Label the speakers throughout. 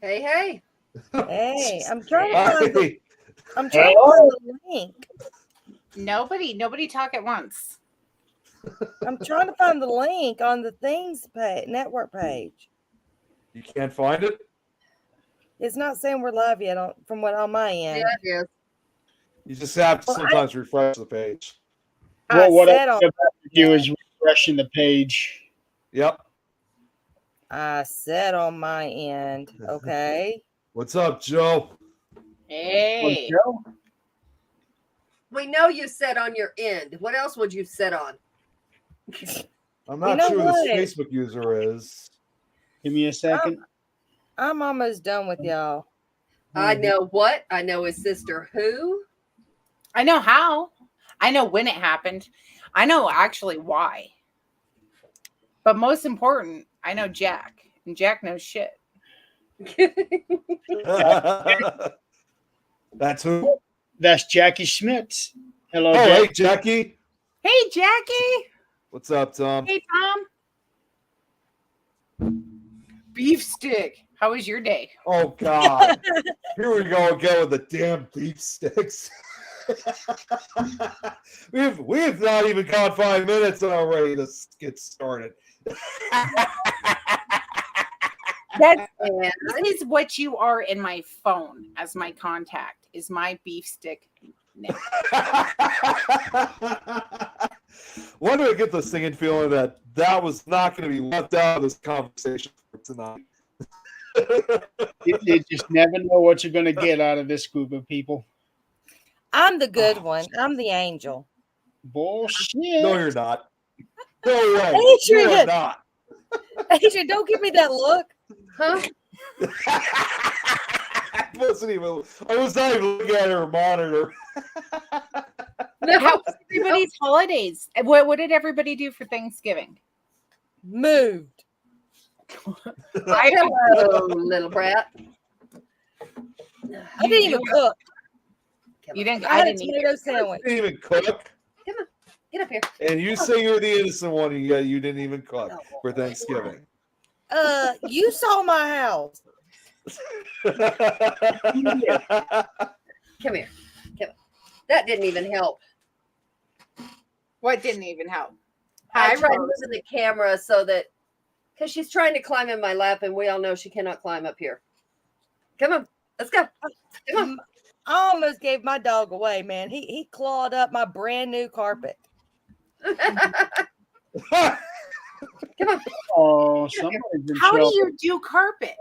Speaker 1: Hey.
Speaker 2: Hey, I'm trying to find
Speaker 3: Hey.
Speaker 2: the link.
Speaker 4: Nobody talk at once.
Speaker 2: I'm trying to find the link on the things network page.
Speaker 3: You can't find it?
Speaker 2: It's not saying we're live yet from what on my end.
Speaker 1: Yeah, it is.
Speaker 3: You just have to sometimes refresh the page.
Speaker 2: I
Speaker 5: Well, what
Speaker 2: said
Speaker 5: I'm
Speaker 2: on
Speaker 5: about to do is refreshing the page.
Speaker 3: Yep.
Speaker 2: I said on my end. Okay.
Speaker 3: What's up, Joe?
Speaker 4: Hey.
Speaker 5: Joe?
Speaker 1: We know you said on your end. What else would you set on?
Speaker 3: I'm not
Speaker 2: know
Speaker 3: sure who
Speaker 2: what?
Speaker 3: this Facebook user is.
Speaker 5: Give me a second.
Speaker 2: I'm almost done with y'all.
Speaker 1: I know what. I know his sister who.
Speaker 4: I know how. I know when it happened. I know actually why. But most important, I know Jack. And Jack knows shit.
Speaker 3: That's who?
Speaker 5: That's Jackie Schmitz. Hello,
Speaker 3: Oh,
Speaker 5: Jack.
Speaker 3: hey, Jackie.
Speaker 4: Hey, Jackie.
Speaker 3: What's up, Tom?
Speaker 4: Hey, Tom. Beef stick. How was your day?
Speaker 3: Oh, God. Here we go again with the damn beef sticks. we've not even gone 5 minutes and already to get started.
Speaker 4: This is what you are in my phone as my contact, is my beef stick name.
Speaker 3: Why do I get this singing feeling that was not going to be left out of this conversation for tonight?
Speaker 5: You just never know what you're going to get out of this group of people.
Speaker 2: I'm the good one. I'm the angel.
Speaker 5: Bullshit.
Speaker 3: No, you're not. No way.
Speaker 2: Adrian.
Speaker 3: You're not.
Speaker 2: Adrian, don't give me that look.
Speaker 1: Huh?
Speaker 3: I was not even looking at her monitor.
Speaker 4: How was everybody's holidays? What did everybody do for Thanksgiving?
Speaker 2: Moved.
Speaker 1: Hello, little brat.
Speaker 2: I didn't even cook.
Speaker 4: You didn't.
Speaker 2: I had a
Speaker 4: didn't
Speaker 2: tomato sandwich.
Speaker 3: You didn't even cook.
Speaker 1: Come on, get up here.
Speaker 3: And you say you're the innocent one, and yet you didn't even cook for Thanksgiving.
Speaker 2: You saw my house.
Speaker 1: Come here. That didn't even help.
Speaker 4: What didn't even help?
Speaker 1: I tried moving the camera so that, because she's trying to climb in my lap, and we all know she cannot climb up here. Come on, let's go. Come on.
Speaker 2: I almost gave my dog away, man. He clawed up my brand new carpet.
Speaker 1: Come on.
Speaker 5: Oh, somebody's in
Speaker 4: How
Speaker 5: trouble.
Speaker 4: do you do carpet?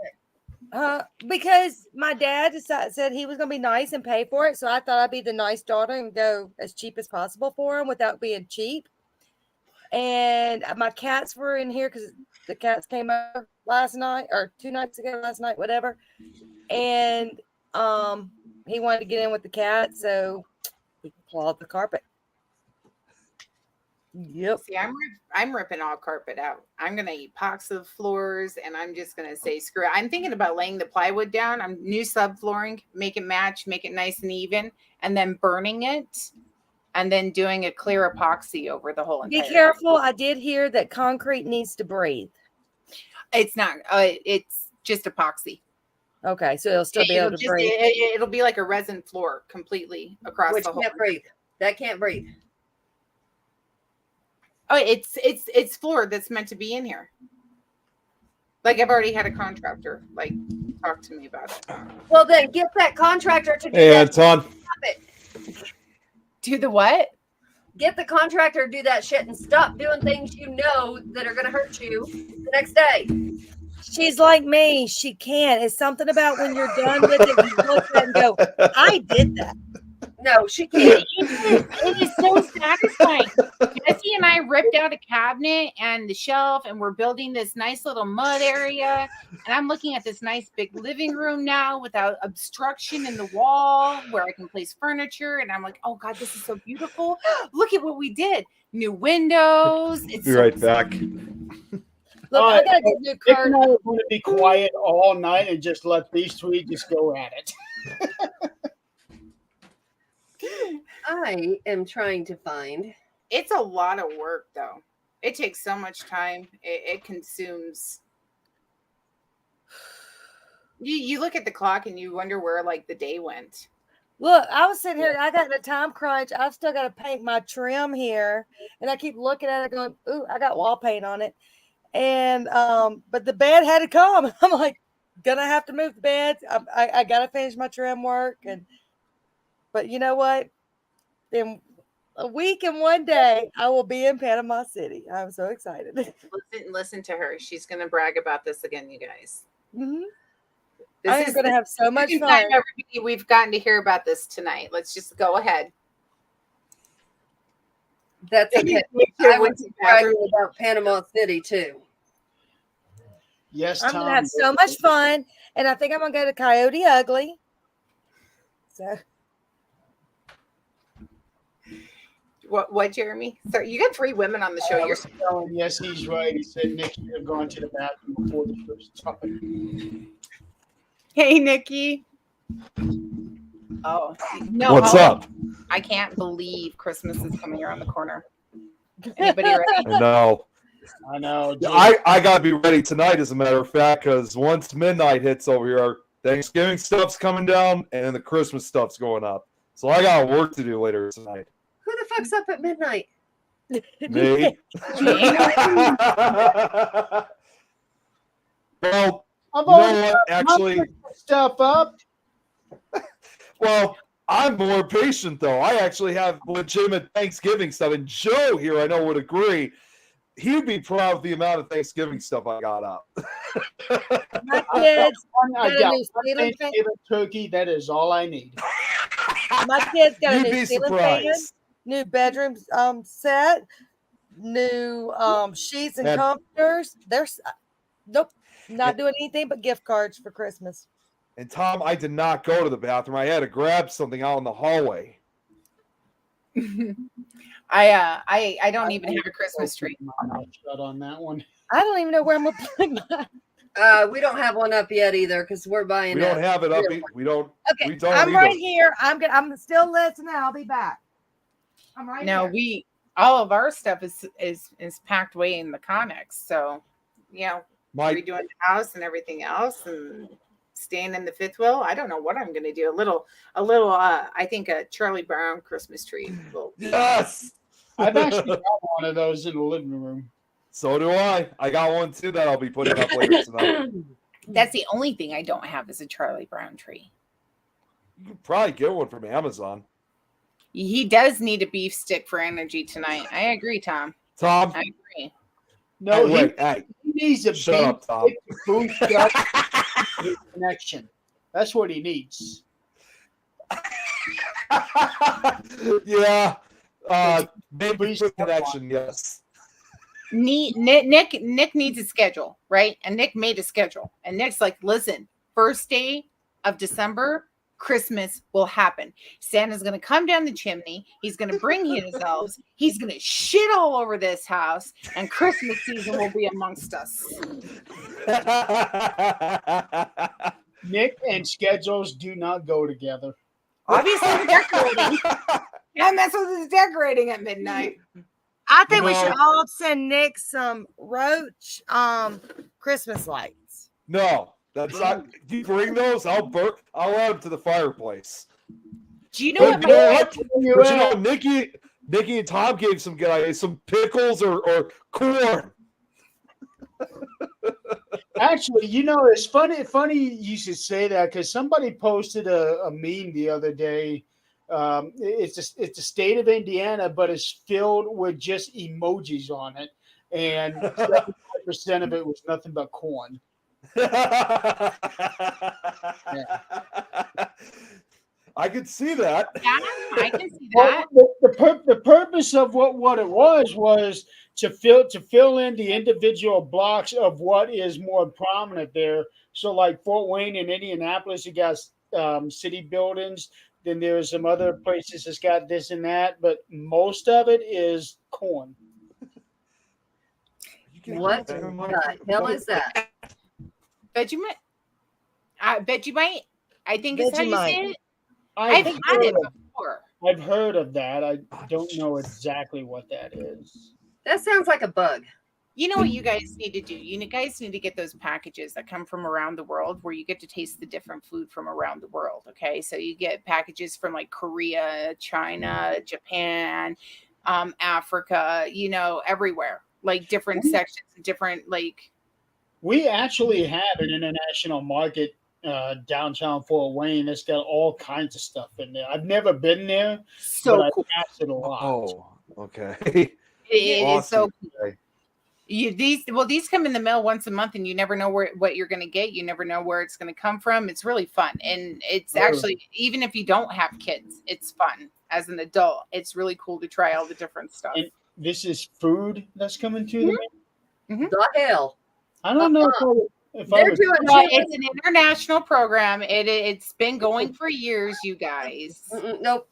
Speaker 2: Because my dad said he was going to be nice and pay for it. So I thought I'd be the nice daughter and go as cheap as possible for him without being cheap. And my cats were in here because the cats came over last night or 2 nights ago, last night, whatever. And he wanted to get in with the cat. So he clawed the carpet. Yep.
Speaker 4: See, I'm ripping all carpet out. I'm gonna epoxy the floors, and I'm just gonna say screw it. I'm thinking about laying the plywood down. I'm new subflooring, make it match, make it nice and even, and then burning it, and then doing a clear epoxy over the whole
Speaker 2: Be
Speaker 4: entire.
Speaker 2: careful. I did hear that concrete needs to breathe.
Speaker 4: It's not. It's just epoxy.
Speaker 2: Okay, so it'll still be able to breathe.
Speaker 4: It'll be like a resin floor completely across
Speaker 1: Which
Speaker 4: the whole.
Speaker 1: can't breathe. That can't breathe.
Speaker 4: Oh, it's floor that's meant to be in here. Like I've already had a contractor talk to me about it.
Speaker 1: Well, then get that contractor to do
Speaker 3: Hey,
Speaker 1: that.
Speaker 3: Anton.
Speaker 4: Do the what?
Speaker 1: Get the contractor to do that shit and stop doing things you know that are going to hurt you the next day.
Speaker 2: She's like me. She can't. It's something about when you're done with it, you look at it and go, I did that.
Speaker 1: No, she can't.
Speaker 4: It is so satisfying. Jesse and I ripped out a cabinet and the shelf, and we're building this nice little mud area. And I'm looking at this nice big living room now without obstruction in the wall where I can place furniture. And I'm like, oh God, this is so beautiful. Look at what we did. New windows. It's
Speaker 3: Be right back.
Speaker 2: Look, I got to get new
Speaker 5: Nick and
Speaker 2: curtains.
Speaker 5: I are going to be quiet all night and just let these three just go at it.
Speaker 1: I am trying to find.
Speaker 4: It's a lot of work, though. It takes so much time. It consumes. You look at the clock and you wonder where like the day went.
Speaker 2: Look, I was sitting here. I got in a time crunch. I've still got to paint my trim here, and I keep looking at it, going, "Ooh, I got wall paint on it." And but the bed had to come. I'm like, gonna have to move the bed. I gotta finish my trim work, but you know what? In a week and one day, I will be in Panama City. I'm so excited.
Speaker 4: Listen to her. She's gonna brag about this again, you guys.
Speaker 2: Mhm.
Speaker 4: This
Speaker 2: I am
Speaker 4: is
Speaker 2: gonna have so much
Speaker 4: second
Speaker 2: fun.
Speaker 4: time everybody we've gotten to hear about this tonight. Let's just go ahead.
Speaker 1: That's okay. I was bragging about Panama City too.
Speaker 5: Yes,
Speaker 2: I'm
Speaker 5: Tom.
Speaker 2: gonna have so much fun, and I think I'm gonna go to Coyote Ugly. So
Speaker 4: What, Jeremy? So you got 3 women on the show. You're
Speaker 5: Yes, he's right. He said Nick should have gone to the bathroom before the first topic.
Speaker 4: Hey, Nikki. Oh no!
Speaker 3: What's up?
Speaker 4: I can't believe Christmas is coming around the corner. Anybody ready?
Speaker 3: I know.
Speaker 5: I know. Dude.
Speaker 3: I gotta be ready tonight, as a matter of fact, because once midnight hits over here, our Thanksgiving stuff's coming down, and then the Christmas stuff's going up. So I got work to do later tonight.
Speaker 1: Who the fuck's up at midnight?
Speaker 3: Me. Well,
Speaker 5: I'm
Speaker 3: you know what? Actually,
Speaker 5: stuff up.
Speaker 3: well, I'm more patient though. I actually have legitimate Thanksgiving stuff, and Joe here, I know, would agree. He'd be proud of the amount of Thanksgiving stuff I got up.
Speaker 2: my kids
Speaker 5: I
Speaker 2: got a
Speaker 5: got
Speaker 2: new
Speaker 5: one
Speaker 2: ceiling fan.
Speaker 5: Thanksgiving turkey. That is all I need.
Speaker 2: My kids got a
Speaker 3: You'd
Speaker 2: new
Speaker 3: be
Speaker 2: ceiling fan,
Speaker 3: surprised.
Speaker 2: new bedroom set, new sheets and
Speaker 3: And-
Speaker 2: comforters. There's nope, not doing anything but gift cards for Christmas.
Speaker 3: And Tom, I did not go to the bathroom. I had to grab something out in the hallway.
Speaker 4: I don't even have a Christmas tree.
Speaker 5: I'll shut on that one.
Speaker 2: I don't even know where I'm gonna put mine.
Speaker 1: We don't have one up yet either because we're buying.
Speaker 3: We don't have it up. We don't.
Speaker 2: Okay,
Speaker 3: We don't
Speaker 2: I'm
Speaker 3: either.
Speaker 2: right here. I'm still listening. I'll be back. I'm right
Speaker 4: No,
Speaker 2: here.
Speaker 4: all of our stuff is packed away in the Connex. So, you know,
Speaker 3: My
Speaker 4: redoing the house and everything else, and staying in the fifth wheel. I don't know what I'm going to do. A little. I think a Charlie Brown Christmas tree will be.
Speaker 3: yes.
Speaker 5: I've actually got one of those in the living room.
Speaker 3: So do I. I got one too that I'll be putting up later tonight.
Speaker 4: That's the only thing I don't have is a Charlie Brown tree.
Speaker 3: You could probably get one from Amazon.
Speaker 4: He does need a beef stick for energy tonight. I agree, Tom.
Speaker 3: Tom,
Speaker 4: I agree.
Speaker 5: No,
Speaker 3: hey, wait, hey,
Speaker 5: he needs a
Speaker 3: shut
Speaker 5: beef
Speaker 3: up, Tom.
Speaker 5: stick to boost up his connection. That's what he needs.
Speaker 3: Yeah. Maybe
Speaker 5: Please
Speaker 3: for
Speaker 5: stop
Speaker 3: connection, yes.
Speaker 4: Nick needs a schedule, right? And Nick made a schedule. And Nick's like, listen, first day of December, Christmas will happen. Santa's going to come down the chimney. He's going to bring his elves. He's going to shit all over this house. And Christmas season will be amongst us.
Speaker 5: Nick and schedules do not go together.
Speaker 4: Obviously, we're decorating. And that's what is decorating at midnight.
Speaker 2: I think we
Speaker 3: No.
Speaker 2: should all send Nick some roach Christmas lights.
Speaker 3: No, that's not. You bring those, I'll add them to the fireplace.
Speaker 4: Do you know
Speaker 3: But
Speaker 4: what
Speaker 3: you know what?
Speaker 5: You
Speaker 3: But you know,
Speaker 5: at?
Speaker 3: Nikki and Tom gave some good ideas, some pickles or corn.
Speaker 5: Actually, you know, it's funny you should say that because somebody posted a meme the other day. It's the state of Indiana, but it's filled with just emojis on it, and 75% of it was nothing but corn.
Speaker 3: I could see that.
Speaker 4: Yeah, I can see
Speaker 5: Well,
Speaker 4: that.
Speaker 5: the purpose of what it was to fill in the individual blocks of what is more prominent there. So, like Fort Wayne and Indianapolis, you got city buildings. Then there's some other places that's got this and that, but most of it is corn.
Speaker 1: What the hell is that?
Speaker 4: Vegemite. Vegemite. I think is how you say
Speaker 2: Vegemite.
Speaker 4: it. I've had it before.
Speaker 5: I've heard of that. I don't know exactly what that is.
Speaker 1: That sounds like a bug.
Speaker 4: You know what you guys need to do? You guys need to get those packages that come from around the world where you get to taste the different food from around the world. Okay. So you get packages from like Korea, China, Japan, Africa, everywhere, like different sections, different, like.
Speaker 5: We actually have an international market downtown Fort Wayne that's got all kinds of stuff in there. I've never been there,
Speaker 4: So
Speaker 5: but
Speaker 4: cool.
Speaker 5: I've passed it a lot.
Speaker 3: Oh, okay.
Speaker 4: It is so
Speaker 3: Awesome.
Speaker 4: cool. These come in the mail once a month, and you never know what you're going to get. You never know where it's going to come from. It's really fun, and it's actually, even if you don't have kids, it's fun as an adult. It's really cool to try all the different stuff.
Speaker 5: And this is food that's coming to the mail?
Speaker 1: The hell.
Speaker 5: I don't know if I
Speaker 1: They're
Speaker 5: would.
Speaker 1: doing
Speaker 4: It's an international program. It's been going for years, you guys.
Speaker 1: Nope.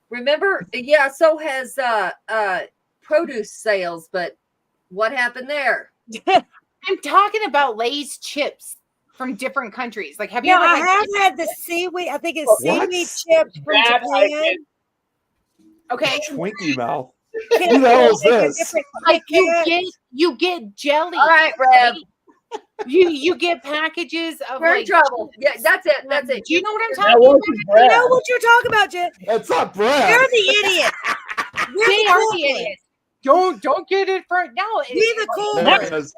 Speaker 1: Remember, yeah, so has produce sales, but what happened there?
Speaker 4: I'm talking about Lay's chips from different countries. Like, have you ever
Speaker 2: I
Speaker 4: had
Speaker 2: have
Speaker 4: chips?
Speaker 2: had the seaweed. I think it's
Speaker 3: What?
Speaker 2: seaweed chips from
Speaker 5: That I
Speaker 2: Japan.
Speaker 4: Okay.
Speaker 3: Twinkie mouth.
Speaker 2: Can-
Speaker 3: Who the hell is
Speaker 2: like a
Speaker 3: this?
Speaker 2: different
Speaker 4: Like
Speaker 2: Kit
Speaker 4: you get jelly.
Speaker 1: All right, Rev.
Speaker 4: You get packages of
Speaker 1: We're in
Speaker 4: like
Speaker 1: trouble. Yeah, that's it. That's it.
Speaker 4: Do you know what I'm
Speaker 5: That
Speaker 4: talking
Speaker 5: wasn't
Speaker 4: about?
Speaker 2: I
Speaker 5: bad.
Speaker 2: know what you're talking about, Jen.
Speaker 3: That's not bread.
Speaker 2: You're the idiot. We're
Speaker 4: They
Speaker 2: the
Speaker 4: are
Speaker 2: cool
Speaker 4: the
Speaker 2: ones.
Speaker 4: idiots. Don't get it for no.
Speaker 2: Be the cool
Speaker 3: There
Speaker 2: ones.
Speaker 3: it is.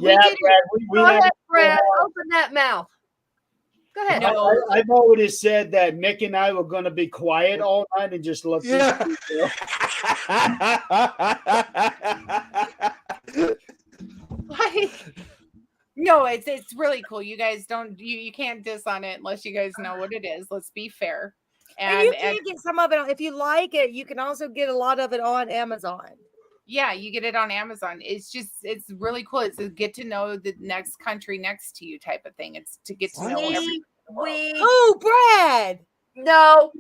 Speaker 4: We
Speaker 5: Yeah,
Speaker 4: did
Speaker 5: Brad, we
Speaker 1: Go
Speaker 5: have
Speaker 1: ahead, Brad. Open that mouth. Go ahead.
Speaker 4: No.
Speaker 5: I've already said that Nick and I were going to be quiet all night and just let
Speaker 3: Yeah.
Speaker 5: these people.
Speaker 4: Like, no, it's really cool. You guys don't you can't diss on it unless you guys know what it is. Let's be fair.
Speaker 2: And you can get some of it if you like it. You can also get a lot of it on Amazon.
Speaker 4: yeah, you get it on Amazon. It's really cool. It's a get to know the next country next to you type of thing. It's to get to know everything.
Speaker 2: Oh, Brad.
Speaker 1: No,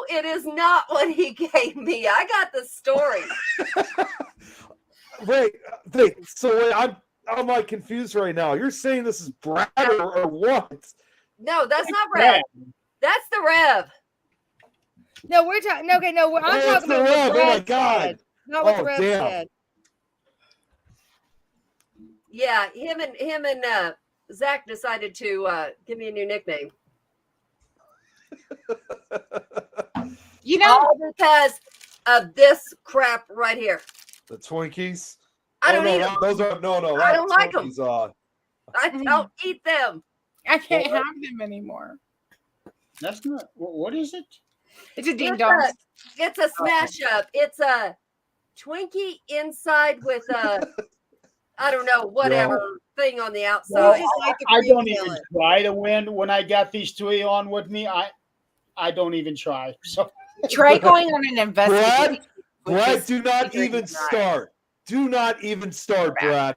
Speaker 1: it is not what he gave me. I got the story.
Speaker 3: Wait. So wait, I'm like confused right now. You're saying this is Brad or what?
Speaker 1: No, that's not Rev. That's the Rev.
Speaker 2: No, we're talking. Okay, no, I'm
Speaker 3: Oh, it's
Speaker 2: talking about
Speaker 3: the Rev.
Speaker 2: what
Speaker 3: Oh my
Speaker 2: Brad
Speaker 3: God.
Speaker 2: said. Not what
Speaker 3: Oh,
Speaker 2: the Rev
Speaker 3: damn.
Speaker 2: said.
Speaker 1: Yeah, him and Zach decided to give me a new nickname.
Speaker 4: You know,
Speaker 1: All because of this crap right here.
Speaker 3: The Twinkies.
Speaker 1: I don't eat
Speaker 3: know.
Speaker 1: them.
Speaker 3: Those are no.
Speaker 1: I don't like 'em.
Speaker 3: Twinkies,
Speaker 1: I don't eat them.
Speaker 4: I can't have them anymore.
Speaker 5: That's not. What is it?
Speaker 4: It's a ding dong.
Speaker 1: It's a smash up. It's a Twinkie inside with a I don't know whatever thing on the
Speaker 2: You
Speaker 1: outside.
Speaker 2: just like the
Speaker 5: I
Speaker 2: cream
Speaker 5: don't even
Speaker 2: filling.
Speaker 5: try to win. When I got these three on with me, I don't even try. So
Speaker 4: Try going on an investigation.
Speaker 3: Brad, do not even start. Do not even start, Brad.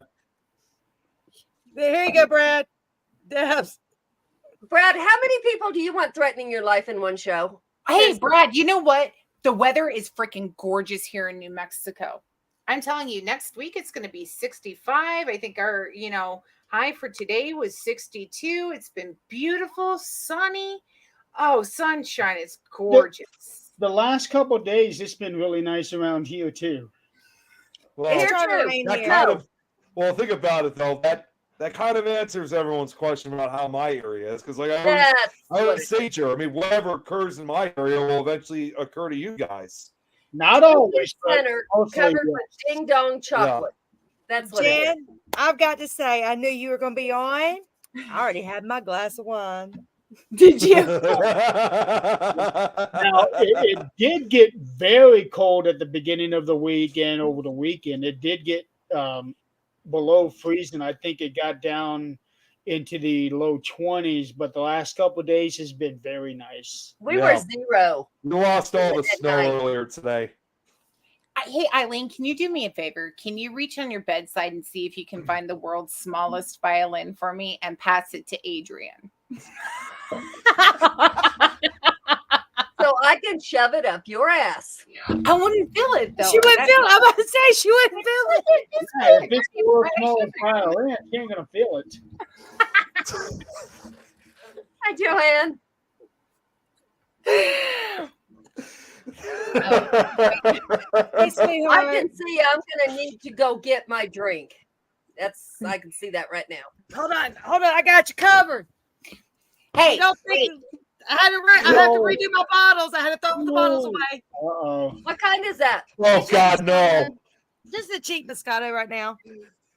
Speaker 2: Here you go, Brad. Debs.
Speaker 1: Brad, how many people do you want threatening your life in one show?
Speaker 4: Hey, Brad, you know what? The weather is freaking gorgeous here in New Mexico. I'm telling you, next week it's going to be 65. I think our, high for today was 62. It's been beautiful, sunny. Oh, sunshine. It's gorgeous.
Speaker 5: the last couple of days, it's been really nice around here too.
Speaker 3: Well,
Speaker 2: It's
Speaker 1: Here
Speaker 2: trying to
Speaker 1: too.
Speaker 2: rain
Speaker 3: that
Speaker 2: here.
Speaker 3: kind of, well, think about it though. That kind of answers everyone's question about how my area is, because like I
Speaker 1: That's
Speaker 3: always
Speaker 1: what it
Speaker 3: say, Joe, I mean, whatever occurs in my area will eventually occur to you guys.
Speaker 5: Not always, but
Speaker 1: center
Speaker 5: mostly,
Speaker 1: covered
Speaker 5: yeah.
Speaker 1: with ding dong chocolate. That's what it is.
Speaker 2: Jen, I've got to say, I knew you were going to be on. I already had my glass of wine.
Speaker 4: Did you?
Speaker 5: Now it did get very cold at the beginning of the week and over the weekend. It did get below freezing. I think it got down into the low 20s, but the last couple of days has been very nice.
Speaker 1: We
Speaker 3: Yeah.
Speaker 1: were zero.
Speaker 3: You lost all the
Speaker 1: At
Speaker 3: snow
Speaker 1: night.
Speaker 3: earlier today.
Speaker 4: Hey, Eileen, can you do me a favor? Can you reach on your bedside and see if you can find the world's smallest violin for me and pass it to Adrian?
Speaker 1: So I can shove it up your ass.
Speaker 4: I wouldn't feel it though.
Speaker 2: She wouldn't feel it. I'm about to say she wouldn't feel it.
Speaker 5: Yeah, if it's a little small violin, you ain't gonna feel it.
Speaker 1: Hi, Joanne.
Speaker 2: Hey,
Speaker 1: I
Speaker 2: sweetheart.
Speaker 1: can see I'm gonna need to go get my drink. I can see that right now.
Speaker 2: Hold on. I got you covered.
Speaker 4: Hey,
Speaker 2: Don't think I had to redo my bottles. I had to throw the bottles away.
Speaker 5: Uh-oh.
Speaker 1: What kind is that?
Speaker 3: Oh God, no!
Speaker 2: Just a cheap Moscato right now.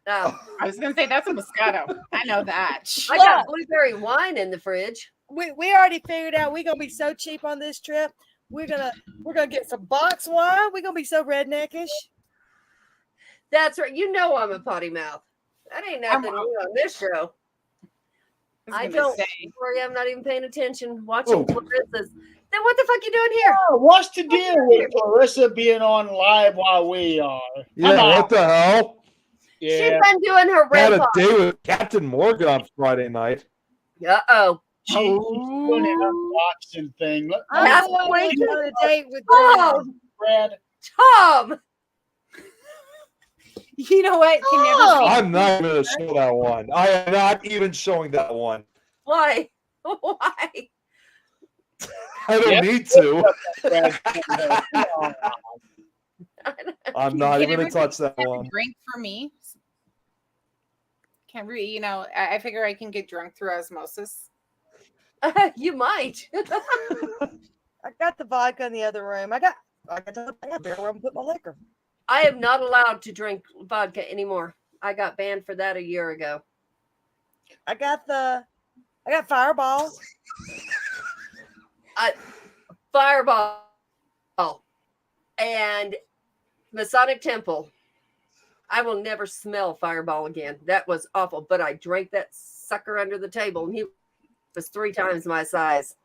Speaker 1: Oh,
Speaker 4: I was gonna say that's a Moscato. I know that.
Speaker 1: I got blueberry wine in the fridge.
Speaker 2: We already figured out we're gonna be so cheap on this trip. We're gonna get some box wine. We're gonna be so redneckish.
Speaker 1: That's right. You know I'm a potty mouth. That ain't nothing new on this show. I don't worry. I'm not even paying attention. Watching Clarissa's. Then what the fuck you doing here?
Speaker 5: Oh, what's the deal with Clarissa being on live while we are?
Speaker 3: Yeah, what the hell?
Speaker 1: She's
Speaker 5: Yeah.
Speaker 1: been doing her
Speaker 3: Had
Speaker 1: red
Speaker 3: a
Speaker 1: box.
Speaker 3: day with Captain Morgan on Friday night.
Speaker 1: Uh-oh.
Speaker 5: She's doing an unboxing thing.
Speaker 2: I'm going on a date with
Speaker 1: Tom!
Speaker 5: Brad.
Speaker 1: Tom!
Speaker 4: You know what? Can never
Speaker 1: Oh!
Speaker 4: be-
Speaker 3: I'm not going to show that one. I am not even showing that one.
Speaker 1: Why? Why?
Speaker 3: I don't
Speaker 5: Yep.
Speaker 3: need to.
Speaker 5: Brad.
Speaker 3: I'm not
Speaker 4: Can
Speaker 3: even going to
Speaker 4: everybody
Speaker 3: touch that
Speaker 4: have a
Speaker 3: one.
Speaker 4: drink for me. Can't really, I figure I can get drunk through osmosis.
Speaker 1: You might.
Speaker 2: I got the vodka in the other room. I got beer where I'm put my liquor.
Speaker 1: I am not allowed to drink vodka anymore. I got banned for that a year ago.
Speaker 2: I got Fireball.
Speaker 1: Fireball and Masonic Temple. I will never smell Fireball again. That was awful. But I drank that sucker under the table, and he was 3 times my size.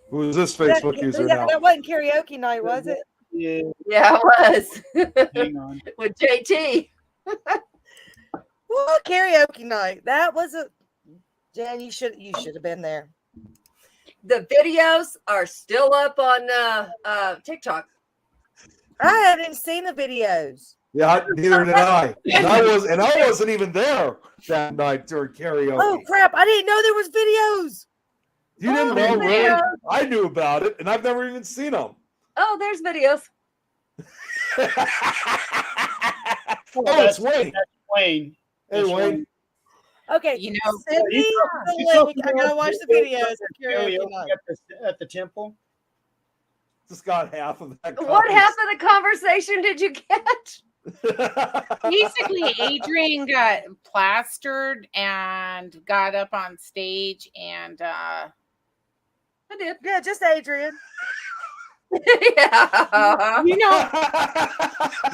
Speaker 3: Who's this Facebook user now?
Speaker 2: That wasn't karaoke night, was it?
Speaker 5: Yeah,
Speaker 1: Yeah, it was.
Speaker 5: hang on.
Speaker 1: With JT.
Speaker 2: Well, karaoke night. That was a Jan. You should have been there.
Speaker 1: The videos are still up on TikTok.
Speaker 2: I haven't seen the videos.
Speaker 3: Yeah, neither did I. And I wasn't even there that night during karaoke.
Speaker 2: Oh crap! I didn't know there was videos.
Speaker 3: You didn't
Speaker 1: Oh,
Speaker 3: know, really?
Speaker 1: yeah.
Speaker 3: I knew about it, and I've never even seen them.
Speaker 1: Oh, there's videos.
Speaker 3: Oh, it's Wayne.
Speaker 5: Wayne.
Speaker 3: Hey, Wayne.
Speaker 2: Okay,
Speaker 4: You know,
Speaker 2: send me the link. I gotta watch the videos of karaoke
Speaker 5: Karaoke
Speaker 2: night.
Speaker 5: at the temple.
Speaker 3: Just got half of that.
Speaker 1: What half of the conversation did you get?
Speaker 4: basically Adrian got plastered and got up on stage and
Speaker 1: I did.
Speaker 2: Yeah, just Adrian.
Speaker 1: Yeah.
Speaker 4: you know,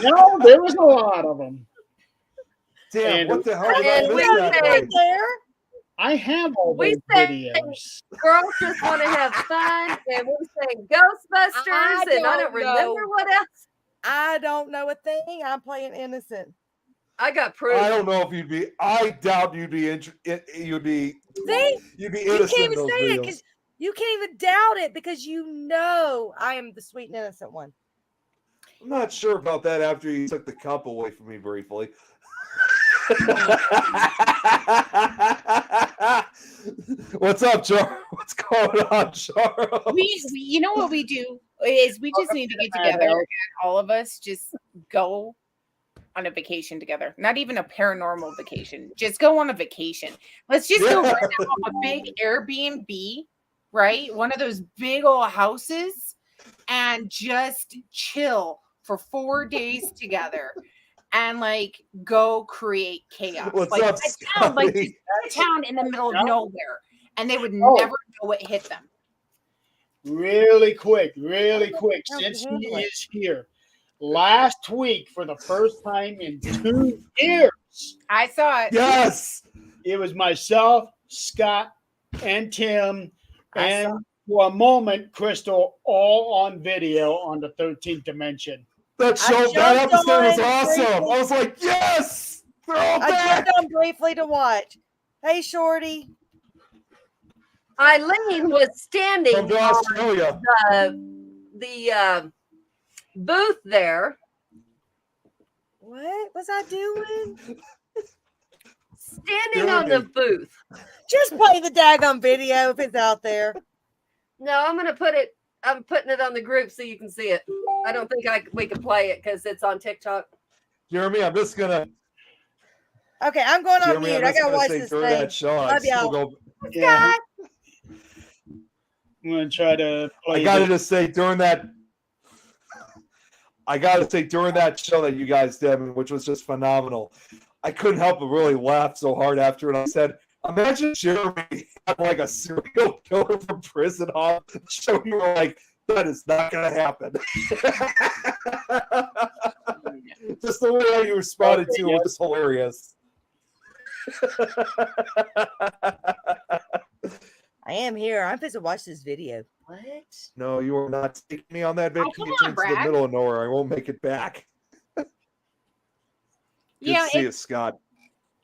Speaker 5: No, there was a lot of them.
Speaker 3: Damn,
Speaker 5: And-
Speaker 3: what the hell did I
Speaker 1: and
Speaker 3: miss
Speaker 1: we
Speaker 3: that
Speaker 1: said-
Speaker 3: night?
Speaker 2: There.
Speaker 5: I have all
Speaker 1: We
Speaker 5: those
Speaker 1: said-
Speaker 5: videos.
Speaker 1: Girls just want to have fun, and we sang Ghostbusters, and I don't
Speaker 2: don't
Speaker 1: remember
Speaker 2: know.
Speaker 1: what else.
Speaker 2: I don't know a thing. I'm playing innocent.
Speaker 1: I got proof.
Speaker 3: I don't know if you'd be. I doubt you'd be. You'd be.
Speaker 2: See?
Speaker 3: You'd be
Speaker 2: You
Speaker 3: innocent
Speaker 2: can't
Speaker 3: in
Speaker 2: even
Speaker 3: those
Speaker 2: say it
Speaker 3: videos.
Speaker 2: because you can't even doubt it because you know I am the sweet and innocent one.
Speaker 3: I'm not sure about that after you took the cup away from me briefly. What's up, Charles? What's going on, Charles?
Speaker 4: we you know what we do is we just need to get together and all of us just go on a vacation together. Not even a paranormal vacation. Just go on a vacation. Let's just go rent out a big Airbnb, right? One of those big old houses and just chill for 4 days together and like go create chaos.
Speaker 3: What's
Speaker 4: like
Speaker 3: up,
Speaker 4: a town, like
Speaker 3: Scotty?
Speaker 4: just a town in the middle of nowhere. And they would
Speaker 5: Oh.
Speaker 4: never know what hit them.
Speaker 5: Really quick,
Speaker 2: How
Speaker 5: since
Speaker 2: to
Speaker 5: he
Speaker 2: handle it.
Speaker 5: is here. Last week, for the first time in 2 years,
Speaker 4: I saw it.
Speaker 3: Yes.
Speaker 5: it was myself, Scott, and Tim,
Speaker 2: I
Speaker 5: and for a moment, Crystal, all on video on the 13th dimension.
Speaker 3: That
Speaker 2: I
Speaker 3: show, that
Speaker 2: jumped
Speaker 3: episode was
Speaker 2: on
Speaker 3: awesome.
Speaker 2: briefly.
Speaker 3: I was like, yes, they're all
Speaker 2: I
Speaker 3: back.
Speaker 2: jumped on briefly to watch. Hey, Shorty.
Speaker 1: Eileen was standing
Speaker 3: From
Speaker 1: on
Speaker 3: Australia.
Speaker 1: the booth there,
Speaker 2: What was I doing?
Speaker 1: standing on the booth.
Speaker 2: Just play the daggone video if it's out there.
Speaker 1: No, I'm gonna put it. I'm putting it on the group so you can see it. I don't think we can play it because it's on TikTok.
Speaker 3: Jeremy, I'm just gonna.
Speaker 2: Okay, I'm going on
Speaker 3: Jeremy,
Speaker 2: mute.
Speaker 3: I'm
Speaker 2: I
Speaker 3: just
Speaker 2: gotta
Speaker 3: gonna
Speaker 2: watch
Speaker 3: say
Speaker 2: this
Speaker 3: during
Speaker 2: thing.
Speaker 3: that show,
Speaker 2: Love y'all.
Speaker 5: Yeah. I'm gonna try to play.
Speaker 3: I gotta just say during that. I gotta say during that show that you guys did, which was just phenomenal. I couldn't help but really laugh so hard after it. I said, imagine Jeremy had like a serial killer from prison on the show. You were like, that is not going to happen. Just the way you responded to it was hilarious.
Speaker 2: I am here. I'm supposed to watch this video.
Speaker 1: What?
Speaker 3: No, you are not taking me on that vacation
Speaker 4: come on,
Speaker 3: to the
Speaker 4: Brad.
Speaker 3: middle of nowhere. I won't make it back. Good
Speaker 4: Yeah,
Speaker 3: to see you, Scott.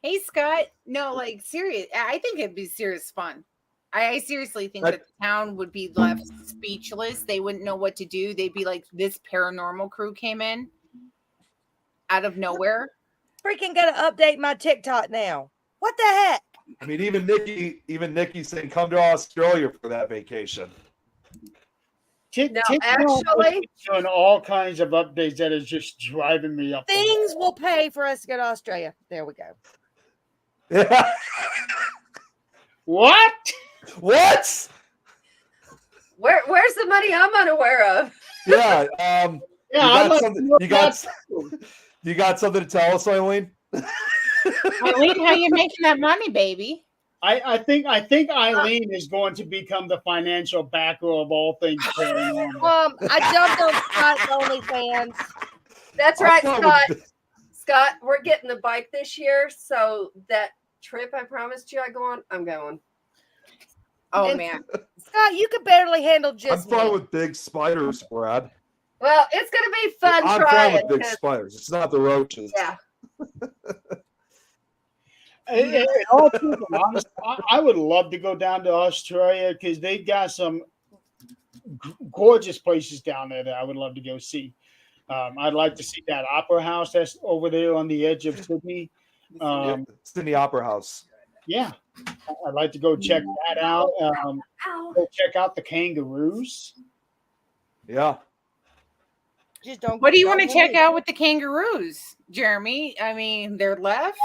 Speaker 4: Hey, Scott. No, like, serious. I think it'd be serious fun. I seriously think that the town would be left speechless. They wouldn't know what to do. They'd be like, this paranormal crew came in out of nowhere.
Speaker 2: Freaking gotta update my TikTok now. What the heck?
Speaker 3: I mean, even Nikki saying, come to Australia for that vacation.
Speaker 1: No, actually,
Speaker 5: doing all kinds of updates that is just driving me up.
Speaker 2: Things will pay for us to go to Australia. There we go.
Speaker 3: Yeah.
Speaker 5: What?
Speaker 3: What?
Speaker 1: Where's the money I'm unaware of?
Speaker 3: Yeah.
Speaker 5: Yeah,
Speaker 3: you got something to tell us, Eileen?
Speaker 4: Eileen, how you making that money, baby?
Speaker 5: I think Eileen is going to become the financial backer of all things paranormal.
Speaker 2: I jumped on Scott's OnlyFans.
Speaker 1: That's right, Scott. Scott, we're getting a bike this year, so that trip I promised you I go on, I'm going.
Speaker 4: Oh man,
Speaker 2: Scott, you could barely handle just.
Speaker 3: I'm fine with big spiders, Brad.
Speaker 1: Well, it's gonna be fun
Speaker 3: I'm
Speaker 1: trying.
Speaker 3: fine with big spiders. It's not the roaches.
Speaker 1: Yeah.
Speaker 5: I would love to go down to Australia because they got some gorgeous places down there that I would love to go see. I'd like to see that opera house that's over there on the edge of Sydney.
Speaker 3: Sydney Opera House.
Speaker 5: Yeah, I'd like to go check that out. Go check out the kangaroos.
Speaker 3: Yeah.
Speaker 2: Just don't.
Speaker 4: What do you want to check out with the kangaroos, Jeremy? I mean, they're left.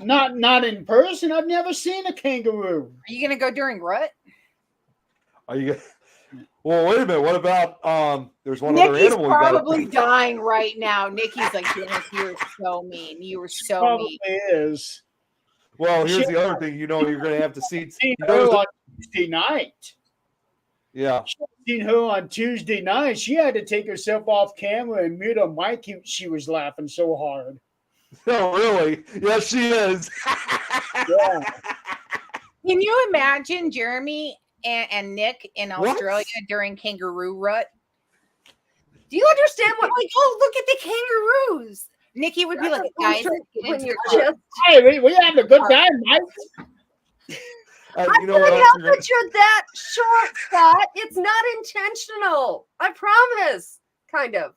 Speaker 5: Not in person. I've never seen a kangaroo.
Speaker 4: Are you gonna go during rut?
Speaker 3: Are you? Well, wait a minute. What about there's one
Speaker 4: Nikki's
Speaker 3: other animal.
Speaker 4: Probably dying right now. Nikki's like, Dennis, you were so mean. You were so
Speaker 5: Probably
Speaker 4: mean.
Speaker 5: is.
Speaker 3: Well, here's the other thing. You're going to have to see.
Speaker 5: Her on Tuesday night.
Speaker 3: Yeah.
Speaker 5: Seen her on Tuesday night. She had to take herself off camera and mute her mic. She was laughing so hard.
Speaker 3: Oh, really? Yes, she is.
Speaker 5: Yeah.
Speaker 4: Can you imagine Jeremy and Nick in Australia during kangaroo rut?
Speaker 1: Do you understand what?
Speaker 4: Like, oh, look at the kangaroos. Nikki would be like, guys,
Speaker 1: when you're just.
Speaker 5: Hey, we having a good time, Mike.
Speaker 1: I couldn't help that you're that short, Scott. It's not intentional. I promise. Kind of.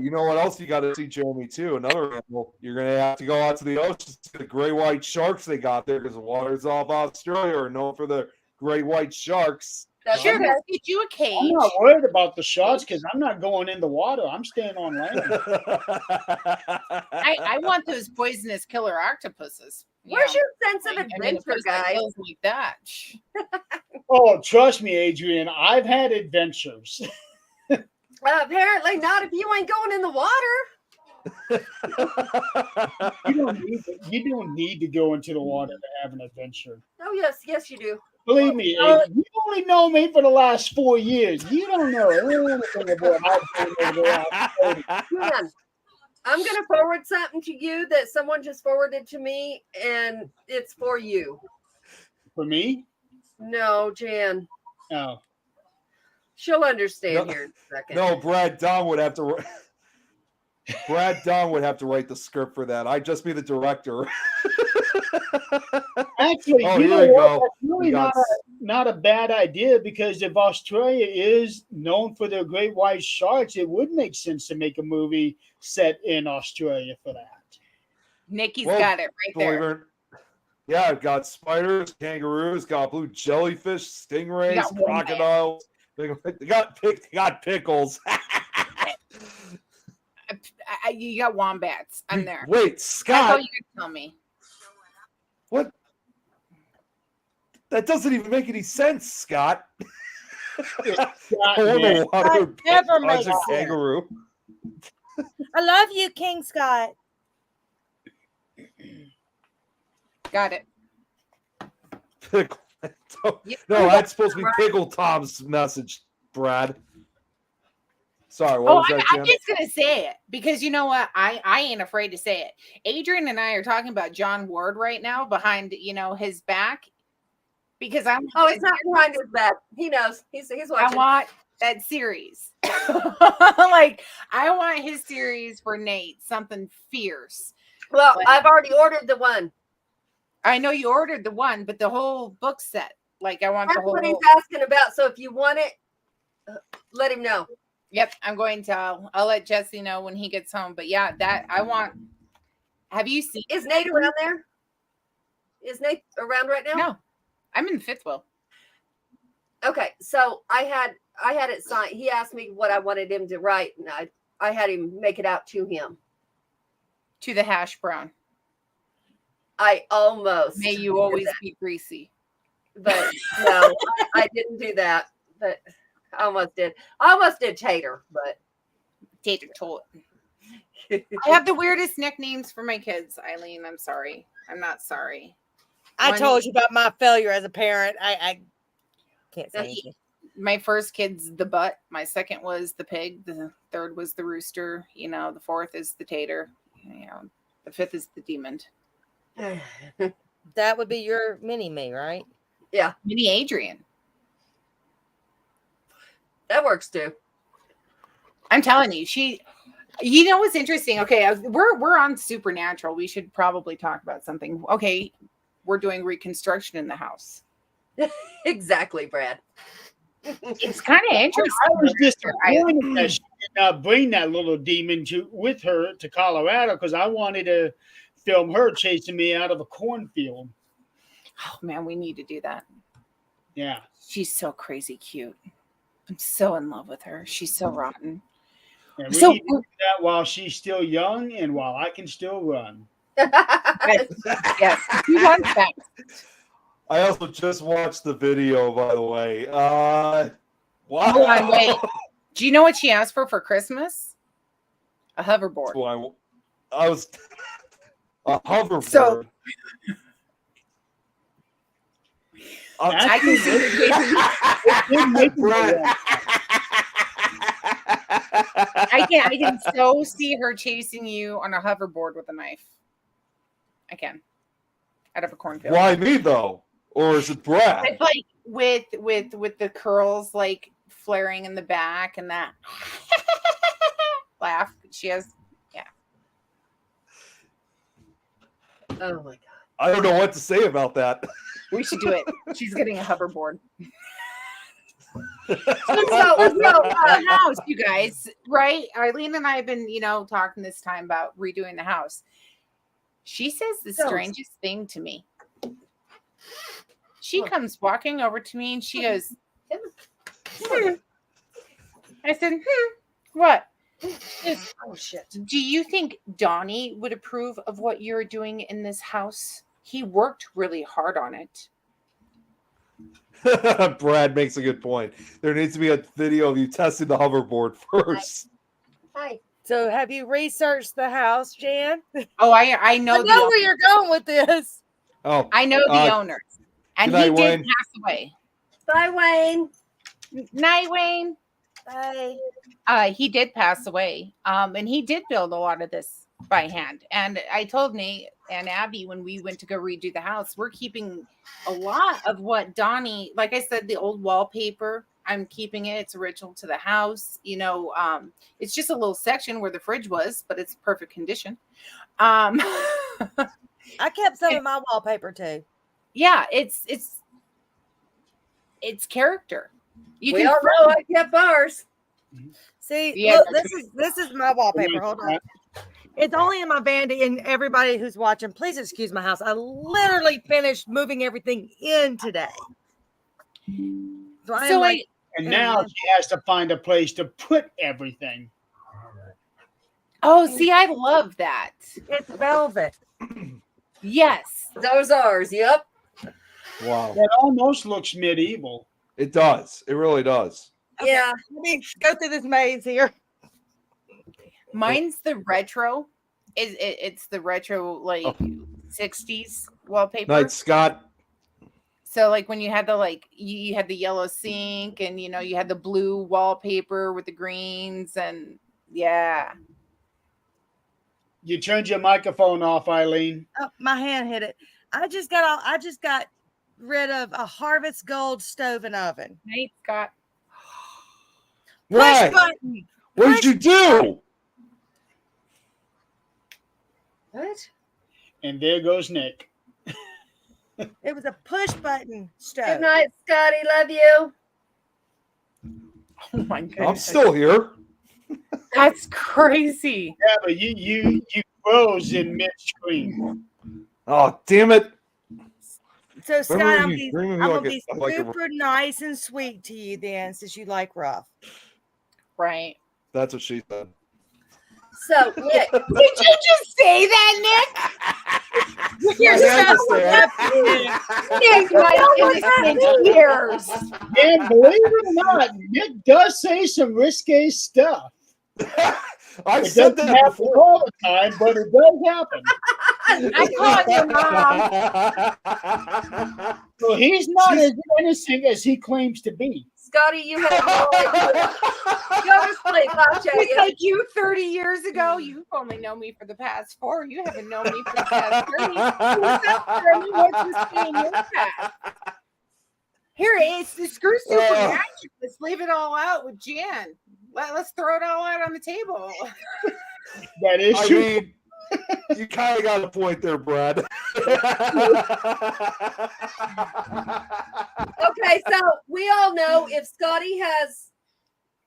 Speaker 3: You know what else you got to see, Jeremy, too? Another animal. You're going to have to go out to the ocean to see the great white sharks they got there because the waters off Australia are known for the great white sharks.
Speaker 4: Sure, let's get you a cage.
Speaker 5: I'm not worried about the sharks because I'm not going in the water. I'm staying on land.
Speaker 4: I want those poisonous killer octopuses.
Speaker 1: Where's your sense of adventure, guys?
Speaker 4: Like that.
Speaker 5: Oh, trust me, Adrian. I've had adventures.
Speaker 1: Apparently not if you ain't going in the water.
Speaker 5: You don't need to go into the water to have an adventure.
Speaker 1: Oh, yes, you do.
Speaker 5: Believe me, Adrian, you only know me for the last 4 years. You don't know anything about how to over the last 30.
Speaker 1: Hang on. I'm going to forward something to you that someone just forwarded to me, and it's for you.
Speaker 5: For me?
Speaker 1: No, Jan.
Speaker 5: Oh.
Speaker 1: She'll understand here in a second.
Speaker 3: No, Brad Dunn would have to. Brad Dunn would have to write the script for that. I'd just be the director.
Speaker 5: Actually,
Speaker 3: oh,
Speaker 5: you know
Speaker 3: here
Speaker 5: what?
Speaker 3: go.
Speaker 5: That's really not a bad idea because if Australia is known for their great white sharks, it would make sense to make a movie set in Australia for that.
Speaker 4: Nikki's got it right there.
Speaker 3: Yeah, I've got spiders, kangaroos, got blue jellyfish, stingrays,
Speaker 4: got wombats.
Speaker 3: crocodiles. They got pickles.
Speaker 4: You got wombats. I'm there.
Speaker 3: Wait,
Speaker 4: That's
Speaker 3: Scott.
Speaker 4: all you can tell me.
Speaker 3: What? That doesn't even make any sense, Scott.
Speaker 5: man.
Speaker 2: That never makes
Speaker 3: a
Speaker 2: sense.
Speaker 3: kangaroo.
Speaker 2: I love you, King Scott.
Speaker 4: Got it.
Speaker 3: Pickle. No, that's supposed to be Pickle Tom's message, Brad. Sorry, what was that,
Speaker 4: I'm
Speaker 3: Jen?
Speaker 4: just gonna say it because you know what? I ain't afraid to say it. Adrian and I are talking about John Ward right now behind his back because I'm.
Speaker 1: Oh, it's not behind his back. He knows. He's watching.
Speaker 4: I want that series. Like I want his series for Nate, something fierce.
Speaker 1: Well,
Speaker 4: But-
Speaker 1: I've already ordered the one.
Speaker 4: I know you ordered the one, but the whole book set. Like I want
Speaker 1: That's
Speaker 4: the whole.
Speaker 1: what he's asking about. So if you want it, let him know.
Speaker 4: Yep, I'm going to. I'll let Jesse know when he gets home. But yeah, that I want. Have you seen?
Speaker 1: Is Nate around there? Is Nate around right now?
Speaker 4: No, I'm in the fifth wheel.
Speaker 1: Okay, so I had it signed. He asked me what I wanted him to write, and I had him make it out to him.
Speaker 4: To the hash brown.
Speaker 1: I almost
Speaker 4: May you
Speaker 1: did
Speaker 4: always
Speaker 1: that,
Speaker 4: be greasy.
Speaker 1: but no, I didn't do that. But I almost did. I almost did tater, but
Speaker 4: Tater tot. I have the weirdest nicknames for my kids, Eileen. I'm sorry. I'm not sorry.
Speaker 2: I
Speaker 4: One-
Speaker 2: told you about my failure as a parent. I can't say
Speaker 4: No,
Speaker 2: anything.
Speaker 4: My first kid's the butt. My second was the pig. The third was the rooster. The fourth is the tater. The fifth is the demon.
Speaker 2: That would be your mini me, right?
Speaker 4: Mini Adrian.
Speaker 1: that works too.
Speaker 4: I'm telling you, you know what's interesting? Okay, we're on Supernatural. We should probably talk about something. Okay, we're doing reconstruction in the house.
Speaker 1: Exactly, Brad.
Speaker 4: It's kind of interesting.
Speaker 5: I was disappointed that she did not bring that little demon with her to Colorado because I wanted to film her chasing me out of a cornfield.
Speaker 4: Oh man, we need to do that.
Speaker 5: Yeah.
Speaker 4: She's so crazy cute. I'm so in love with her. She's so rotten.
Speaker 5: And we
Speaker 4: So
Speaker 5: need to do that while she's still young and while I can still run.
Speaker 4: yes, he wants that.
Speaker 3: I also just watched the video, by the way. Wow.
Speaker 4: Hold on, wait. Do you know what she asked for Christmas? A hoverboard.
Speaker 3: Well, I was a hoverboard.
Speaker 4: So-
Speaker 5: I
Speaker 4: can see
Speaker 3: Brad.
Speaker 4: I can so see her chasing you on a hoverboard with a knife. I can. Out of a cornfield.
Speaker 3: Why me though? Or is it Brad?
Speaker 4: It's like with the curls like flaring in the back and that laugh she has.
Speaker 1: Oh my god.
Speaker 3: I don't know what to say about that.
Speaker 4: We should do it. She's getting a hoverboard.
Speaker 1: So,
Speaker 4: The house, you guys, right? Eileen and I have been, talking this time about redoing the house. She says the strangest thing to me. She comes walking over to me and she goes, I said, what?
Speaker 1: oh shit.
Speaker 4: Do you think Donnie would approve of what you're doing in this house? He worked really hard on it.
Speaker 3: Brad makes a good point. There needs to be a video of you testing the hoverboard first.
Speaker 1: Hi.
Speaker 2: So have you researched the house, Jan?
Speaker 4: Oh, I know.
Speaker 2: I know where you're going with this.
Speaker 3: Oh,
Speaker 4: I know the owners. And
Speaker 3: good
Speaker 4: he
Speaker 3: night,
Speaker 4: did
Speaker 3: Wayne.
Speaker 4: pass away.
Speaker 1: Bye, Wayne.
Speaker 4: Night, Wayne.
Speaker 2: Bye.
Speaker 4: He did pass away. And he did build a lot of this by hand. And I told Nate and Abby when we went to go redo the house, we're keeping a lot of what Donnie, like I said, the old wallpaper, I'm keeping it. It's original to the house. It's just a little section where the fridge was, but it's perfect condition.
Speaker 2: I kept some of my wallpaper too.
Speaker 4: Yeah, it's character.
Speaker 1: We all know I kept ours.
Speaker 2: See,
Speaker 4: Yeah.
Speaker 2: look, this is my wallpaper. Hold on. It's only in my vanity, and everybody who's watching, please excuse my house. I literally finished moving everything in today.
Speaker 5: And now she has to find a place to put everything.
Speaker 4: Oh, see, I love that.
Speaker 2: It's velvet.
Speaker 4: Yes.
Speaker 1: Those ours. Yep.
Speaker 3: Wow.
Speaker 5: That almost looks medieval.
Speaker 3: It does. It really does.
Speaker 2: Okay,
Speaker 1: Yeah.
Speaker 2: let me go through this maze here.
Speaker 4: Mine's the retro. It's the retro, like 60s wallpaper.
Speaker 3: Night, Scott.
Speaker 4: So like when you had the you had the yellow sink, and you had the blue wallpaper with the greens, and yeah.
Speaker 5: You turned your microphone off, Eileen.
Speaker 2: Oh, my hand hit it. I just got rid of a Harvest Gold stove and oven.
Speaker 4: Night, Scott.
Speaker 3: Why?
Speaker 2: Push button.
Speaker 3: What did you do?
Speaker 1: What?
Speaker 5: And there goes Nick.
Speaker 2: It was a push button stove.
Speaker 1: Good night, Scotty. Love you.
Speaker 4: Oh my god.
Speaker 3: I'm still here.
Speaker 4: That's crazy.
Speaker 5: Yeah, but you froze in midstream.
Speaker 3: Oh, damn it.
Speaker 2: So Scott,
Speaker 3: Remember
Speaker 2: I'm
Speaker 3: you
Speaker 2: be,
Speaker 3: screaming
Speaker 2: I'm
Speaker 3: like
Speaker 2: gonna be
Speaker 3: a- like a-
Speaker 2: super nice and sweet to you then, since you like rough.
Speaker 4: Right.
Speaker 3: That's what she said.
Speaker 1: So, Nick,
Speaker 4: Did you just say that, Nick? You're
Speaker 3: I had to
Speaker 4: so
Speaker 3: say it.
Speaker 4: Nick, my innocent ears.
Speaker 5: And believe it or not, Nick does say some risque stuff.
Speaker 3: I've
Speaker 5: It
Speaker 3: said
Speaker 5: doesn't
Speaker 3: that
Speaker 5: happen
Speaker 3: before.
Speaker 5: all the time, but it does happen.
Speaker 4: I called your mom.
Speaker 5: So he's not as innocent as he claims to be.
Speaker 1: Scotty, you have no idea. Go to sleep. I'll tell
Speaker 4: It's
Speaker 1: you.
Speaker 4: like you 30 years ago. You've only known me for the past 4. You haven't known me for the past 30. What's this thing in your past? Here, it's the screw super magic. Let's leave it all out with Jan. Let's throw it all out on the table.
Speaker 5: That is
Speaker 3: I
Speaker 5: true.
Speaker 3: mean, you kind of got a point there, Brad.
Speaker 1: Okay, so we all know if Scotty has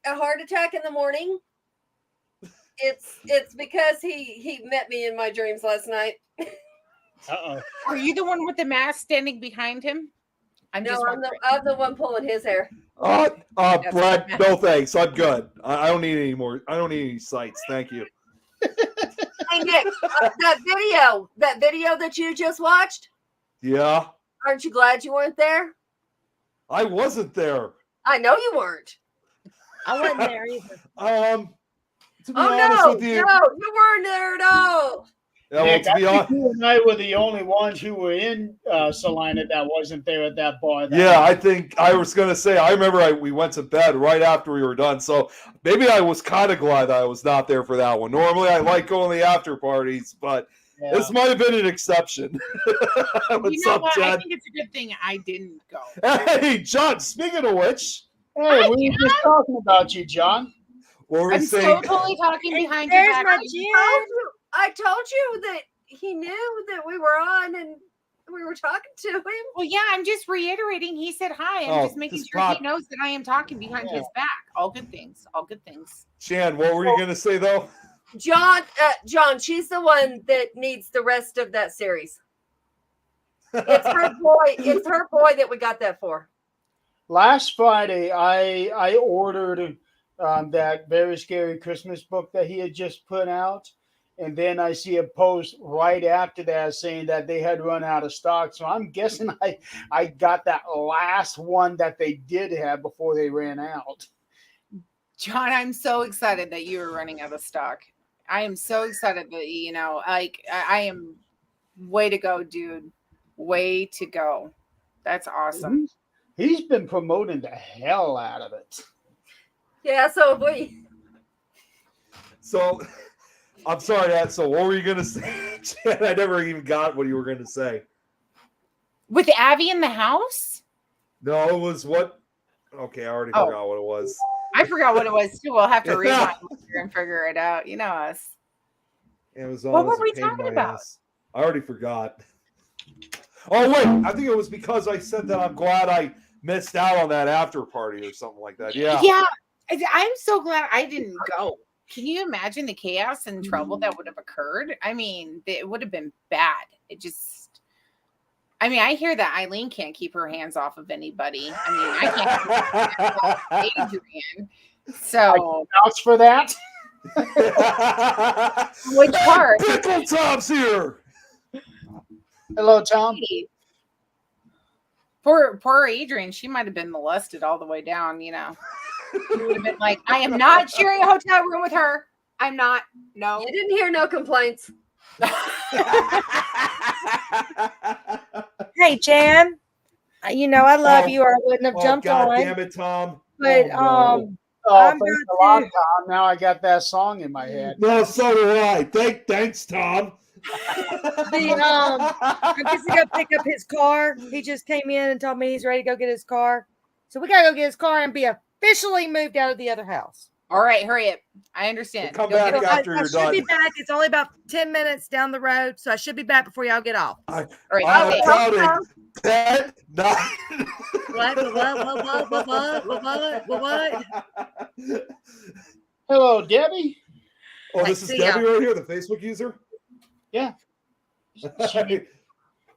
Speaker 1: a heart attack in the morning, it's because he met me in my dreams last night.
Speaker 5: Uh-oh.
Speaker 4: Are you the one with the mask standing behind him? I'm
Speaker 1: I'm the one pulling his hair.
Speaker 3: Brad, no thanks. I'm good. I don't need any more. I don't need any sights. Thank you.
Speaker 1: Hey Nick, that video that you just watched,
Speaker 3: Yeah,
Speaker 1: aren't you glad you weren't there?
Speaker 3: I wasn't there.
Speaker 1: I know you weren't.
Speaker 2: I wasn't there either.
Speaker 3: To be honest with you,
Speaker 1: No, you weren't there at all.
Speaker 3: yeah, well,
Speaker 5: Nick,
Speaker 3: to be
Speaker 5: I
Speaker 3: honest,
Speaker 5: think you and I were the only ones who were in Salina that wasn't there at that bar.
Speaker 3: yeah, I think I was gonna say. I remember we went to bed right after we were done, so maybe I was kind of glad that I was not there for that one. Normally, I like going to the after parties, but this might have been an exception. What's up,
Speaker 4: I
Speaker 3: Chad?
Speaker 4: think it's a good thing I didn't go.
Speaker 3: Hey, John. Speaking of which,
Speaker 5: Hey, we were just talking about you, John.
Speaker 3: what were we
Speaker 4: I'm
Speaker 3: saying?
Speaker 4: so totally talking behind your
Speaker 2: There's
Speaker 4: back.
Speaker 2: my
Speaker 1: Oh, I told you that he knew that we were on and we were talking to him.
Speaker 4: Well, yeah, I'm just reiterating. He said hi. I'm
Speaker 3: Oh,
Speaker 4: just making
Speaker 3: just
Speaker 4: sure
Speaker 3: pop-
Speaker 4: he knows that I am talking behind his back. All good things. All good things.
Speaker 3: Chan, what were you gonna say though?
Speaker 1: John, she's the one that needs the rest of that series. It's her boy. It's her boy that we got that for.
Speaker 5: Last Friday, I ordered that very scary Christmas book that he had just put out. And then I see a post right after that saying that they had run out of stock. So I'm guessing I got that last one that they did have before they ran out.
Speaker 4: John, I'm so excited that you are running out of stock. I am so excited that, I am way to go, dude. Way to go. That's awesome.
Speaker 5: He's been promoting the hell out of it.
Speaker 1: Yeah, so have we.
Speaker 3: So, I'm sorry, Dad. So, what were you gonna say? Chan, I never even got what you were gonna say.
Speaker 4: With Abby in the house?
Speaker 3: No, it was what? Okay, I already forgot what it was.
Speaker 4: I forgot what it was too. We'll have to rewind later and figure it out. You know us.
Speaker 3: Amazon
Speaker 4: What
Speaker 3: was
Speaker 4: were
Speaker 3: a
Speaker 4: we
Speaker 3: pain in
Speaker 4: talking
Speaker 3: my
Speaker 4: about?
Speaker 3: ass. I already forgot. Oh wait, I think it was because I said that I'm glad I missed out on that after party or something like that. Yeah.
Speaker 4: Yeah. I'm so glad I didn't go. Can you imagine the chaos and trouble that would have occurred? I mean, it would have been bad. I hear that Eileen can't keep her hands off of anybody. I mean, I can't keep my hands off of Adrian. So,
Speaker 5: vouch for that.
Speaker 4: which part?
Speaker 3: Pickle Tom's here.
Speaker 5: Hello, Tom.
Speaker 4: Poor Adrian, she might have been molested all the way down, She would have been like, I am not sharing a hotel room with her. I'm not. No.
Speaker 1: You didn't hear no complaints.
Speaker 2: Hey, Jan. I love you, or I wouldn't have jumped
Speaker 3: God
Speaker 2: on.
Speaker 3: damn it, Tom.
Speaker 2: But
Speaker 5: Oh,
Speaker 2: I'm
Speaker 5: thanks a
Speaker 2: about
Speaker 5: lot,
Speaker 2: to-
Speaker 5: Tom. Now I got that song in my head.
Speaker 3: No, so do I. Thanks, Tom.
Speaker 2: I guess he got to pick up his car. He just came in and told me he's ready to go get his car. So we gotta go get his car and be officially moved out of the other house.
Speaker 4: All right, hurry up. I understand.
Speaker 3: Come
Speaker 4: Go
Speaker 3: back
Speaker 4: get it.
Speaker 3: after
Speaker 2: I
Speaker 3: you're
Speaker 2: should be
Speaker 3: done.
Speaker 2: back. It's only about 10 minutes down the road, so I should be back before y'all get off.
Speaker 4: All right,
Speaker 3: I'm
Speaker 4: okay.
Speaker 3: counting 10, 9.
Speaker 2: What?
Speaker 5: Hello, Debbie.
Speaker 3: Oh, this is
Speaker 2: See
Speaker 3: Debbie
Speaker 2: ya.
Speaker 3: right here, the Facebook user?
Speaker 5: Yeah.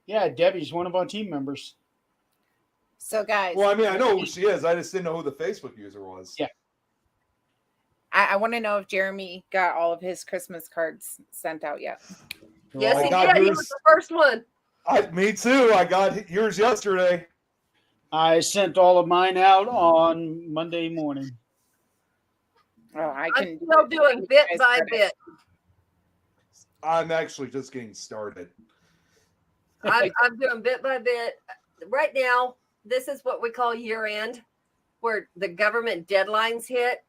Speaker 5: Yeah, Debbie's one of our team members.
Speaker 4: So, guys,
Speaker 3: Well, I mean, I know who she is. I just didn't know who the Facebook user was.
Speaker 5: Yeah.
Speaker 4: I want to know if Jeremy got all of his Christmas cards sent out yet.
Speaker 1: Yes,
Speaker 3: I
Speaker 1: he
Speaker 3: got
Speaker 1: did. He
Speaker 3: yours.
Speaker 1: was the first one.
Speaker 3: Me too. I got yours yesterday.
Speaker 5: I sent all of mine out on Monday morning.
Speaker 4: Oh, I
Speaker 1: I'm
Speaker 4: can
Speaker 1: still doing bit by bit.
Speaker 3: I'm actually just getting started.
Speaker 1: I'm doing bit by bit. Right now, this is what we call year end, where the government deadlines hit.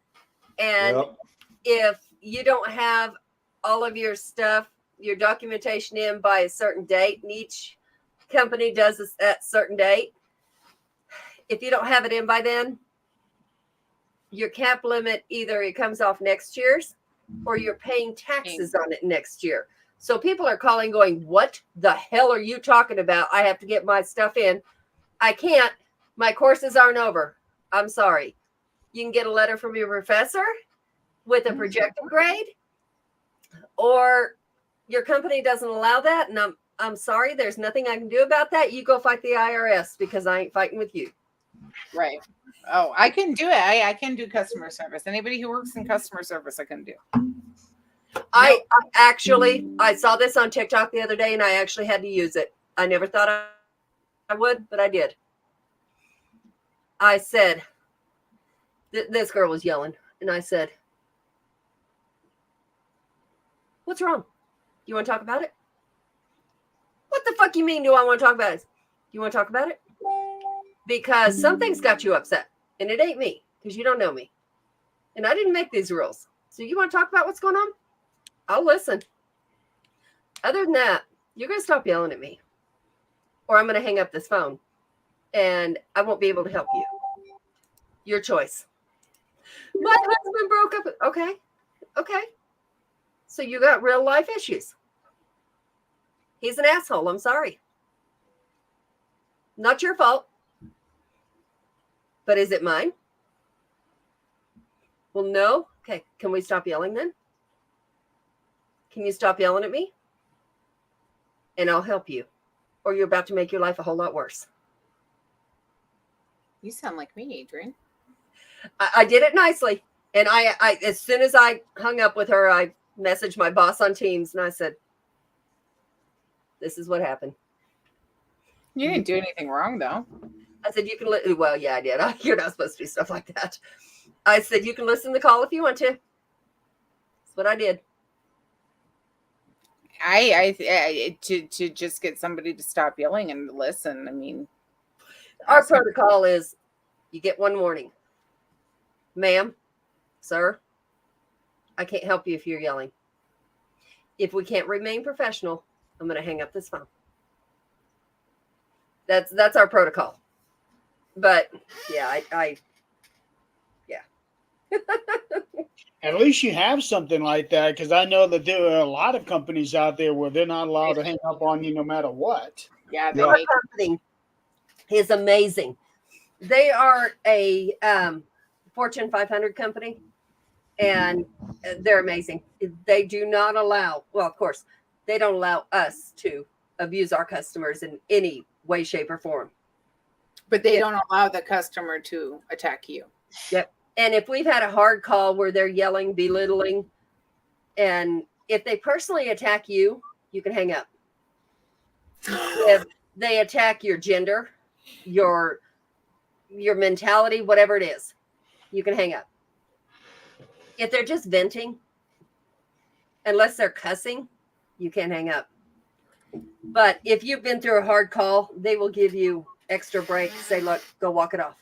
Speaker 1: And
Speaker 3: Yep.
Speaker 1: if you don't have all of your stuff, your documentation in by a certain date, and each company does this at a certain date, if you don't have it in by then, your cap limit either it comes off next year's or you're paying taxes on it next year. So people are calling going, what the hell are you talking about? I have to get my stuff in. I can't. My courses aren't over. I'm sorry. You can get a letter from your professor with a projected grade, or your company doesn't allow that. And I'm sorry. There's nothing I can do about that. You go fight the IRS because I ain't fighting with you.
Speaker 4: Right. Oh, I can do it. I can do customer service. Anybody who works in customer service, I can do.
Speaker 1: I saw this on TikTok the other day and I actually had to use it. I never thought I would, but I did. I said, this girl was yelling, and I said, what's wrong? You want to talk about it? What the fuck you mean do I want to talk about it? You want to talk about it? Because something's got you upset, and it ain't me, because you don't know me. And I didn't make these rules. So you want to talk about what's going on? I'll listen. Other than that, you're going to stop yelling at me, or I'm going to hang up this phone, and I won't be able to help you. Your choice. My husband broke up. Okay. So you got real life issues. He's an asshole. I'm sorry. Not your fault. But is it mine? Well, no. Okay. Can we stop yelling then? Can you stop yelling at me? And I'll help you. Or you're about to make your life a whole lot worse.
Speaker 4: You sound like me, Adrian.
Speaker 1: I did it nicely. And I as soon as I hung up with her, I messaged my boss on Teams and I said, this is what happened.
Speaker 4: You didn't do anything wrong, though.
Speaker 1: I said, you can well, yeah, I did. You're not supposed to do stuff like that. I said, you can listen to the call if you want to. That's what I did.
Speaker 4: I to just get somebody to stop yelling and listen. I mean,
Speaker 1: Our protocol is you get one warning. Ma'am, sir, I can't help you if you're yelling. If we can't remain professional, I'm going to hang up this phone. That's our protocol. But yeah, yeah.
Speaker 5: At least you have something like that, because I know that there are a lot of companies out there where they're not allowed to hang up on you no matter what.
Speaker 4: yeah, they
Speaker 1: Our
Speaker 4: make
Speaker 1: company is amazing. They are a Fortune 500 company, and they're amazing. They do not allow, well, of course, they don't allow us to abuse our customers in any way, shape, or form.
Speaker 4: But they don't allow the customer to attack you.
Speaker 1: Yep. And if we've had a hard call where they're yelling, belittling, and if they personally attack you, you can hang up. If they attack your gender, your mentality, whatever it is, you can hang up. If they're just venting, unless they're cussing, you can't hang up. But if you've been through a hard call, they will give you extra break. Say, look, go walk it off.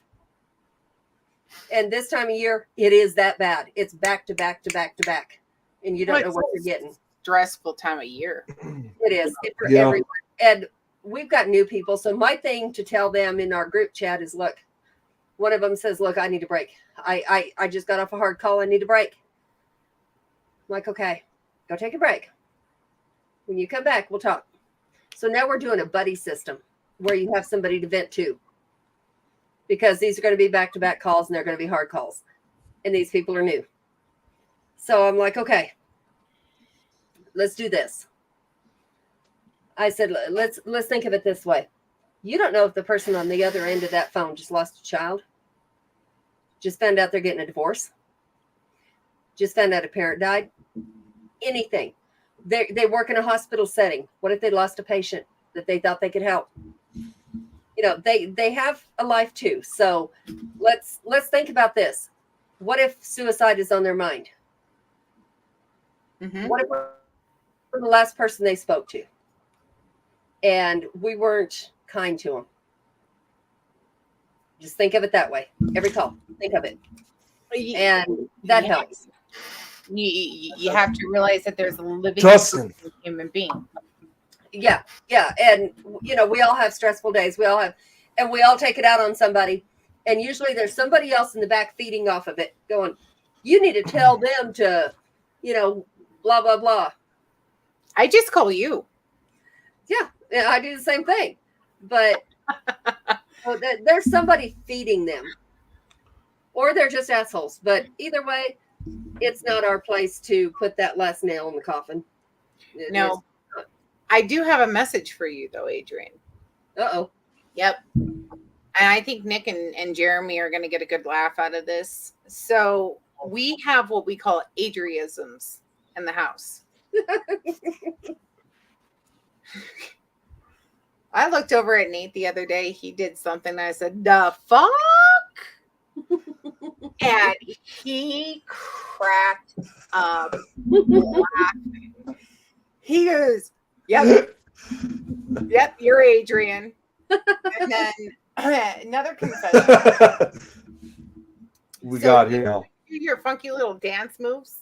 Speaker 1: And this time of year, it is that bad. It's back to back to back to back. And you don't know what you're getting.
Speaker 4: Stressful time of year.
Speaker 1: It is. It's for everyone. And we've got new people. So my thing to tell them in our group chat is, look, one of them says, look, I need a break. I just got off a hard call. I need a break. I'm like, okay, go take a break. When you come back, we'll talk. So now we're doing a buddy system where you have somebody to vent to, because these are going to be back-to-back calls and they're going to be hard calls. And these people are new. So I'm like, okay, let's do this. I said, let's think of it this way. You don't know if the person on the other end of that phone just lost a child, just found out they're getting a divorce, just found out a parent died, anything. They work in a hospital setting. What if they lost a patient that they thought they could help? You know, they have a life too. So let's think about this. What if suicide is on their mind?
Speaker 4: Mm-hmm.
Speaker 1: What if we're the last person they spoke to and we weren't kind to them? Just think of it that way. Every call, think of it. And that helps.
Speaker 4: You have to realize that there's a living human being.
Speaker 1: Yeah. And, you know, we all have stressful days. We all take it out on somebody. And usually there's somebody else in the back feeding off of it going, you need to tell them to, you know, blah, blah, blah.
Speaker 4: I just call you.
Speaker 1: Yeah, I do the same thing. But there's somebody feeding them. Or they're just assholes. But either way, it's not our place to put that last nail in the coffin.
Speaker 4: No. I do have a message for you, though, Adrian.
Speaker 1: Uh-oh.
Speaker 4: Yep. And I think Nick and Jeremy are going to get a good laugh out of this. So we have what we call Adriisms in the house. I looked over at Nate the other day. He did something. And I said, the fuck? And he cracked up laughing. He goes, yep, you're Adrian. And then another confession.
Speaker 3: We got here.
Speaker 4: Your funky little dance moves.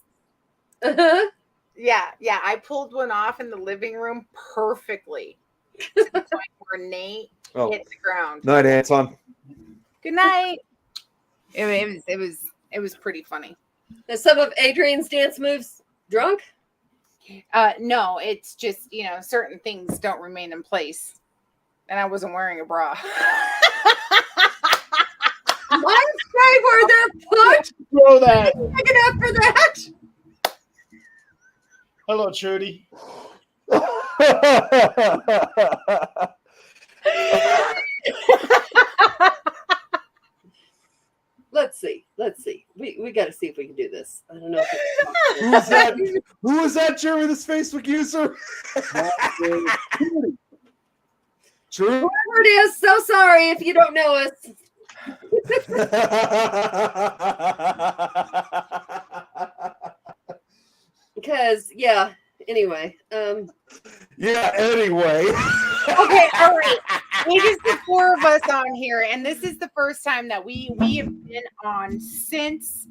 Speaker 1: Uh-huh.
Speaker 4: Yeah. I pulled one off in the living room perfectly to the point where Nate hit the ground.
Speaker 3: Night, Anton.
Speaker 4: Good night. It was pretty funny.
Speaker 1: Is some of Adrian's dance moves drunk?
Speaker 4: No, it's just, you know, certain things don't remain in place. And I wasn't wearing a bra.
Speaker 1: Mine stay where they're put.
Speaker 5: Throw that.
Speaker 1: Pick it up for that.
Speaker 5: Hello, Trudy. Let's see. We got to see if we can do this. I don't know if
Speaker 3: Who's that? Who was that, Jeremy, this Facebook user? True.
Speaker 1: Whoever it is, so sorry if you don't know us. Because, yeah, anyway.
Speaker 3: Yeah, anyway.
Speaker 4: Okay, all right. It is the four of us on here, and this is the first time that we have been on since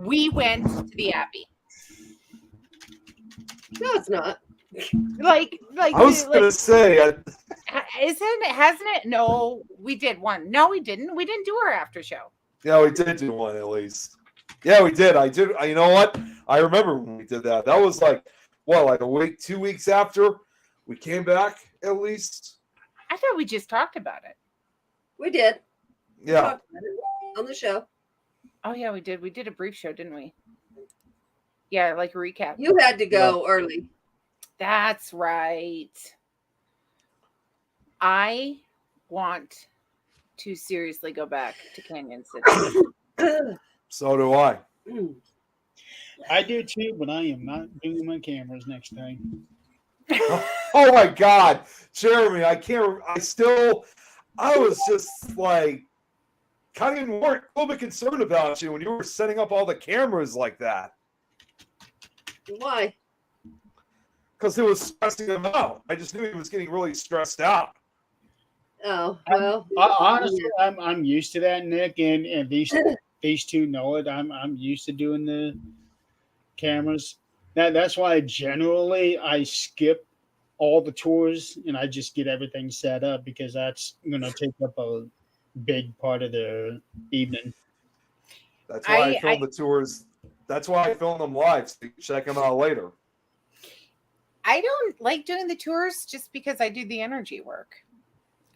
Speaker 4: we went to the Abbey.
Speaker 1: No, it's not.
Speaker 4: Like
Speaker 3: I was gonna say,
Speaker 4: hasn't it? No, we did one. No, we didn't. We didn't do our after show.
Speaker 3: yeah, we did do one at least. Yeah, we did. I did. You know what? I remember when we did that. That was like a week, 2 weeks after we came back, at least.
Speaker 4: I thought we just talked about it.
Speaker 1: We did.
Speaker 3: Yeah.
Speaker 1: Talked about it on the show.
Speaker 4: Oh yeah, we did. We did a brief show, didn't we? Yeah, like a recap.
Speaker 1: You had to go early.
Speaker 4: That's right. I want to seriously go back to Canyon City.
Speaker 3: So do I.
Speaker 5: I do too, but I am not doing my cameras next time.
Speaker 3: Oh my God, Jeremy, I can't. I was just like kind of more a little bit concerned about you when you were setting up all the cameras like that.
Speaker 1: Why?
Speaker 3: Because it was stressing him out. I just knew he was getting really stressed out.
Speaker 1: Oh well.
Speaker 5: Honestly, I'm used to that, Nick, and these two know it. I'm used to doing the cameras. That's why generally I skip all the tours and I just get everything set up because that's going to take up a big part of the evening.
Speaker 3: That's why I filmed the tours. That's why I filmed them live, so you can check them out later.
Speaker 4: I don't like doing the tours just because I do the energy work.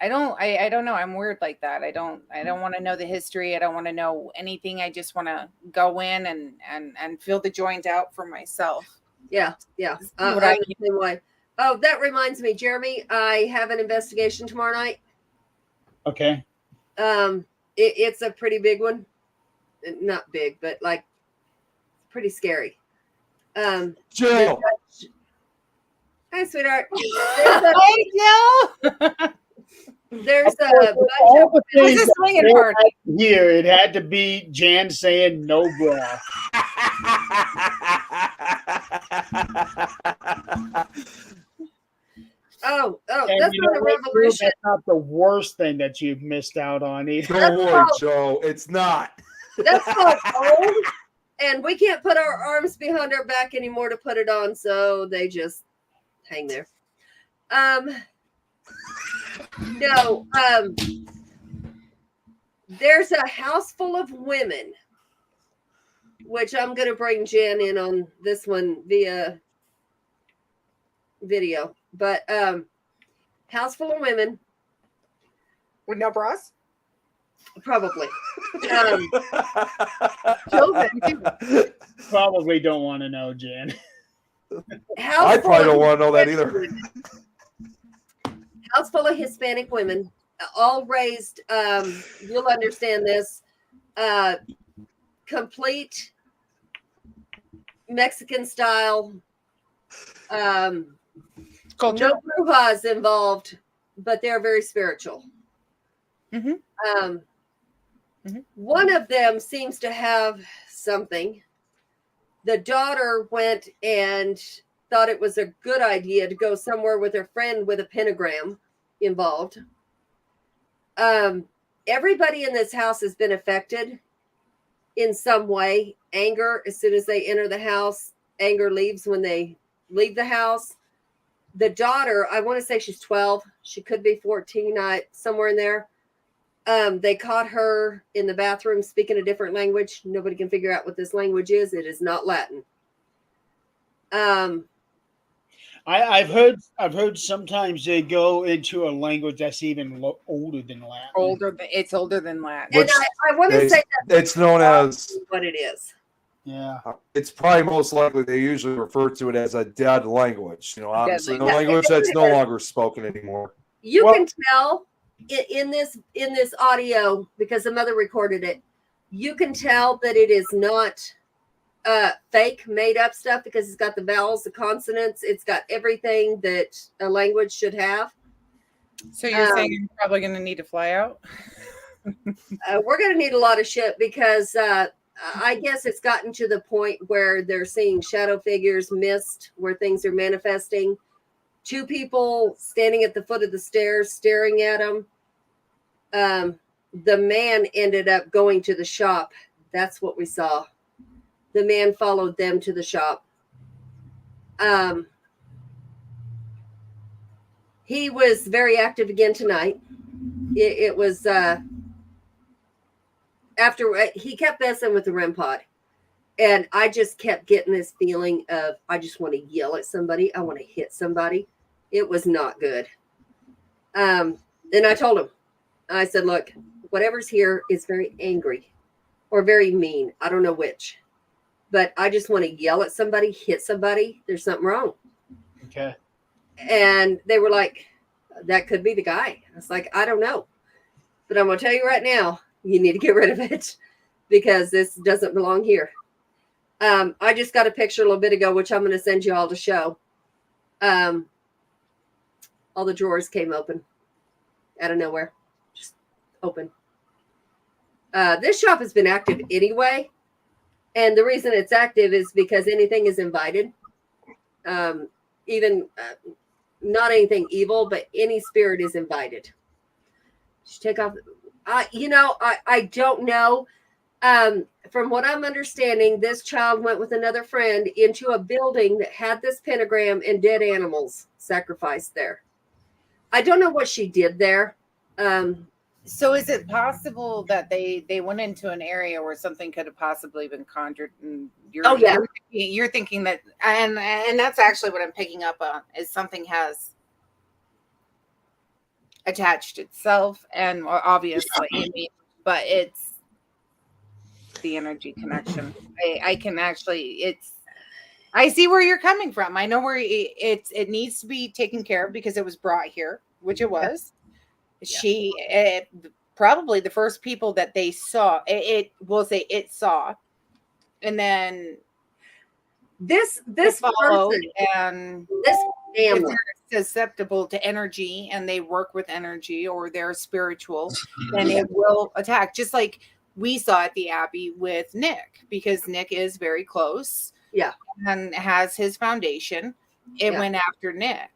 Speaker 4: I don't know. I'm weird like that. I don't want to know the history. I don't want to know anything. I just want to go in and feel the joint out for myself.
Speaker 1: Yeah. I'm the same way. Oh, that reminds me, Jeremy, I have an investigation tomorrow night.
Speaker 5: Okay.
Speaker 1: It's a pretty big one. Not big, but like pretty scary.
Speaker 3: Jill.
Speaker 1: Hi, sweetheart.
Speaker 4: There's
Speaker 1: a bunch
Speaker 4: of swinging part
Speaker 5: here. It had to be Jan saying no bra.
Speaker 1: Oh,
Speaker 5: and
Speaker 1: that's not a revolution.
Speaker 5: That's not the worst thing that you've missed out on either.
Speaker 3: Don't worry, Joe. It's not.
Speaker 1: That's called old, and we can't put our arms behind our back anymore to put it on, so they just hang there. No, there's a house full of women, which I'm going to bring Jen in on this one via video, but house full of women
Speaker 4: with no bras,
Speaker 1: probably.
Speaker 5: Probably don't want to know, Jen.
Speaker 3: I probably don't want to know that either.
Speaker 1: House full of Hispanic women, all raised. You'll understand this. Complete Mexican style.
Speaker 4: Culture.
Speaker 1: No brujas involved, but they're very spiritual.
Speaker 4: Mm-hmm.
Speaker 1: One of them seems to have something. The daughter went and thought it was a good idea to go somewhere with her friend with a pentagram involved. Everybody in this house has been affected in some way. Anger, as soon as they enter the house, anger leaves when they leave the house. The daughter, I want to say she's 12. She could be 14, somewhere in there. They caught her in the bathroom speaking a different language. Nobody can figure out what this language is. It is not Latin.
Speaker 5: I've heard sometimes they go into a language that's even older than Latin.
Speaker 4: It's older than Latin.
Speaker 1: And I want to say that
Speaker 3: it's known as
Speaker 1: what it is.
Speaker 5: Yeah,
Speaker 3: it's probably most likely they usually refer to it as a dead language. You know, obviously a language that's no longer spoken anymore.
Speaker 1: You can tell in this audio, because the mother recorded it. You can tell that it is not fake, made up stuff, because it's got the vowels, the consonants, it's got everything that a language should have.
Speaker 4: So you're saying you're probably going to need to fly out?
Speaker 1: We're going to need a lot of shit because I guess it's gotten to the point where they're seeing shadow figures, mist, where things are manifesting. 2 people standing at the foot of the stairs staring at them. The man ended up going to the shop. That's what we saw. The man followed them to the shop. He was very active again tonight. It was after he kept messing with the REM pod. And I just kept getting this feeling of, I just want to yell at somebody. I want to hit somebody. It was not good. And I told him, I said, look, whatever's here is very angry. or very mean. I don't know which. But I just want to yell at somebody, hit somebody. There's something wrong.
Speaker 5: Okay.
Speaker 1: And they were like, that could be the guy. I was like, I don't know. But I'm going to tell you right now, you need to get rid of it because this doesn't belong here. I just got a picture a little bit ago, which I'm going to send you all to show. All the drawers came open out of nowhere. Just open. This shop has been active anyway. And the reason it's active is because anything is invited. Even not anything evil, but any spirit is invited. Just take off. I don't know. From what I'm understanding, this child went with another friend into a building that had this pentagram and dead animals sacrificed there. I don't know what she did there.
Speaker 4: So is it possible that they went into an area where something could have possibly been conjured? And you're thinking that, and that's actually what I'm picking up on is something has attached itself, and obviously, but it's the energy connection. I can actually, I see where you're coming from. I know where it needs to be taken care of because it was brought here, which it was. She probably the first people that they saw it saw, and then
Speaker 1: this
Speaker 4: followed,
Speaker 1: person
Speaker 4: and
Speaker 1: this
Speaker 4: if
Speaker 1: family
Speaker 4: they're susceptible to energy and they work with energy or they're spiritual, then it will attack. Just like we saw at the Abbey with Nick, because Nick is very close, and has his foundation. It went after Nick.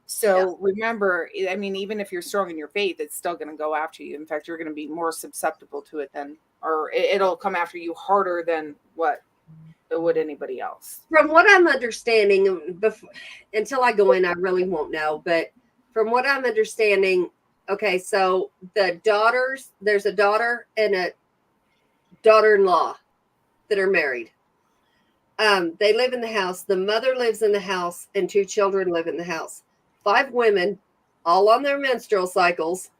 Speaker 4: So remember, I mean, even if you're strong in your faith, it's still going to go after you. In fact, you're going to be more susceptible to it or it'll come after you harder than what it would anybody else.
Speaker 1: From what I'm understanding, until I go in, I really won't know. But from what I'm understanding, okay, so there's a daughter and a daughter-in-law that are married. They live in the house. The mother lives in the house and 2 children live in the house. 5 women, all on their menstrual cycles.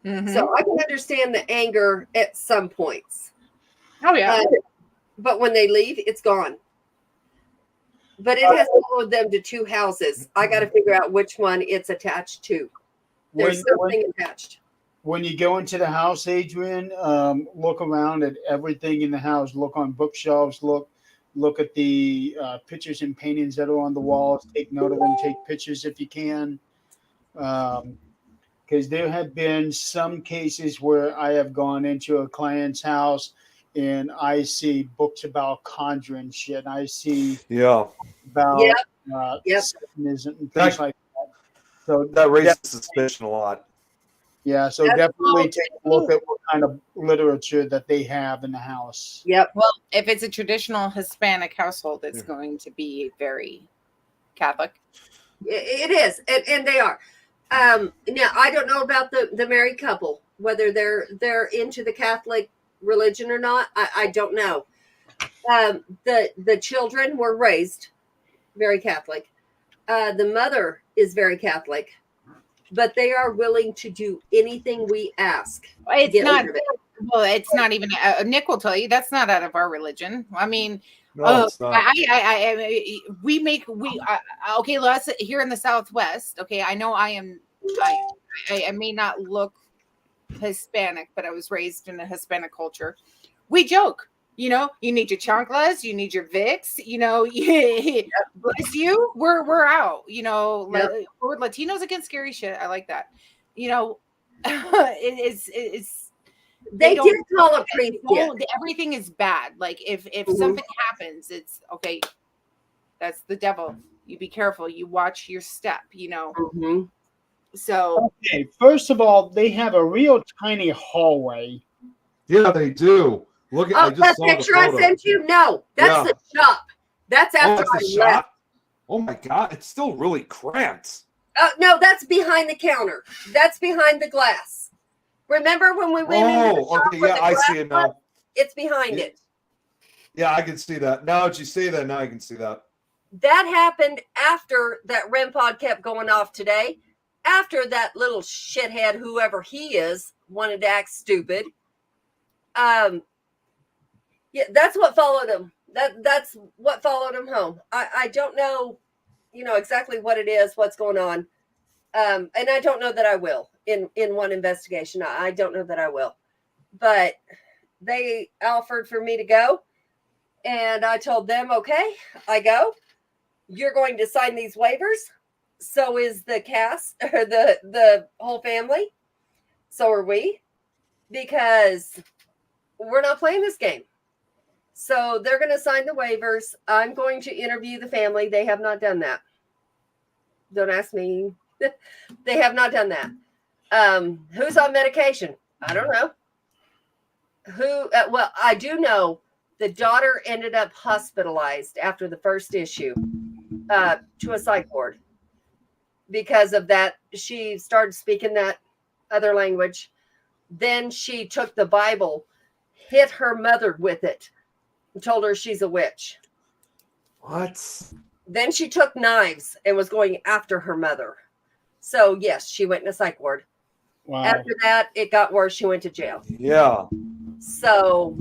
Speaker 1: Mm-hmm. So I can understand the anger at some points.
Speaker 4: Oh, yeah.
Speaker 1: But when they leave, it's gone. But it has followed them to 2 houses. I got to figure out which one it's attached to. There's something attached.
Speaker 5: When you go into the house, Adrian, look around at everything in the house. Look on bookshelves. Look at the pictures and paintings that are on the walls. Take note of them. Take pictures if you can. Because there have been some cases where I have gone into a client's house and I see books about conjuring shit. I see about Satanism and things like that. So
Speaker 3: that raises suspicion a lot.
Speaker 5: Yeah, so definitely take a look at what kind of literature that they have in the house.
Speaker 1: Yep.
Speaker 4: Well, if it's a traditional Hispanic household, it's going to be very Catholic.
Speaker 1: It is, and they are. Now, I don't know about the married couple, whether they're into the Catholic religion or not. I don't know. The children were raised very Catholic. The mother is very Catholic. But they are willing to do anything we ask.
Speaker 4: It's not. Well, it's not even. Nick will tell you that's not out of our religion. I mean,
Speaker 3: it's not.
Speaker 4: Okay, let's here in the Southwest. Okay, I know I may not look Hispanic, but I was raised in a Hispanic culture. We joke. You know, you need your chanclas, you need your Vicks, you know, bless you, we're out, you know, we're Latinos against scary shit. I like that. You know,
Speaker 1: they did call a priest.
Speaker 4: Everything is bad. Like if something happens, it's okay. That's the devil. You be careful. You watch your step, you know.
Speaker 1: Mm-hmm.
Speaker 4: So
Speaker 5: okay, first of all, they have a real tiny hallway.
Speaker 3: Yeah, they do. Look at
Speaker 1: that picture I sent you. No, that's the shop. That's after I left.
Speaker 3: Oh my God, it's still really cramped.
Speaker 1: No, that's behind the counter. That's behind the glass. Remember when we went into the shop?
Speaker 3: Okay, yeah, I see it now.
Speaker 1: It's behind it.
Speaker 3: Yeah, I can see that. Now that you say that, now I can see that.
Speaker 1: That happened after that REM pod kept going off today. After that little shithead, whoever he is, wanted to act stupid. Yeah, that's what followed him. That's what followed him home. I don't know, exactly what it is, what's going on. And I don't know that I will in one investigation. I don't know that I will. But they offered for me to go. And I told them, okay, I go. You're going to sign these waivers. So is the cast or the whole family. So are we. Because we're not playing this game. So they're going to sign the waivers. I'm going to interview the family. They have not done that. Don't ask me. They have not done that. Who's on medication? I don't know. Well, I do know the daughter ended up hospitalized after the first issue to a psych ward because of that. She started speaking that other language. Then she took the Bible, hit her mother with it, and told her she's a witch.
Speaker 3: What?
Speaker 1: Then she took knives and was going after her mother. So, yes, she went in a psych ward.
Speaker 5: Wow.
Speaker 1: After that, it got worse. She went to jail.
Speaker 3: Yeah.
Speaker 1: So,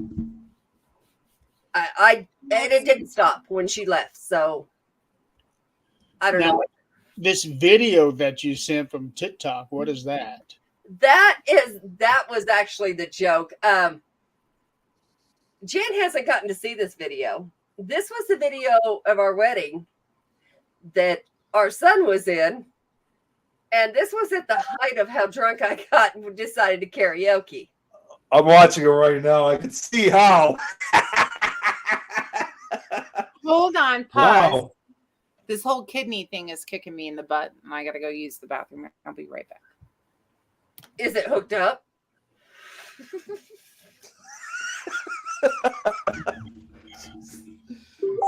Speaker 1: and it didn't stop when she left. So, I don't know.
Speaker 5: This video that you sent from TikTok, what is that?
Speaker 1: That was actually the joke. Jan hasn't gotten to see this video. This was the video of our wedding that our son was in. And this was at the height of how drunk I got and decided to karaoke.
Speaker 3: I'm watching it right now. I can see how.
Speaker 4: Hold on, pause.
Speaker 3: Wow.
Speaker 4: This whole kidney thing is kicking me in the butt, and I got to go use the bathroom. I'll be right back.
Speaker 1: Is it hooked up?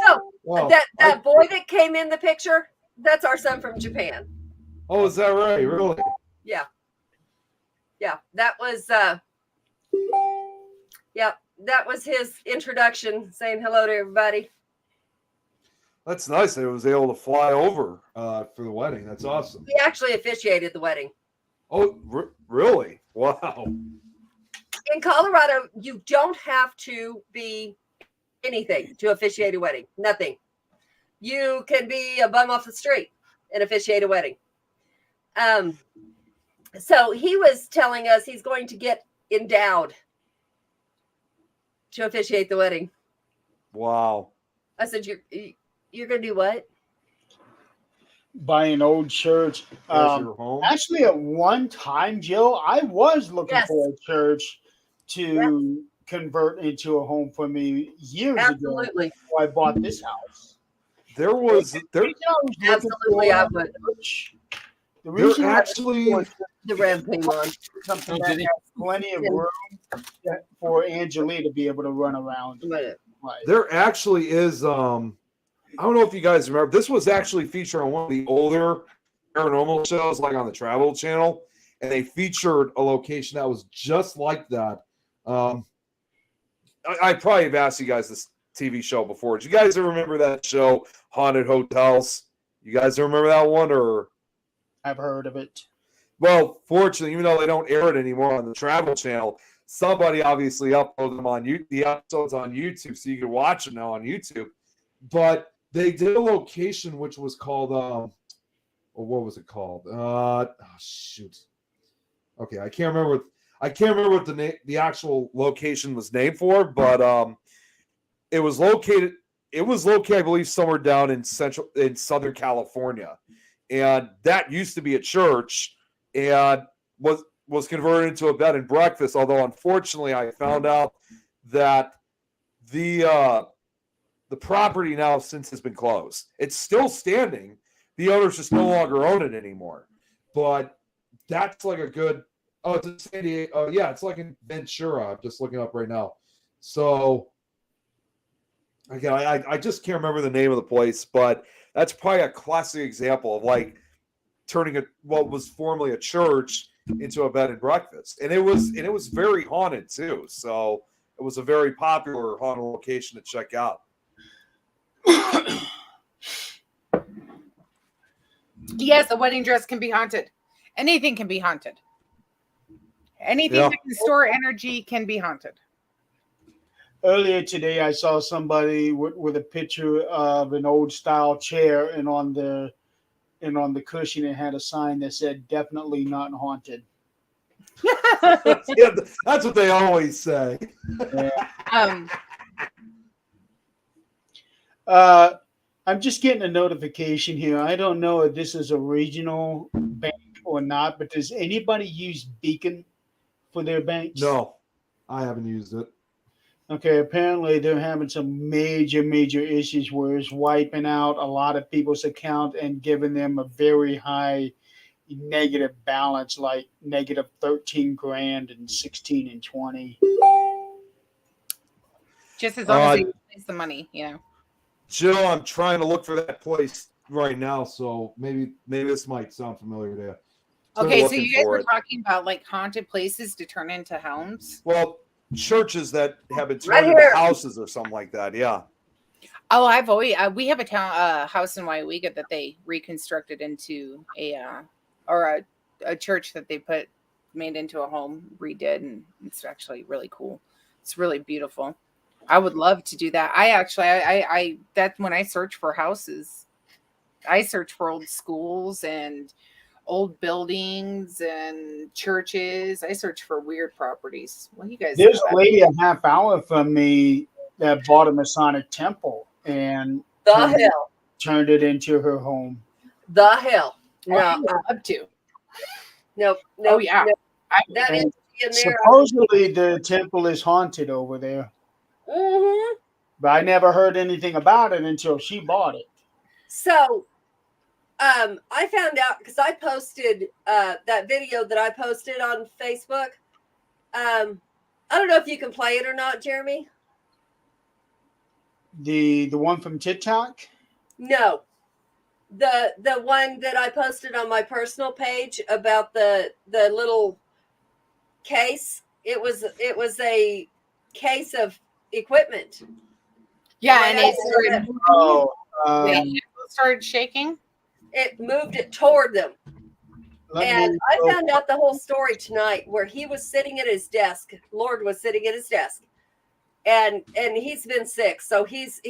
Speaker 1: So
Speaker 3: Wow.
Speaker 1: that boy that came in the picture, that's our son from Japan.
Speaker 3: Oh, is that right? Really?
Speaker 1: Yeah. That was that was his introduction, saying hello to everybody.
Speaker 3: That's nice that it was able to fly over for the wedding. That's awesome.
Speaker 1: He actually officiated the wedding.
Speaker 3: Oh, really? Wow.
Speaker 1: In Colorado, you don't have to be anything to officiate a wedding. Nothing. You can be a bum off the street and officiate a wedding. So he was telling us he's going to get endowed to officiate the wedding.
Speaker 3: Wow.
Speaker 1: I said, you're going to do what?
Speaker 5: Buy an old church.
Speaker 3: Your home?
Speaker 5: Actually, at one time, Jill, I was looking for a church to convert into a home for me years ago. Before I bought this house.
Speaker 1: Absolutely, I would.
Speaker 5: The reason
Speaker 1: the red thing on
Speaker 5: something that has plenty of room for Angelie to be able to run around.
Speaker 3: There actually is. I don't know if you guys remember. This was actually featured on one of the older paranormal shows, like on the Travel Channel, and they featured a location that was just like that. I probably have asked you guys this TV show before. Do you guys remember that show, Haunted Hotels? You guys remember that one, or?
Speaker 5: I've heard of it.
Speaker 3: Well, fortunately, even though they don't air it anymore on the Travel Channel, somebody obviously uploaded them on the episodes on YouTube, so you can watch them now on YouTube. But they did a location which was called, what was it called? Shoot. Okay, I can't remember what the actual location was named for, but it was located, I believe, somewhere down in Southern California. And that used to be a church and was converted into a bed and breakfast. Although, unfortunately, I found out that the property now since has been closed. It's still standing. The owners just no longer own it anymore. But that's like a good. Oh, it's in San Diego. Oh, yeah, it's like in Ventura. I'm just looking up right now. So again, I just can't remember the name of the place, but that's probably a classic example of like turning what was formerly a church into a bed and breakfast. And it was very haunted too. So it was a very popular haunted location to check out.
Speaker 4: Yes, a wedding dress can be haunted. Anything can be haunted. Anything that can store energy can be haunted.
Speaker 5: earlier today, I saw somebody with a picture of an old style chair, and on the cushion it had a sign that said "Definitely not haunted."
Speaker 3: Yeah, that's what they always say.
Speaker 5: I'm just getting a notification here. I don't know if this is a regional bank or not, but does anybody use Beacon for their banks?
Speaker 3: No, I haven't used it.
Speaker 5: Okay, apparently they're having some major issues where it's wiping out a lot of people's account and giving them a very high negative balance, like negative 13 grand and 16 and 20.
Speaker 4: Just as long as they place the money, you know.
Speaker 3: Jill, I'm trying to look for that place right now, so maybe this might sound familiar to you.
Speaker 4: Okay, so you guys were talking about like haunted places to turn into homes.
Speaker 3: Well, churches that have been turned into houses or something like that. Yeah.
Speaker 4: Oh, I've always we have a house in Wyega that they reconstructed into a church that they made into a home, redid, and it's actually really cool. It's really beautiful. I would love to do that. I that's when I search for houses. I search for old schools and old buildings and churches. I search for weird properties. What do you guys?
Speaker 5: There's a lady a half hour from me that bought a Masonic temple and turned it into her home.
Speaker 1: The hell.
Speaker 4: No, up to.
Speaker 1: Nope.
Speaker 4: Oh yeah.
Speaker 1: That is in there.
Speaker 5: Supposedly the temple is haunted over there.
Speaker 1: Mm-hmm.
Speaker 5: But I never heard anything about it until she bought it.
Speaker 1: So I found out because I posted that video that I posted on Facebook. I don't know if you can play it or not, Jeremy.
Speaker 5: The one from TikTok?
Speaker 1: No. The one that I posted on my personal page about the little case. It was a case of equipment.
Speaker 4: Yeah, and it started shaking.
Speaker 1: It moved it toward them. And I found out the whole story tonight where he was sitting at his desk. Lord was sitting at his desk. And he's been sick. So he's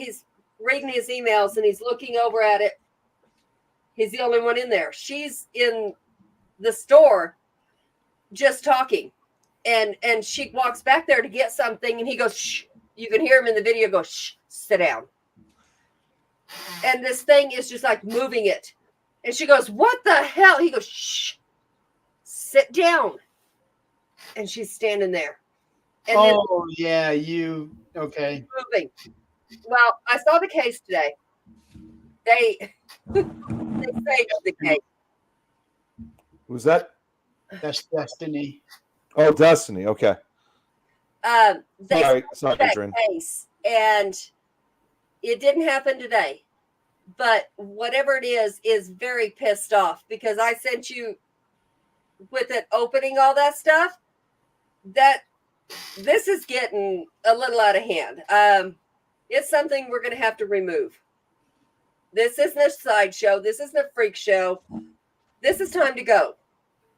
Speaker 1: reading his emails and he's looking over at it. He's the only one in there. She's in the store just talking. And she walks back there to get something and he goes, shh. You can hear him in the video go, shh, sit down. And this thing is just like moving it. And she goes, what the hell? He goes, shh, sit down. And she's standing there. And
Speaker 5: okay.
Speaker 1: Moving. Well, I saw the case today. They saved the case.
Speaker 3: Who's that?
Speaker 5: That's Destiny.
Speaker 3: Oh, Destiny. Okay.
Speaker 1: They
Speaker 3: sorry,
Speaker 1: that case, and it didn't happen today. But whatever it is very pissed off because I sent you with it opening all that stuff. That this is getting a little out of hand. It's something we're going to have to remove. This isn't a sideshow. This isn't a freak show. This is time to go.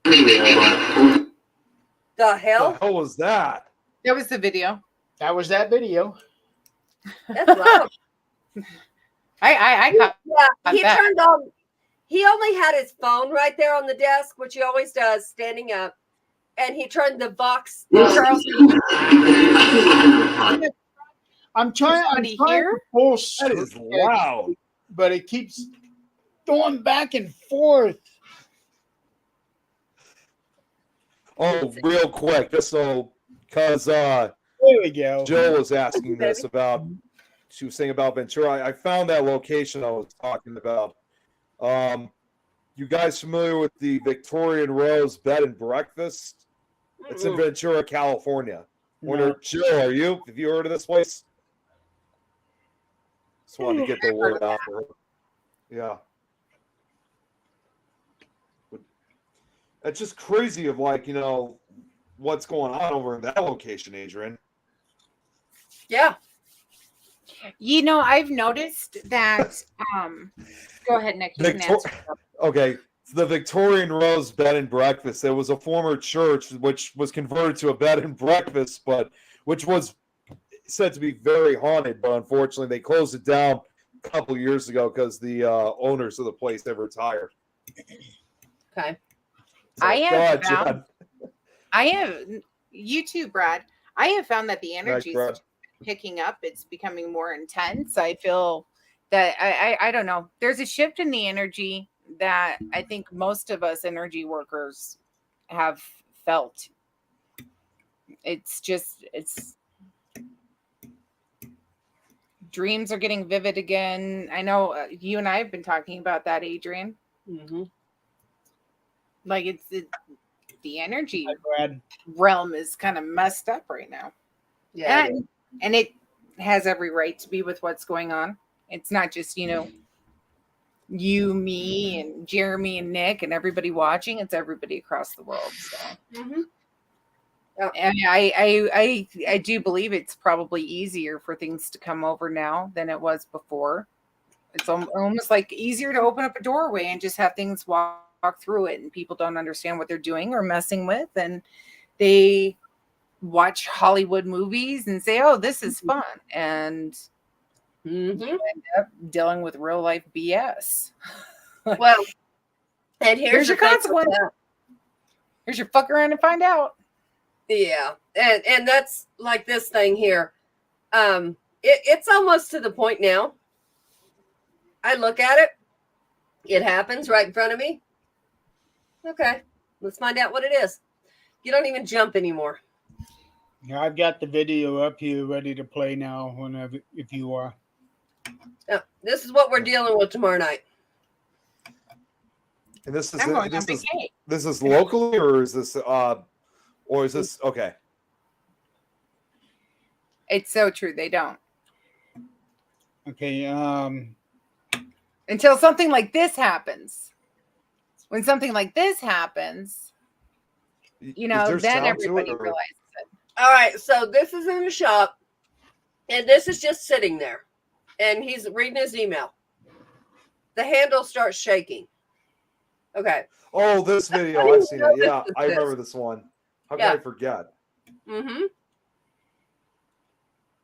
Speaker 1: The hell?
Speaker 3: The hell was that?
Speaker 4: That was the video.
Speaker 5: That was that video.
Speaker 1: That's loud.
Speaker 4: I
Speaker 1: he turned on. He only had his phone right there on the desk, which he always does, standing up, and he turned the Vox.
Speaker 5: I'm trying to pull.
Speaker 3: That is loud,
Speaker 5: but it keeps going back and forth.
Speaker 3: Oh, real quick, just so because
Speaker 5: there we go.
Speaker 3: Jill was asking this about. She was saying about Ventura. I found that location I was talking about. You guys familiar with the Victorian Rose Bed and Breakfast? It's in Ventura, California.
Speaker 5: No.
Speaker 3: Jill, are you? Have you heard of this place? Just wanted to get the word out there. Yeah. It's just crazy of what's going on over in that location, Adrian.
Speaker 1: Yeah.
Speaker 4: I've noticed that. Go ahead, Nick. You can answer.
Speaker 3: Okay. The Victorian Rose Bed and Breakfast. There was a former church which was converted to a bed and breakfast, but which was said to be very haunted, but unfortunately they closed it down a couple of years ago because the owners of the place have retired.
Speaker 1: Okay.
Speaker 3: So,
Speaker 4: I have
Speaker 3: go ahead,
Speaker 4: found, I have, you too, Brad. I have found that the energy
Speaker 3: Brad.
Speaker 4: is picking up. It's becoming more intense. I feel that I don't know. There's a shift in the energy that I think most of us energy workers have felt. It's dreams are getting vivid again. I know you and I have been talking about that, Adrian.
Speaker 1: Mm-hmm.
Speaker 4: Like the energy
Speaker 5: Brad.
Speaker 4: realm is kind of messed up right now.
Speaker 1: Yeah.
Speaker 4: And it has every right to be with what's going on. It's not just, you, me, and Jeremy and Nick and everybody watching. It's everybody across the world. So,
Speaker 1: Mm-hmm.
Speaker 4: and I do believe it's probably easier for things to come over now than it was before. It's almost like easier to open up a doorway and just have things walk through it, and people don't understand what they're doing or messing with, and they watch Hollywood movies and say, "Oh, this is fun," and you end up dealing with real life BS.
Speaker 1: Well, and here's
Speaker 4: your consequence. Here's your fuck around and find out.
Speaker 1: Yeah, and that's like this thing here. It's almost to the point now. I look at it. It happens right in front of me. Okay, let's find out what it is. You don't even jump anymore.
Speaker 5: Yeah, I've got the video up here ready to play now. Whenever, if you are.
Speaker 1: Yeah, this is what we're dealing with tomorrow night.
Speaker 3: And this is
Speaker 4: I'm going on
Speaker 3: this is locally, or is this okay?
Speaker 4: It's so true. They don't.
Speaker 5: Okay.
Speaker 4: Until something like this happens. When something like this happens, then everybody realizes it.
Speaker 1: All right, so this is in the shop, and this is just sitting there, and he's reading his email. The handle starts shaking. Okay.
Speaker 3: Oh, this video. I've seen it. Yeah, I remember this one. How can I forget?
Speaker 1: Mm-hmm.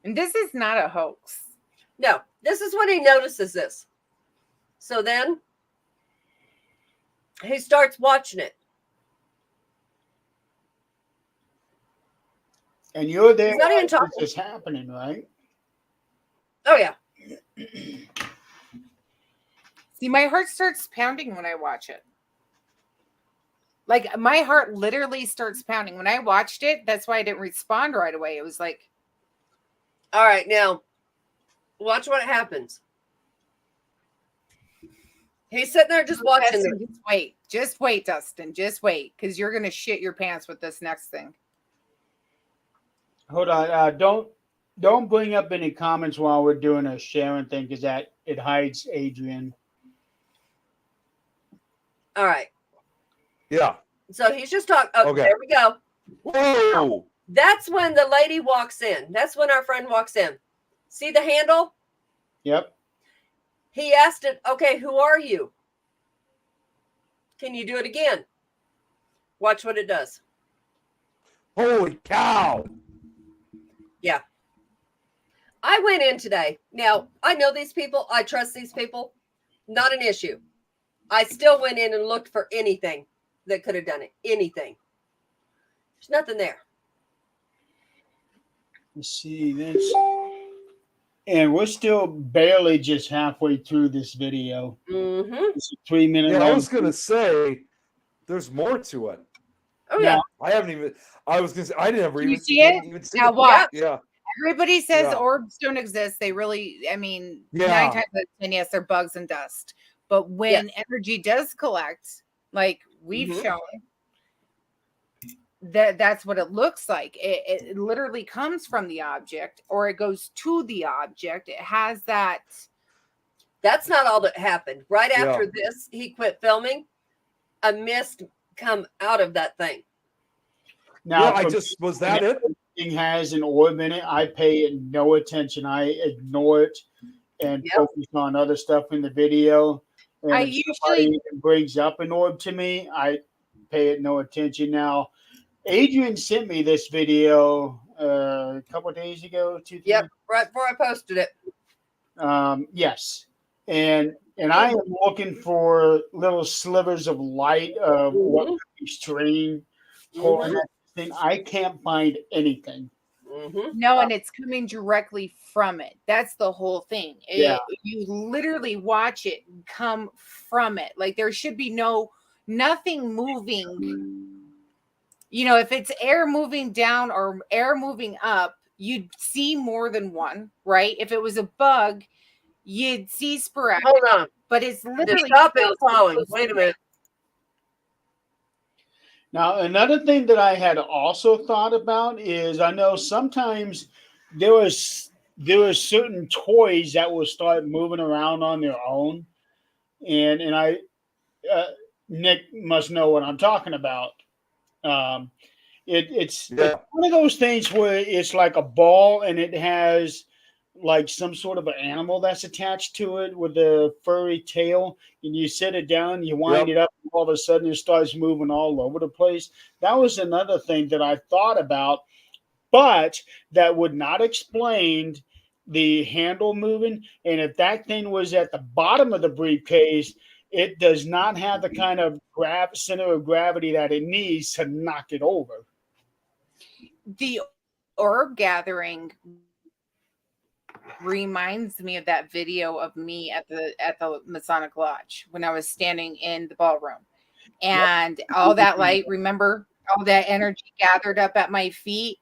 Speaker 4: And this is not a hoax.
Speaker 1: No, this is when he notices this. So then he starts watching it.
Speaker 5: And you're there.
Speaker 1: He's not even talking.
Speaker 5: This is happening, right?
Speaker 1: Oh, yeah.
Speaker 4: See, my heart starts pounding when I watch it. Like, my heart literally starts pounding. When I watched it, that's why I didn't respond right away. It was like...
Speaker 1: All right, now, watch what happens. He's sitting there just watching it.
Speaker 4: Just wait, Dustin. Just wait, because you're going to shit your pants with this next thing.
Speaker 5: Hold on. Don't bring up any comments while we're doing a sharing thing, because that it hides Adrian.
Speaker 1: All right.
Speaker 3: Yeah.
Speaker 1: So he's just talking. Oh, okay. There we go.
Speaker 3: Whoa.
Speaker 1: That's when the lady walks in. That's when our friend walks in. See the handle?
Speaker 5: Yep.
Speaker 1: He asked it, okay, who are you? Can you do it again? Watch what it does.
Speaker 3: Holy cow.
Speaker 1: Yeah. I went in today. Now, I know these people. I trust these people. Not an issue. I still went in and looked for anything that could have done it. Anything. There's nothing there.
Speaker 5: Let's see this. And we're still barely just halfway through this video.
Speaker 1: Mm-hmm.
Speaker 5: It's a 3 minute.
Speaker 3: Yeah, I was going to say, there's more to it.
Speaker 1: Oh, yeah.
Speaker 3: I haven't even, I was going to say, I never even
Speaker 4: see it.
Speaker 3: Even see
Speaker 4: now
Speaker 3: it.
Speaker 4: watch.
Speaker 3: Yeah.
Speaker 4: Everybody says orbs don't exist. They really, 9 times out of 10, yes, they're bugs and dust. But when energy does collect, like we've shown, that's what it looks like. It literally comes from the object, or it goes to the object. It has that.
Speaker 1: That's not all that happened. Right after this, he quit filming. A mist come out of that thing.
Speaker 5: Now,
Speaker 3: was that it?
Speaker 5: Thing has an orb in it. I pay it no attention. I ignore it and focus on other stuff in the video. And
Speaker 4: I
Speaker 5: if
Speaker 4: usually
Speaker 5: brings up an orb to me, I pay it no attention. Now, Adrian sent me this video a couple of days ago.
Speaker 1: Yep, right before I posted it.
Speaker 5: Yes, and I am looking for little slivers of light of what could be strange pulling that thing. I can't find anything.
Speaker 4: No, and it's coming directly from it. That's the whole thing. You literally watch it come from it. Like there should be nothing moving. You know, if it's air moving down or air moving up, you'd see more than one, right? If it was a bug, you'd see sporadic.
Speaker 1: Hold on.
Speaker 4: But it's literally
Speaker 1: stop it falling. Wait a minute.
Speaker 5: Now, another thing that I had also thought about is I know sometimes there was certain toys that will start moving around on their own, and I Nick must know what I'm talking about. It's one of those things where it's like a ball and it has like some sort of an animal that's attached to it with a furry tail, and you set it down, you wind it up, and all of a sudden it starts moving all over the place. That was another thing that I thought about, but that would not explain the handle moving. And if that thing was at the bottom of the briefcase, it does not have the kind of center of gravity that it needs to knock it over.
Speaker 4: The orb gathering reminds me of that video of me at the Masonic Lodge when I was standing in the ballroom, and all that light, remember, all that energy gathered up at my feet,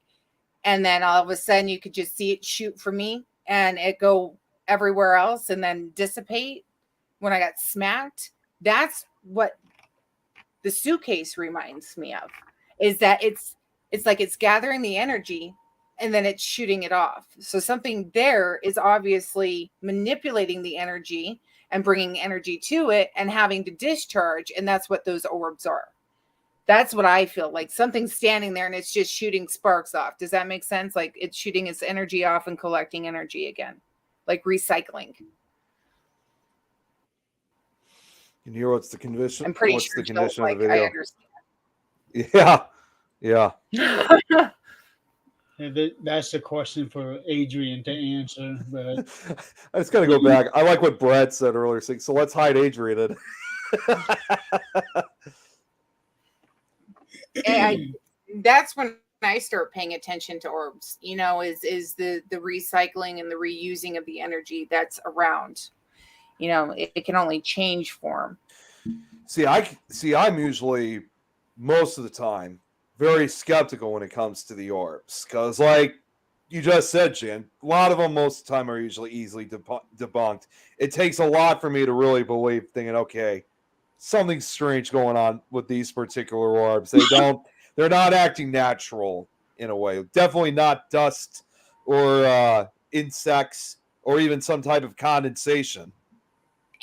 Speaker 4: and then all of a sudden you could just see it shoot for me and it go everywhere else and then dissipate when I got smacked. That's what the suitcase reminds me of, is that it's like it's gathering the energy and then it's shooting it off. So something there is obviously manipulating the energy and bringing energy to it and having to discharge. And that's what those orbs are. That's what I feel like. Something's standing there and it's just shooting sparks off. Does that make sense? Like it's shooting its energy off and collecting energy again, like recycling.
Speaker 3: Can you hear what's the condition?
Speaker 4: I'm pretty
Speaker 3: what's
Speaker 4: sure
Speaker 3: the condition
Speaker 4: like
Speaker 3: of the video?
Speaker 4: I understand.
Speaker 3: Yeah.
Speaker 5: That's the question for Adrian to answer. But
Speaker 3: I just gotta go back. I like what Brad said earlier. So let's hide Adrian.
Speaker 4: That's when I start paying attention to orbs. You know, is the recycling and the reusing of the energy that's around. You know, it can only change form.
Speaker 3: I'm usually most of the time very skeptical when it comes to the orbs, because like you just said, Jen, a lot of them most of the time are usually easily debunked. It takes a lot for me to really believe, thinking, okay, something's strange going on with these particular orbs. They're not acting natural in a way. Definitely not dust or insects or even some type of condensation.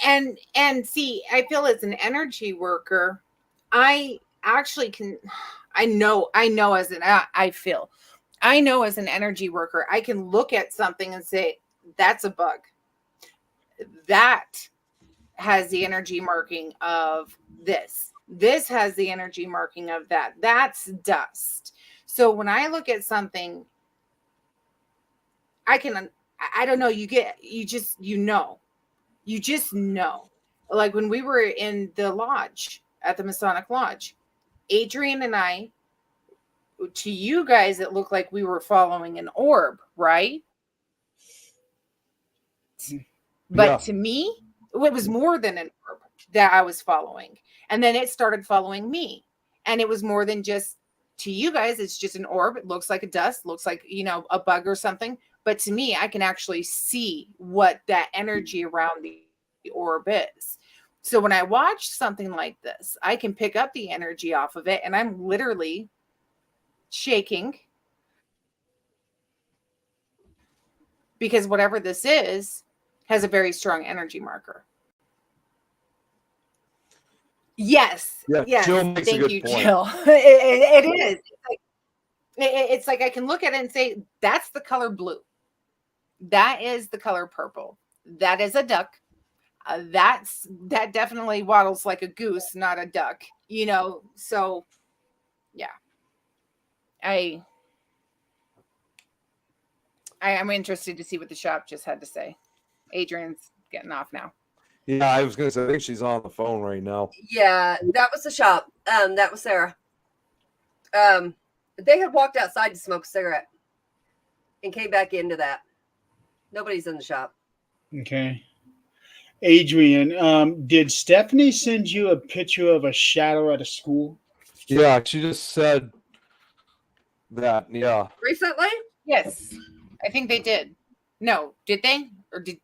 Speaker 4: And see, I feel as an energy worker, I actually can. I know as an energy worker, I can look at something and say, that's a bug. That has the energy marking of this. This has the energy marking of that. That's dust. So when I look at something, I don't know, you just know. Like when we were in the lodge at the Masonic Lodge, Adrian and I, to you guys, it looked like we were following an orb, right? But to me, it was more than an orb that I was following. And then it started following me. And it was more than just, to you guys, it's just an orb. It looks like a dust, looks like, a bug or something. But to me, I can actually see what that energy around the orb is. So when I watch something like this, I can pick up the energy off of it, and I'm literally shaking because whatever this is has a very strong energy marker. Yes.
Speaker 3: Yeah,
Speaker 4: yes.
Speaker 3: Jill makes
Speaker 4: Thank
Speaker 3: a good
Speaker 4: you,
Speaker 3: point.
Speaker 4: Jill. It is. It's like I can look at it and say, that's the color blue. That is the color purple. That is a duck. That definitely waddles like a goose, not a duck, So yeah, I'm interested to see what the shop just had to say. Adrian's getting off now.
Speaker 3: Yeah, I was going to say, I think she's on the phone right now.
Speaker 1: Yeah, that was the shop. That was Sarah. They had walked outside to smoke a cigarette and came back into that. Nobody's in the shop.
Speaker 5: Okay. Adrian, did Stephanie send you a picture of a shadow at a school?
Speaker 3: Yeah, she just said that. Yeah.
Speaker 1: Recently?
Speaker 4: Yes, I think they did. No, did they? Or did?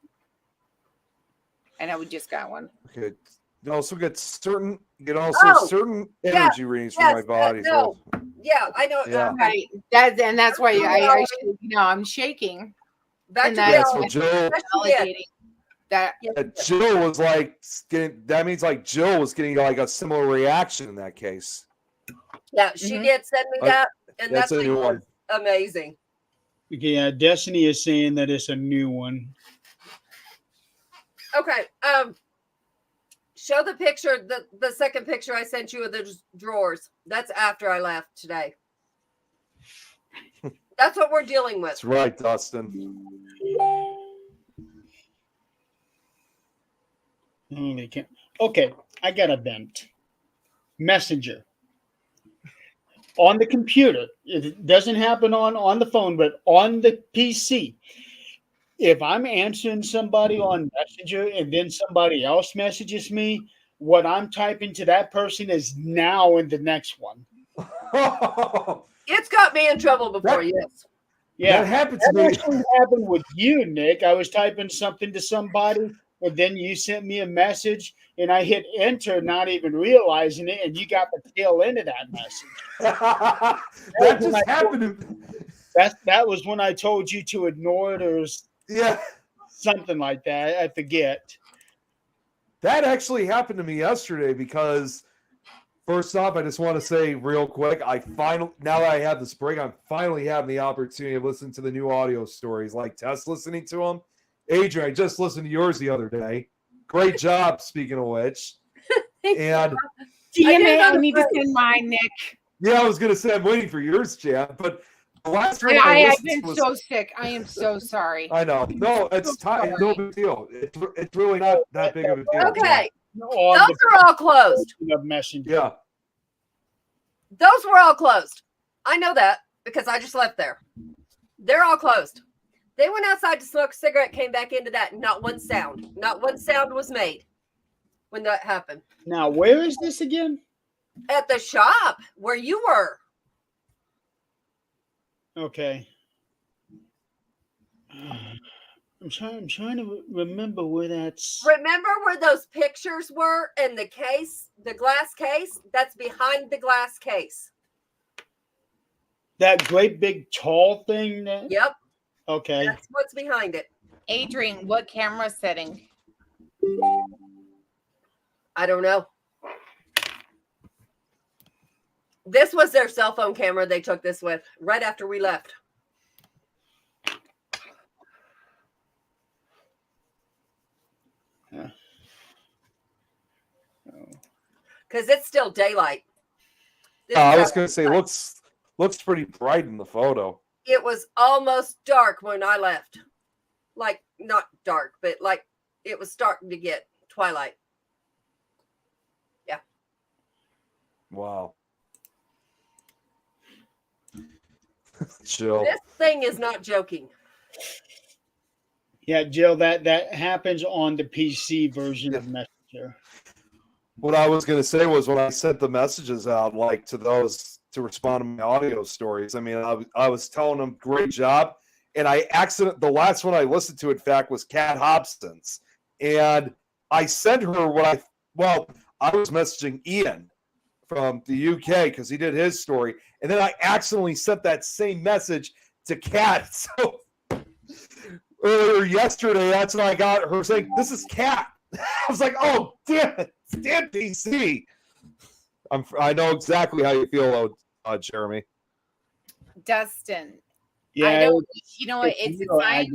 Speaker 4: I know we just got one.
Speaker 3: Okay. You also get certain energy readings
Speaker 1: yes,
Speaker 3: from my body.
Speaker 1: no. Yeah, I know.
Speaker 3: Yeah.
Speaker 4: Right. That's why I'm shaking.
Speaker 1: Back
Speaker 4: And
Speaker 1: to
Speaker 3: Yeah,
Speaker 1: reality.
Speaker 3: so Jill,
Speaker 4: Validating that.
Speaker 3: Jill was like that means like Jill was getting like a similar reaction in that case.
Speaker 1: Yeah, she did send me that, and
Speaker 3: That's
Speaker 1: that
Speaker 3: a
Speaker 1: thing
Speaker 3: new
Speaker 1: was
Speaker 3: one.
Speaker 1: amazing.
Speaker 5: Okay, yeah, Destiny is saying that it's a new one.
Speaker 1: Okay. Show the picture, the second picture I sent you of the drawers. That's after I left today. That's what we're dealing with.
Speaker 3: That's right, Dustin.
Speaker 5: Okay, I got a vent. Messenger. On the computer. It doesn't happen on the phone, but on the PC. If I'm answering somebody on Messenger and then somebody else messages me, what I'm typing to that person is now in the next one.
Speaker 1: It's got me in trouble before, yes.
Speaker 5: Yeah,
Speaker 3: that happened to
Speaker 5: that
Speaker 3: me.
Speaker 5: actually happened with you, Nick. I was typing something to somebody, and then you sent me a message, and I hit enter, not even realizing it, and you got the tail end of that message.
Speaker 3: that just happened.
Speaker 5: That was when I told you to ignore it or something like that. I forget.
Speaker 3: That actually happened to me yesterday because, first off, I just want to say real quick, now that I have this break, I'm finally having the opportunity to listen to the new audio stories, like Tess listening to them. Adrian, I just listened to yours the other day. Great job, speaking of which. And
Speaker 4: I need to send mine, Nick.
Speaker 3: Yeah, I was going to say I'm waiting for yours, Jan, but the last one
Speaker 4: I've been so sick. I am so sorry.
Speaker 3: I know. No, it's no big deal. It's really not that big of a deal.
Speaker 1: Okay. Those are all closed.
Speaker 3: Yeah.
Speaker 1: Those were all closed. I know that because I just left there. They're all closed. They went outside to smoke a cigarette, came back into that. Not one sound. Not one sound was made when that happened.
Speaker 5: Now, where is this again?
Speaker 1: At the shop where you were.
Speaker 5: Okay. I'm trying to remember where that's.
Speaker 1: Remember where those pictures were in the case, the glass case? That's behind the glass case.
Speaker 5: That great big tall thing there?
Speaker 1: Yep.
Speaker 5: Okay.
Speaker 1: That's what's behind it.
Speaker 4: Adrian, what camera setting?
Speaker 1: I don't know. This was their cell phone camera they took this with right after we left. Because it's still daylight.
Speaker 3: I was going to say, looks pretty bright in the photo.
Speaker 1: It was almost dark when I left. Like, not dark, but like it was starting to get twilight. Yeah.
Speaker 3: Wow. Jill.
Speaker 1: This thing is not joking.
Speaker 5: Yeah, Jill, that happens on the PC version of Messenger.
Speaker 3: What I was going to say was when I sent the messages out, like to those to respond to my audio stories, I mean, I was telling them great job. And the last one I listened to, in fact, was Kat Hobson's. And I sent her I was messaging Ian from the UK because he did his story. And then I accidentally sent that same message to Kat. So earlier yesterday, that's when I got her saying, "This is Kat." I was like, "Oh, damn it. It's Dan DC." I know exactly how you feel, Jeremy.
Speaker 4: Dustin.
Speaker 5: Yeah,
Speaker 4: you know what? It's a sign.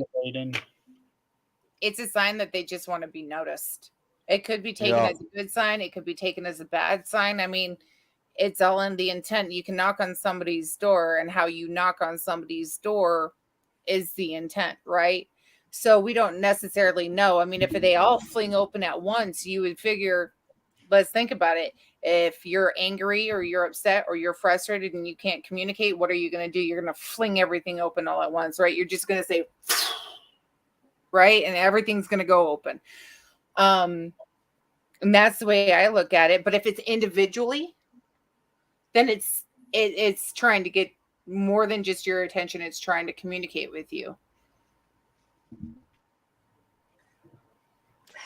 Speaker 4: It's a sign that they just want to be noticed. It could be taken as a good sign. It could be taken as a bad sign. I mean, it's all in the intent. You can knock on somebody's door, and how you knock on somebody's door is the intent, right? So we don't necessarily know. I mean, if they all fling open at once, you would figure, let's think about it. If you're angry or you're upset or you're frustrated and you can't communicate, what are you going to do? You're going to fling everything open all at once, right? You're just going to say, right? And everything's going to go open. And that's the way I look at it. But if it's individually, then it's trying to get more than just your attention. It's trying to communicate with you.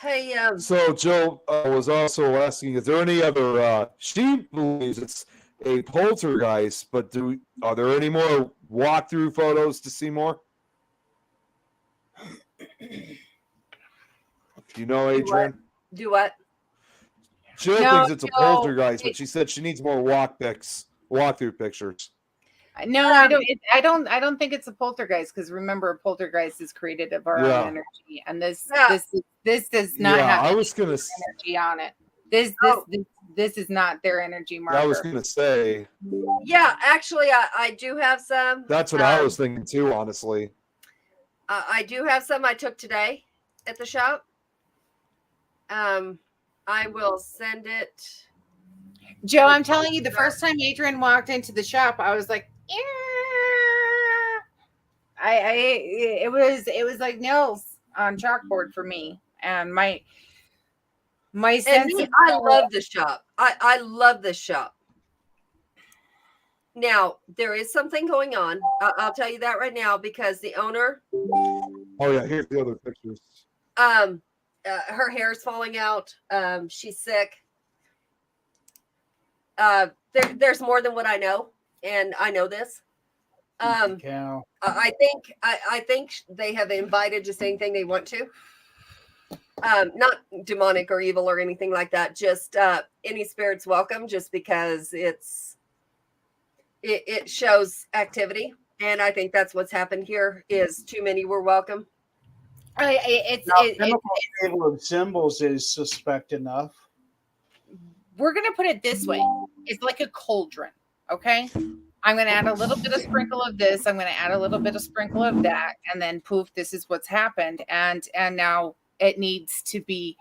Speaker 1: Hey,
Speaker 3: So Jill was also asking, is there any other? She believes it's a poltergeist, but are there any more walkthrough photos to see more? You know, Adrian?
Speaker 1: do what?
Speaker 3: Jill thinks it's a poltergeist, but she said she needs more walkthrough pictures.
Speaker 4: No, I don't think it's a poltergeist, because remember, a poltergeist is created of our own energy, and this does not have energy on it. This is not their energy marker.
Speaker 3: I was gonna say.
Speaker 1: Yeah, actually, I do have some.
Speaker 3: That's what I was thinking too, honestly.
Speaker 1: I do have some I took today at the shop. I will send it.
Speaker 4: Joe, I'm telling you, the first time Adrian walked into the shop, I was like, it was like nails on chalkboard for me, and my sense.
Speaker 1: I love the shop. I love this shop. Now there is something going on. I'll tell you that right now, because the owner.
Speaker 3: Oh yeah, here's the other pictures.
Speaker 1: Her hair is falling out. She's sick. There's more than what I know, and I know this. I think they have invited just anything they want to. Not demonic or evil or anything like that. Just any spirit's welcome, just because it shows activity, and I think that's what's happened here. Is too many were welcome.
Speaker 5: Table of symbols is suspect enough.
Speaker 4: We're going to put it this way. It's like a cauldron, okay? I'm going to add a little bit of sprinkle of this. I'm going to add a little bit of sprinkle of that. And then poof, this is what's happened. And now it needs to be,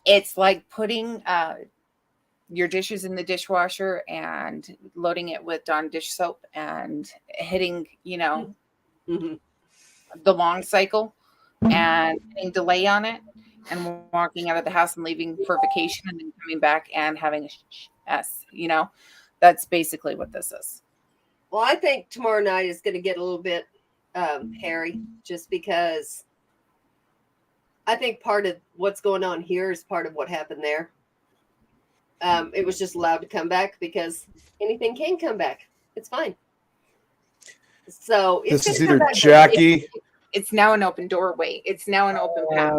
Speaker 4: it's like putting your dishes in the dishwasher and loading it with Dawn dish soap and hitting, the long cycle and putting delay on it and walking out of the house and leaving for vacation and then coming back and having a that's basically what this is.
Speaker 1: Well, I think tomorrow night is going to get a little bit hairy, just because I think part of what's going on here is part of what happened there. It was just allowed to come back because anything can come back. It's fine. So
Speaker 3: this is either Jackie.
Speaker 4: It's now an open doorway. It's now an open path.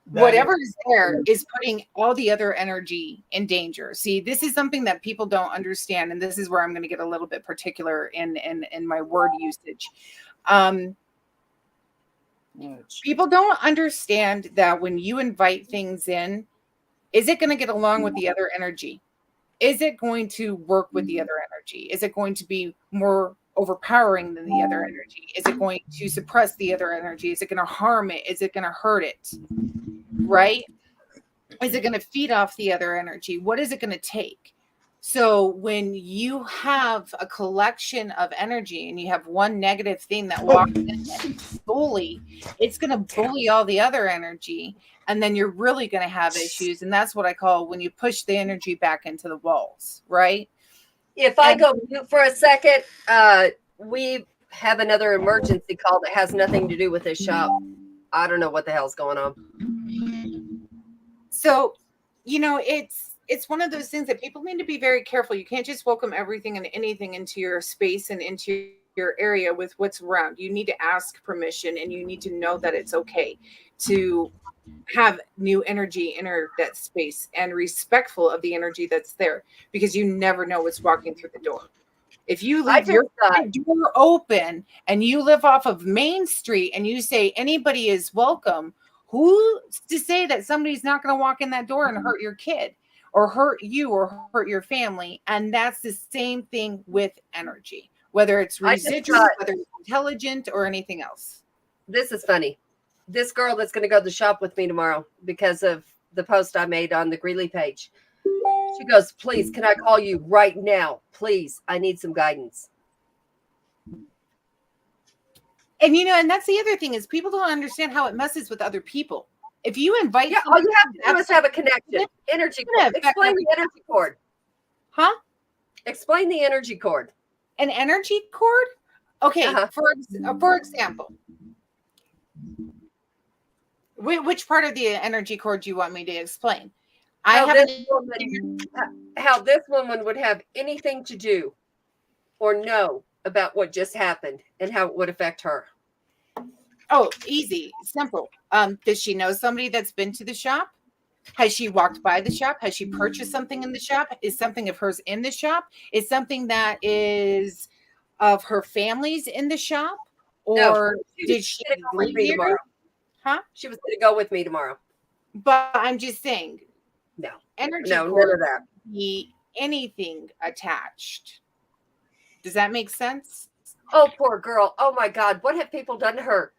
Speaker 4: Whatever is there is putting all the other energy in danger. See, this is something that people don't understand, and this is where I'm going to get a little bit particular in my word usage. People don't understand that when you invite things in, is it going to get along with the other energy? Is it going to work with the other energy? Is it going to be more overpowering than the other energy? Is it going to suppress the other energy? Is it going to harm it? Is it going to hurt it? Right? Is it going to feed off the other energy? What is it going to take? So when you have a collection of energy and you have one negative thing that walks in and bully, it's going to bully all the other energy. And then you're really going to have issues. And that's what I call when you push the energy back into the walls, right?
Speaker 1: If I go mute for a second, we have another emergency call that has nothing to do with this shop. I don't know what the hell's going on.
Speaker 4: So, it's one of those things that people need to be very careful. You can't just welcome everything and anything into your space and into your area with what's around. You need to ask permission, and you need to know that it's okay to have new energy enter that space and respectful of the energy that's there, because you never know what's walking through the door. If you leave your door open and you live off of Main Street and you say anybody is welcome, who's to say that somebody's not going to walk in that door and hurt your kid or hurt you or hurt your family? And that's the same thing with energy, whether it's
Speaker 1: I just
Speaker 4: residual,
Speaker 1: got-
Speaker 4: whether it's intelligent, or anything else.
Speaker 1: This is funny. This girl that's going to go to the shop with me tomorrow because of the post I made on the Greeley page. She goes, please, can I call you right now? Please, I need some guidance.
Speaker 4: And and that's the other thing is people don't understand how it messes with other people. If you invite,
Speaker 1: Yeah, all you have to do is have a connection. Energy cord. Explain the energy cord.
Speaker 4: Huh?
Speaker 1: Explain the energy cord.
Speaker 4: An energy cord? Okay, for example, which part of the energy cord do you want me to explain?
Speaker 1: How this woman would have anything to do or know about what just happened and how it would affect her.
Speaker 4: Oh, easy, simple. Does she know somebody that's been to the shop? Has she walked by the shop? Has she purchased something in the shop? Is something of hers in the shop? Is something that is of her family's in the shop? Or did she
Speaker 1: leave me tomorrow?
Speaker 4: Huh?
Speaker 1: She was going to go with me tomorrow.
Speaker 4: But I'm just saying,
Speaker 1: no
Speaker 4: energy
Speaker 1: none
Speaker 4: cord
Speaker 1: of that.
Speaker 4: Be anything attached. Does that make sense?
Speaker 1: Oh, poor girl. Oh my God. What have people done to her?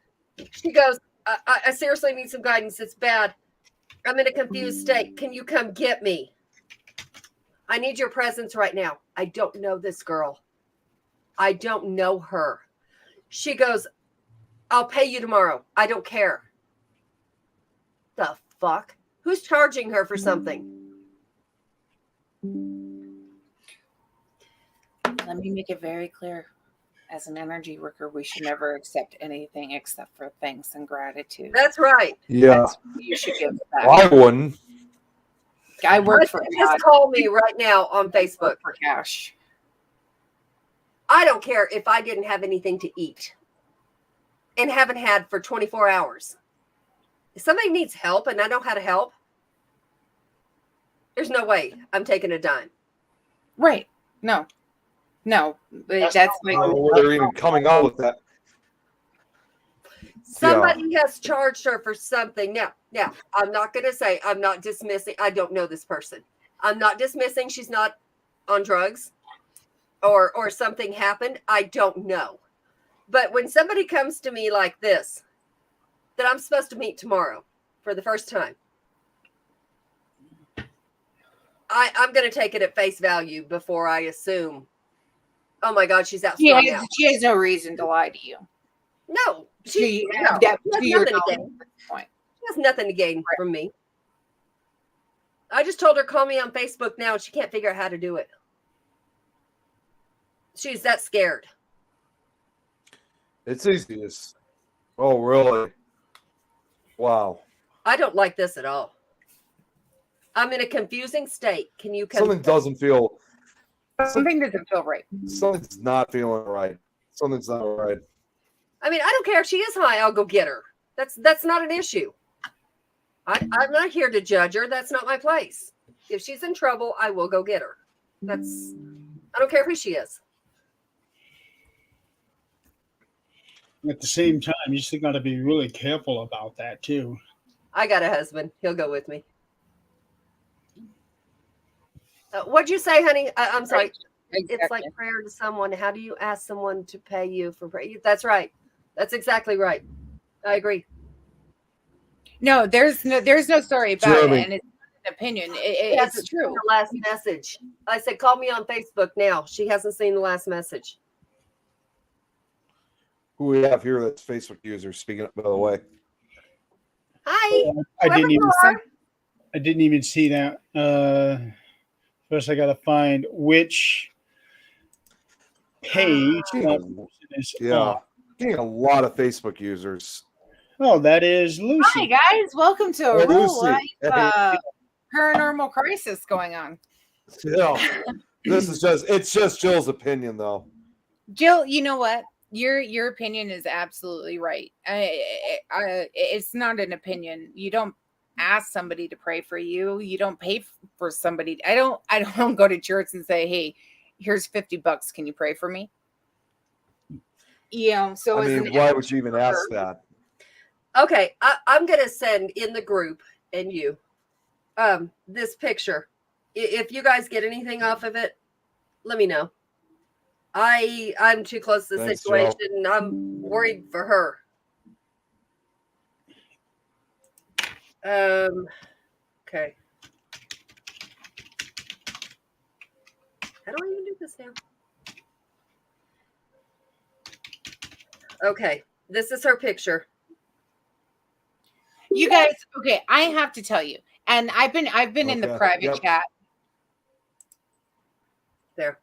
Speaker 1: She goes, I seriously need some guidance. It's bad. I'm in a confused state. Can you come get me? I need your presence right now. I don't know this girl. I don't know her. She goes, I'll pay you tomorrow. I don't care. The fuck? Who's charging her for something?
Speaker 4: Let me make it very clear. As an energy worker, we should never accept anything except for thanks and gratitude.
Speaker 1: That's right.
Speaker 3: Yeah.
Speaker 4: You should give back.
Speaker 3: I wouldn't.
Speaker 4: I work for
Speaker 1: just call me right now on Facebook
Speaker 4: for cash.
Speaker 1: I don't care if I didn't have anything to eat and haven't had for 24 hours. If somebody needs help and I know how to help, there's no way I'm taking a dime.
Speaker 4: Right. No, that's like
Speaker 3: they're even coming out with that.
Speaker 1: Somebody has charged her for something. Now, I'm not going to say, I'm not dismissing. I don't know this person. I'm not dismissing she's not on drugs or something happened. I don't know. But when somebody comes to me like this, that I'm supposed to meet tomorrow for the first time, I'm going to take it at face value before I assume, oh my God, she's out.
Speaker 4: She has no reason to lie to you.
Speaker 1: No, she has nothing to gain from me. I just told her, call me on Facebook now, and she can't figure out how to do it. She's that scared.
Speaker 3: It's easy. Oh, really? Wow.
Speaker 1: I don't like this at all. I'm in a confusing state. Can you come?
Speaker 3: Something doesn't feel
Speaker 4: right.
Speaker 3: Something's not feeling right. Something's not right.
Speaker 1: I mean, I don't care if she is high. I'll go get her. That's not an issue. I'm not here to judge her. That's not my place. If she's in trouble, I will go get her. I don't care who she is.
Speaker 5: At the same time, you still got to be really careful about that too.
Speaker 1: I got a husband. He'll go with me. What'd you say, honey? I'm sorry. Right. Exactly. It's like prayer to someone. How do you ask someone to pay you for prayer? That's right. That's exactly right. I agree.
Speaker 4: No, there's no story about it, and it's an opinion. It's true.
Speaker 1: The last message. I said, call me on Facebook now. She hasn't seen the last message.
Speaker 3: Who we have here that's Facebook user speaking up, by the way.
Speaker 1: Hi.
Speaker 5: I didn't even see that. First, I got to find which page.
Speaker 3: Yeah, getting a lot of Facebook users.
Speaker 5: Oh, that is Lucy.
Speaker 4: Hi, guys. Welcome to a real life paranormal crisis going on.
Speaker 3: Yeah, it's just Jill's opinion, though.
Speaker 4: Jill, you know what? Your opinion is absolutely right. It's not an opinion. You don't ask somebody to pray for you. You don't pay for somebody. I don't go to church and say, hey, here's $50. Can you pray for me? So
Speaker 3: I mean, why would you even ask that?
Speaker 1: Okay, I'm going to send in the group and you this picture. If you guys get anything off of it, let me know. I'm too close to the
Speaker 3: Thanks,
Speaker 1: situation.
Speaker 3: Joe.
Speaker 1: I'm worried for her. Okay. How do I even do this now? Okay, this is her picture.
Speaker 4: You guys, okay, I have to tell you, and I've been in the private chat.
Speaker 1: There.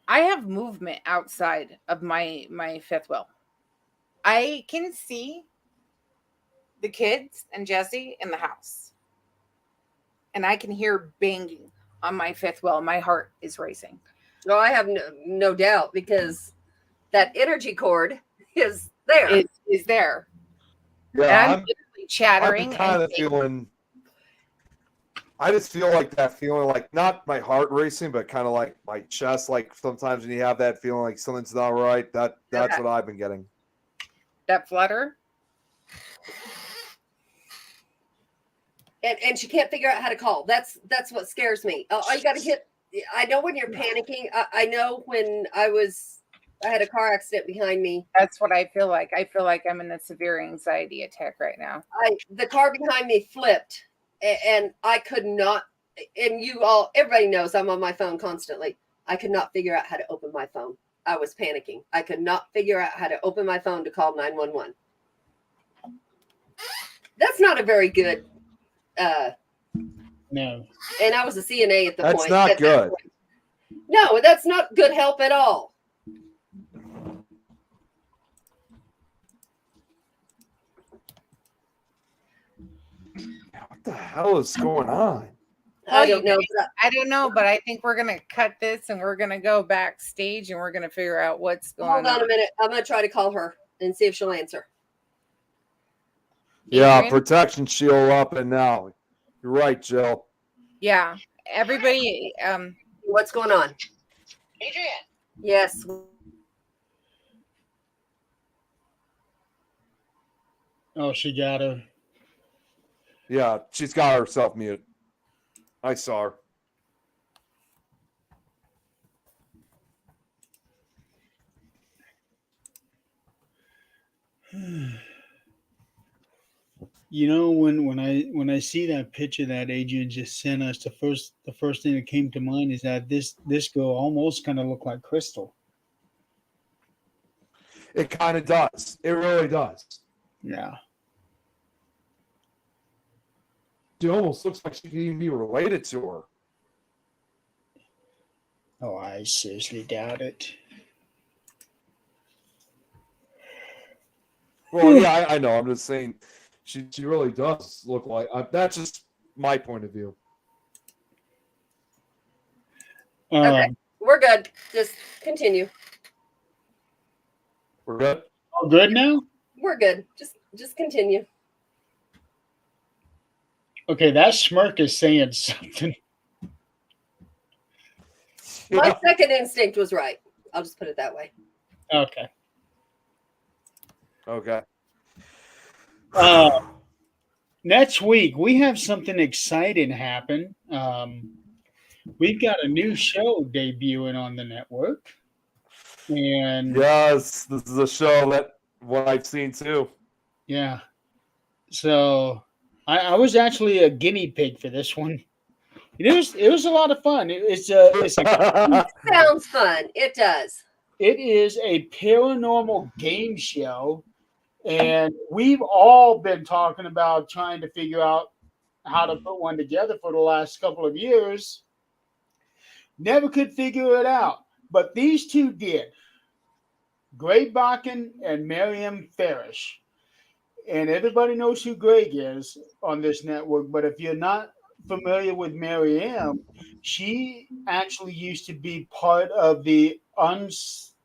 Speaker 4: I have movement outside of my fifth wheel. I can see the kids and Jesse in the house. And I can hear banging on my fifth wheel. My heart is racing.
Speaker 1: No, I have no doubt because that energy cord is there.
Speaker 4: It is there.
Speaker 3: Yeah,
Speaker 4: and I'm literally chattering.
Speaker 3: I'm kind of feeling. I just feel like that feeling, like not my heart racing, but kind of like my chest. Like sometimes when you have that feeling like something's not right, that's what I've been getting.
Speaker 4: That flutter.
Speaker 1: And she can't figure out how to call. That's what scares me. All you got to hit. I know when you're panicking. I know when I had a car accident behind me.
Speaker 4: That's what I feel like. I feel like I'm in a severe anxiety attack right now.
Speaker 1: The car behind me flipped, and I could not. And everybody knows I'm on my phone constantly. I could not figure out how to open my phone. I was panicking. I could not figure out how to open my phone to call 911. That's not a very good.
Speaker 5: No.
Speaker 1: And I was a CNA at the point.
Speaker 3: That's not good.
Speaker 1: No, that's not good help at all.
Speaker 3: What the hell is going on?
Speaker 1: I don't know.
Speaker 4: I don't know, but I think we're going to cut this and we're going to go backstage and we're going to figure out what's going on.
Speaker 1: Hold on a minute. I'm going to try to call her and see if she'll answer.
Speaker 3: Yeah,
Speaker 4: Adrian?
Speaker 3: protection shield up and now. You're right, Jill.
Speaker 4: Yeah. Everybody.
Speaker 1: What's going on?
Speaker 6: Adrian.
Speaker 1: Yes.
Speaker 5: Oh, she got her.
Speaker 3: Yeah, she's got herself muted. I saw her.
Speaker 5: You know, when I see that picture that Adrian just sent us, the first thing that came to mind is that this girl almost kind of looked like Crystal.
Speaker 3: It kind of does. It really does.
Speaker 5: Yeah.
Speaker 3: It almost looks like she could even be related to her.
Speaker 5: Oh, I seriously doubt it.
Speaker 3: Well, yeah, I know. I'm just saying she really does look like. That's just my point of view.
Speaker 1: Okay, we're good. Just continue.
Speaker 3: We're good?
Speaker 5: All good now?
Speaker 1: We're good. Just continue.
Speaker 5: Okay, that smirk is saying something.
Speaker 1: My second instinct was right. I'll just put it that way.
Speaker 5: Okay.
Speaker 3: Okay.
Speaker 5: Next week, we have something exciting happen. We've got a new show debuting on the network. And
Speaker 3: yes, this is a show that what I've seen too.
Speaker 5: Yeah. So I was actually a guinea pig for this one. It was a lot of fun. It
Speaker 1: sounds fun. It does.
Speaker 5: It is a paranormal game show, and we've all been talking about trying to figure out how to put one together for the last couple of years. Never could figure it out, but these two did. Greg Bakken and Miriam Farish. And everybody knows who Greg is on this network, but if you're not familiar with Miriam, she actually used to be part of the
Speaker 3: unexplained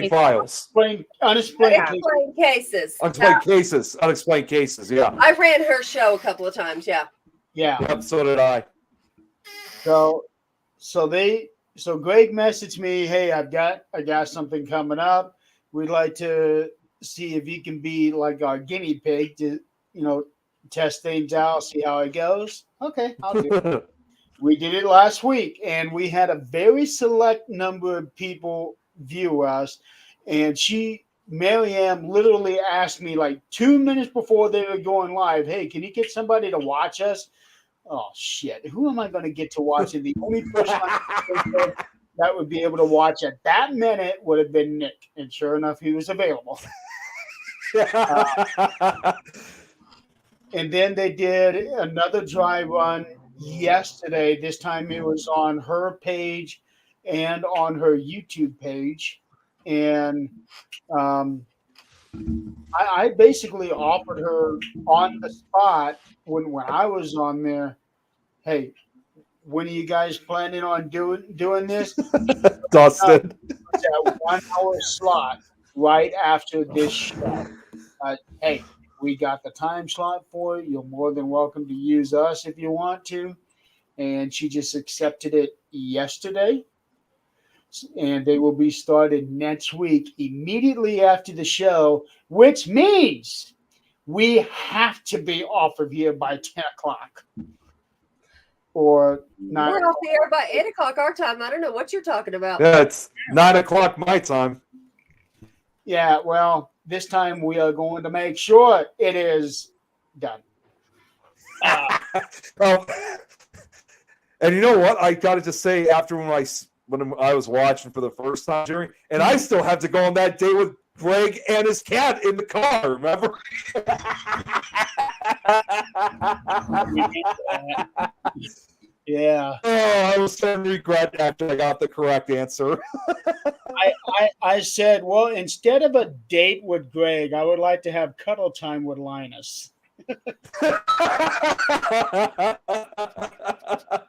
Speaker 3: files.
Speaker 1: Unexplained cases.
Speaker 3: Unexplained cases. Yeah.
Speaker 1: I ran her show a couple of times. Yeah.
Speaker 5: Yeah.
Speaker 3: Yep, so did I.
Speaker 5: So Greg messaged me, "Hey, I got something coming up. We'd like to see if you can be like our guinea pig to, test things out, see how it goes." Okay, I'll do it. We did it last week, and we had a very select number of people view us. And Maryam, literally asked me like 2 minutes before they were going live, "Hey, can you get somebody to watch us?" Oh shit! Who am I going to get to watch it? The only person that would be able to watch at that minute would have been Nick, and sure enough, he was available. And then they did another dry run yesterday. This time it was on her page and on her YouTube page. And I basically offered her on the spot when I was on there, "Hey, when are you guys planning on doing this?"
Speaker 3: Dustin.
Speaker 5: It's a 1 hour slot right after this show. Hey, we got the time slot for it. You're more than welcome to use us if you want to. And she just accepted it yesterday. And they will be started next week, immediately after the show, which means we have to be off of here by 10 o'clock. Or 9
Speaker 1: We're off the air by 8 o'clock our time. I don't know what you're talking about.
Speaker 3: Yeah, it's 9 o'clock my time.
Speaker 5: Yeah, well, this time we are going to make sure it is done.
Speaker 3: And you know what? I got to just say, after when I was watching for the first time, Jerry, and I still have to go on that date with Greg and his cat in the car, remember?
Speaker 5: Yeah.
Speaker 3: Oh, I was starting to regret after I got the correct answer.
Speaker 5: I said, well, instead of a date with Greg, I would like to have cuddle time with Linus.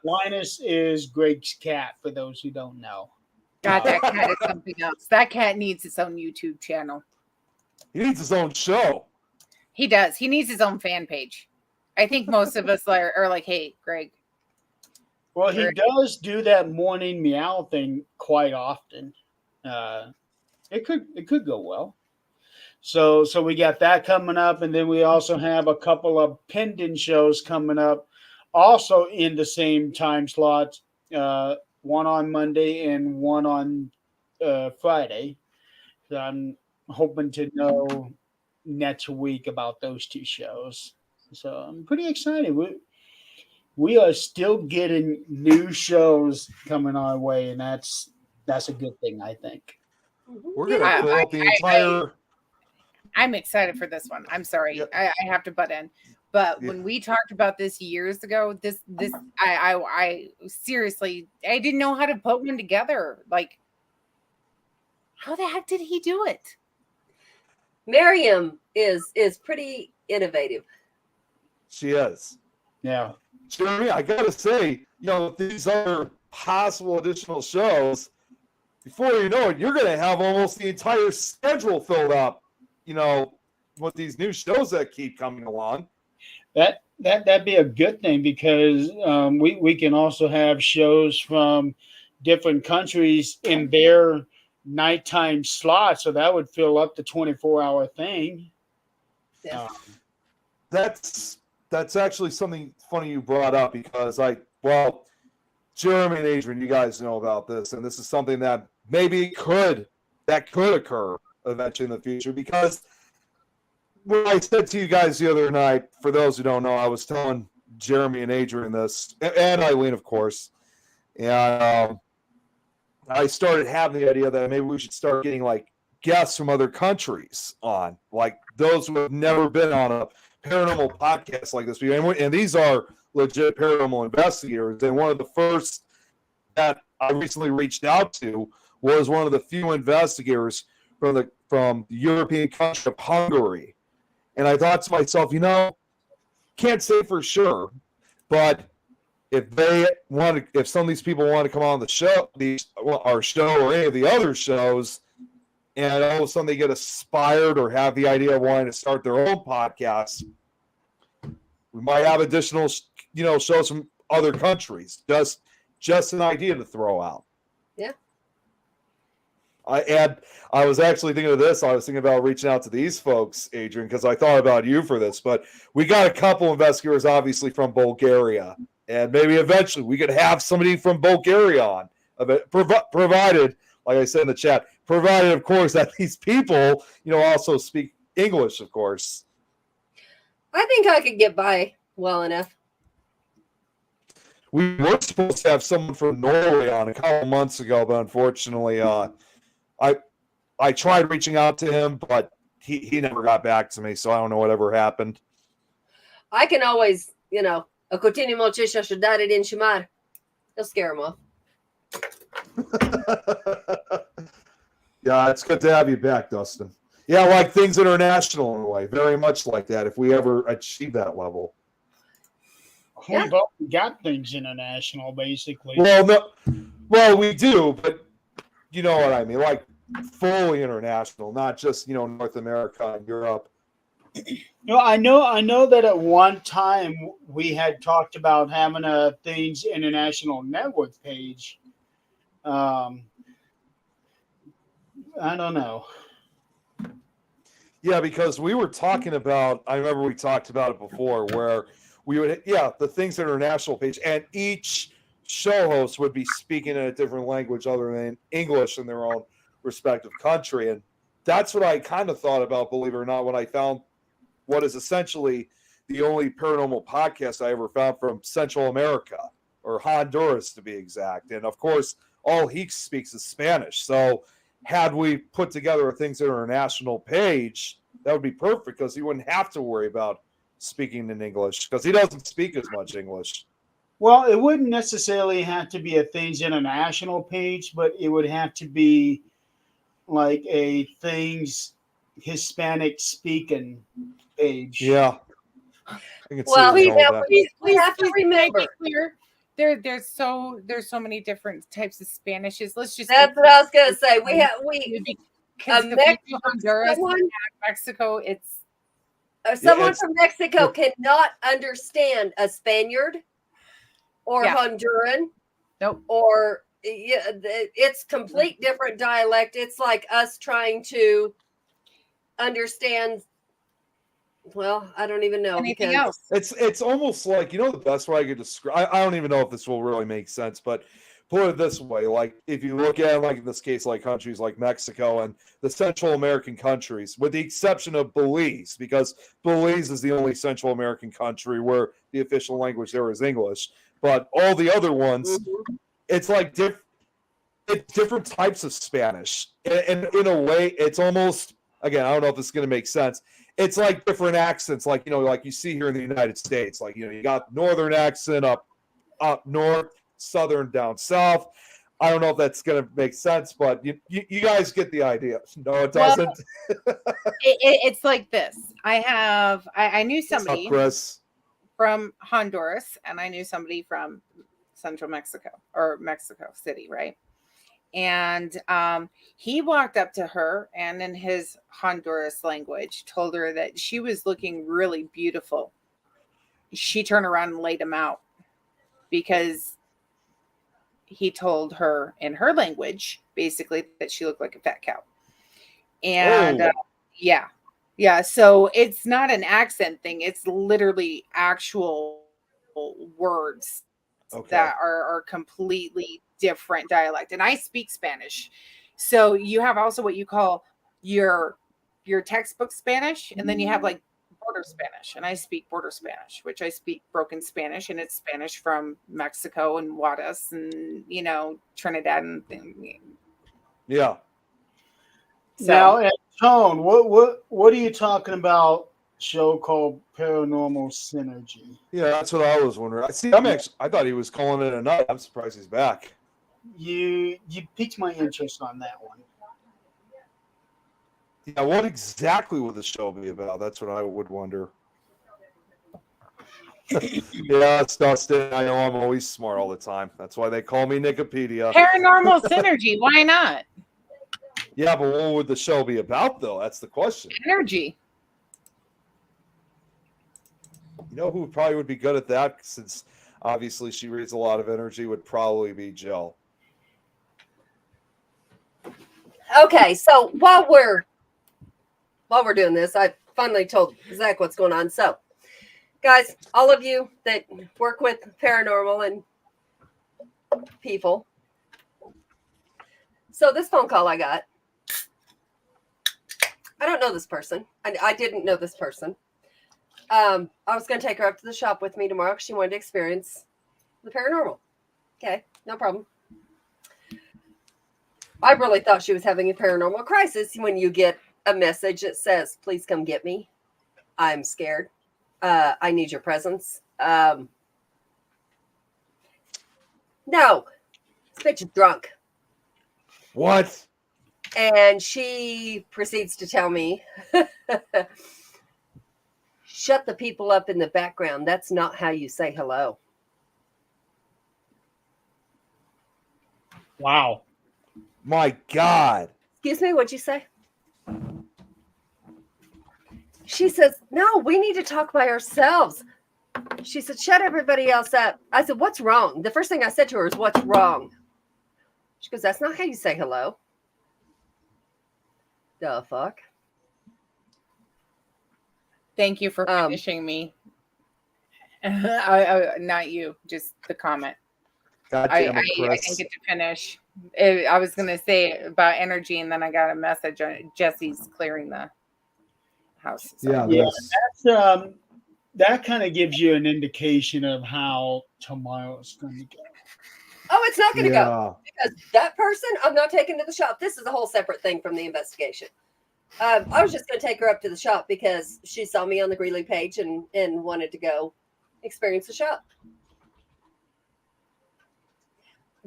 Speaker 5: Linus is Greg's cat, for those who don't know.
Speaker 4: God, that cat is something else. That cat needs its own YouTube channel.
Speaker 3: He needs his own show.
Speaker 4: He does. He needs his own fan page. I think most of us are like, "Hey, Greg."
Speaker 5: Well, he does do that morning meow thing quite often. It could go well. So we got that coming up, and then we also have a couple of pending shows coming up, also in the same time slot. One on Monday and one on Friday. So I'm hoping to know next week about those two shows. So I'm pretty excited. We are still getting new shows coming our way, and that's a good thing, I think.
Speaker 3: We're gonna fill up the entire.
Speaker 4: I'm excited for this one. I'm sorry,
Speaker 3: Yep.
Speaker 4: I have to butt in, but when we talked about this years ago, I seriously, I didn't know how to put one together. Like, how the heck did he do it?
Speaker 1: Maryam is pretty innovative.
Speaker 3: She is.
Speaker 5: Yeah.
Speaker 3: Jeremy, I gotta say, these other possible additional shows, before you know it, you're gonna have almost the entire schedule filled up. With these new shows that keep coming along.
Speaker 5: That'd be a good thing, because we can also have shows from different countries in their nighttime slot, so that would fill up the 24-hour thing.
Speaker 1: Yeah.
Speaker 3: That's actually something funny you brought up, because Jeremy and Adrian, you guys know about this, and this is something that maybe could occur eventually in the future, because when I said to you guys the other night, for those who don't know, I was telling Jeremy and Adrian this, and Eileen, of course, and I started having the idea that maybe we should start getting guests from other countries on, like those who have never been on a paranormal podcast like this. And these are legit paranormal investigators. And one of the first that I recently reached out to was one of the few investigators from the European country of Hungary. And I thought to myself, can't say for sure, but if some of these people want to come on the show, our show or any of the other shows, and all of a sudden they get inspired or have the idea of wanting to start their own podcast, we might have additional, shows from other countries. Just an idea to throw out.
Speaker 1: Yeah.
Speaker 3: I was actually thinking of this. I was thinking about reaching out to these folks, Adrian, because I thought about you for this. But we got a couple investigators, obviously, from Bulgaria And maybe eventually we could have somebody from Bulgaria on, provided, like I said in the chat, provided, of course, that these people, also speak English, of course.
Speaker 1: I think I could get by well enough.
Speaker 3: We were supposed to have someone from Norway on a couple months ago, but unfortunately, I tried reaching out to him, but he never got back to me, so I don't know whatever happened.
Speaker 1: I can always, a continue molchisha should die in Shimar. He'll scare him off.
Speaker 3: Yeah, it's good to have you back, Dustin. Yeah, like Things International in a way, very much like that. If we ever achieve that level,
Speaker 5: We've already got Things International, basically.
Speaker 3: Well, we do, but you know what I mean, like fully international, not just North America and Europe.
Speaker 5: I know that at one time we had talked about having a Things International network page. I don't know.
Speaker 3: Yeah, because we were talking about, I remember we talked about it before, where we would, the Things International page, and each show host would be speaking in a different language other than English in their own respective country. And that's what I kind of thought about, believe it or not, when I found what is essentially the only paranormal podcast I ever found from Central America, or Honduras to be exact. And of course, all he speaks is Spanish. So had we put together a Things International page, that would be perfect, because he wouldn't have to worry about speaking in English, because he doesn't speak as much English.
Speaker 5: Well, it wouldn't necessarily have to be a Things International page, but it would have to be like a Things Hispanic speaking page.
Speaker 3: Yeah.
Speaker 1: Well, we have to remember.
Speaker 4: There's so many different types of Spanishes. Let's just.
Speaker 1: That's what I was gonna say. Honduras,
Speaker 4: Mexico. It's
Speaker 1: someone from Mexico cannot understand a Spaniard or Honduran.
Speaker 4: Nope.
Speaker 1: Or it's complete different dialect. It's like us trying to understand. Well, I don't even know.
Speaker 4: Anything else?
Speaker 3: It's almost like, the best way I could describe. I don't even know if this will really make sense, but put it this way: like if you look at, like in this case, like countries like Mexico and the Central American countries, with the exception of Belize, because Belize is the only Central American country where the official language there is English. But all the other ones, it's like different types of Spanish, and in a way, it's almost, again, I don't know if this is going to make sense. It's like different accents, like like you see here in the United States. Like you got northern accent up north, southern down south. I don't know if that's going to make sense, but you guys get the idea. No, it doesn't.
Speaker 4: Well, it's like this. I knew somebody from Honduras, and I knew somebody from Central Mexico, or Mexico City, right? And he walked up to her and in his Honduras language told her that she was looking really beautiful. She turned around and laid him out because he told her in her language basically that she looked like a fat cow. And yeah. So it's not an accent thing. It's literally actual words that are completely different dialect. And I speak Spanish. So you have also what you call your textbook Spanish, and then you have like border Spanish. And I speak border Spanish, which I speak broken Spanish, and it's Spanish from Mexico and Juarez and Trinidad and
Speaker 5: yeah. So, now at Tone, what are you talking about? Show called Paranormal Synergy.
Speaker 3: Yeah, that's what I was wondering. I thought he was calling it a nut. I'm surprised he's back.
Speaker 5: You piqued my interest on that one.
Speaker 3: Yeah, what exactly would the show be about? That's what I would wonder. Yeah, it's Dustin. I know I'm always smart all the time. That's why they call me Nicopedia.
Speaker 4: Paranormal Synergy. Why not?
Speaker 3: Yeah, but what would the show be about, though? That's the question.
Speaker 4: Energy.
Speaker 3: You know who probably would be good at that, since obviously she reads a lot of energy, would probably be Jill.
Speaker 1: Okay, so while we're doing this, I finally told Zach what's going on. So Guys, all of you that work with paranormal and people. So this phone call I got, I don't know this person. I didn't know this person. I was going to take her up to the shop with me tomorrow because she wanted to experience the paranormal. Okay, no problem. I really thought she was having a paranormal crisis when you get a message that says, please come get me. I'm scared. I need your presence. No, this bitch is drunk.
Speaker 3: What?
Speaker 1: And she proceeds to tell me, shut the people up in the background. That's not how you say hello.
Speaker 5: Wow.
Speaker 3: My God.
Speaker 1: Excuse me, what'd you say? She says, no, we need to talk by ourselves. She said, shut everybody else up. I said, what's wrong? The first thing I said to her is, what's wrong? She goes, that's not how you say hello. The fuck?
Speaker 4: Thank you for finishing me. Not you, just the comment.
Speaker 3: God damn it,
Speaker 4: I didn't get to finish. I was going to say about energy, and then I got a message on Jesse's clearing the house. So.
Speaker 5: Yeah, that's that kind of gives you an indication of how tomorrow's going to go.
Speaker 1: Oh, it's not going to go. Because that person, I'm not taking to the shop. This is a whole separate thing from the investigation. I was just going to take her up to the shop because she saw me on the Greeley page and wanted to go experience the shop.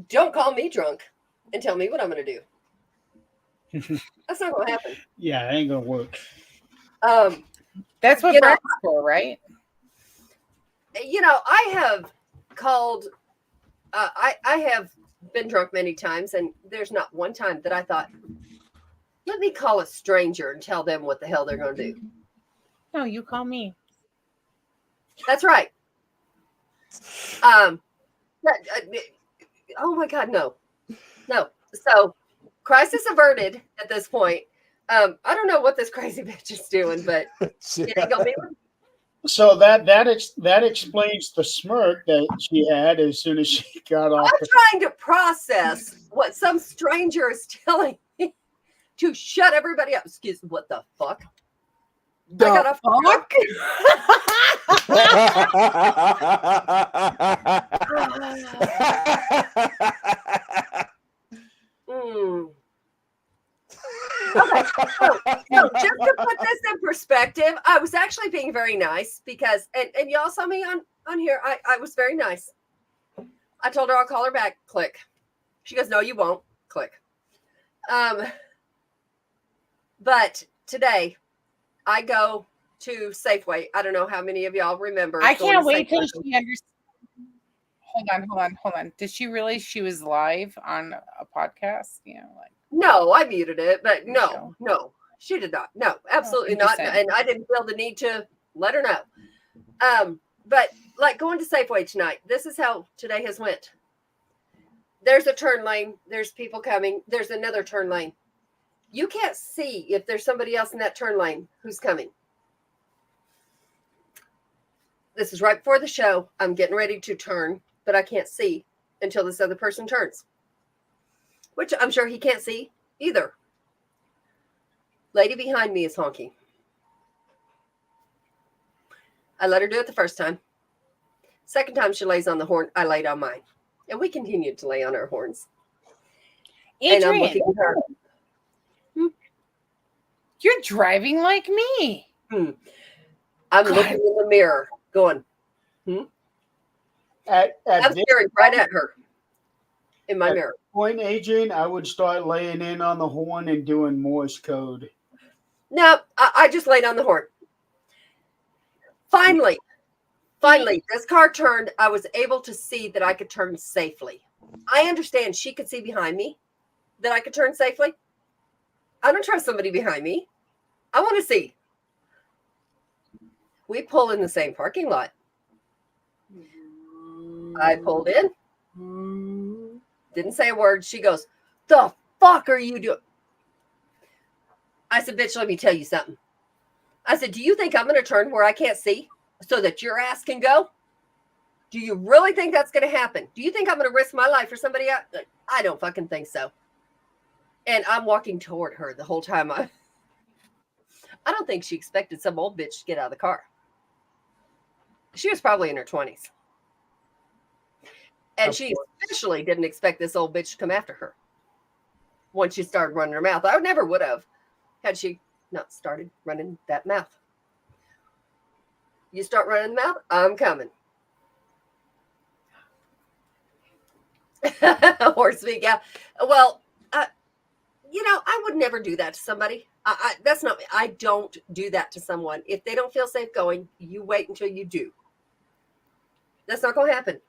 Speaker 1: Don't call me drunk and tell me what I'm going to do. That's not going to happen.
Speaker 5: Yeah, it ain't going to work.
Speaker 4: That's what Brett's for, right?
Speaker 1: You know, I have called, I have been drunk many times, and there's not one time that I thought, let me call a stranger and tell them what the hell they're going to do.
Speaker 4: No, you call me.
Speaker 1: That's right. Oh my God, no. So, crisis averted at this point. I don't know what this crazy bitch is doing, but it ain't gonna be.
Speaker 5: So that explains the smirk that she had as soon as she got off.
Speaker 1: I'm trying to process what some stranger is telling me to shut everybody up. Excuse me, what the fuck?
Speaker 4: The
Speaker 1: I got a fuck? Okay. So just to put this in perspective, I was actually being very nice because, and y'all saw me on here. I was very nice. I told her I'll call her back. Click. She goes, no, you won't. Click. But today I go to Safeway. I don't know how many of y'all remember.
Speaker 4: I can't wait till she understands. Hold on. Did she realize she was live on a podcast? You know, like.
Speaker 1: No, I muted it, but no, she did not. No, absolutely not. And I didn't feel the need to let her know. But like going to Safeway tonight, this is how today has went. There's a turn lane. There's people coming. There's another turn lane. You can't see if there's somebody else in that turn lane who's coming. This is right before the show. I'm getting ready to turn, but I can't see until this other person turns. Which I'm sure he can't see either. Lady behind me is honking. I let her do it the first time. Second time she lays on the horn, I laid on mine. And we continued to lay on our horns.
Speaker 4: Adrian,
Speaker 1: and I'm looking at her.
Speaker 4: You're driving like me.
Speaker 1: I'm looking in the mirror going, I'm staring right at her in my mirror.
Speaker 5: Point, Adrian, I would start laying in on the horn and doing Morse code.
Speaker 1: No, I just laid on the horn. Finally, this car turned. I was able to see that I could turn safely. I understand she could see behind me that I could turn safely. I don't trust somebody behind me. I want to see. We pull in the same parking lot. I pulled in. Didn't say a word. She goes, the fuck are you doing? I said, bitch, let me tell you something. I said, do you think I'm going to turn where I can't see? so that your ass can go? Do you really think that's going to happen? Do you think I'm going to risk my life for somebody else? I don't fucking think so. And I'm walking toward her the whole time. I don't think she expected some old bitch to get out of the car. She was probably in her 20s. And she especially didn't expect this old bitch to come after her. Once she started running her mouth. I never would have had she not started running that mouth. You start running the mouth, I'm coming. Horse speak, yeah. Well, I would never do that to somebody. That's not me. I don't do that to someone. If they don't feel safe going, you wait until you do. That's not going to happen.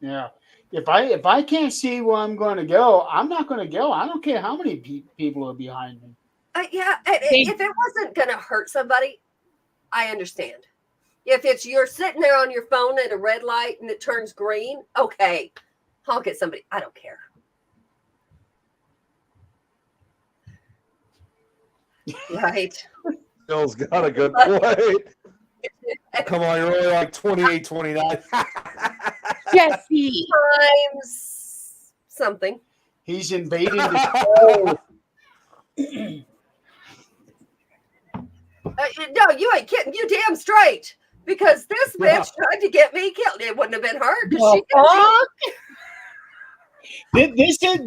Speaker 5: Yeah. If I can't see where I'm going to go, I'm not going to go. I don't care how many people are behind me.
Speaker 1: If it wasn't going to hurt somebody, I understand. If it's you're sitting there on your phone at a red light and it turns green, okay, honk at somebody. I don't care. Right.
Speaker 3: Bill's got a good point. Come on, you're only like 28, 29.
Speaker 4: Jesse.
Speaker 1: Times something.
Speaker 5: He's invading the show.
Speaker 1: No, you ain't kidding. You damn straight. Because this bitch tried to get me killed. It wouldn't have been her.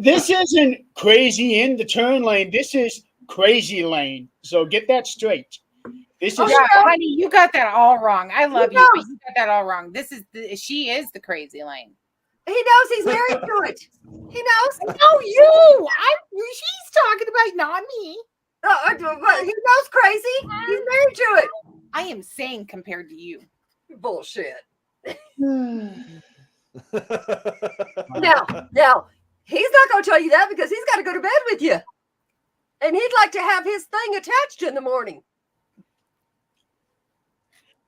Speaker 5: This isn't crazy in the turn lane. This is crazy lane. So get that straight. This is
Speaker 4: honey, you got that all wrong. I love you, but you got that all wrong. She is the crazy lane.
Speaker 1: He knows he's married to it. He knows.
Speaker 4: No, you. She's talking about not me.
Speaker 1: But he knows crazy. He's married to it.
Speaker 4: I am saying compared to you.
Speaker 1: Bullshit.
Speaker 5: Hmm.
Speaker 1: Now, he's not going to tell you that because he's got to go to bed with you. And he'd like to have his thing attached in the morning.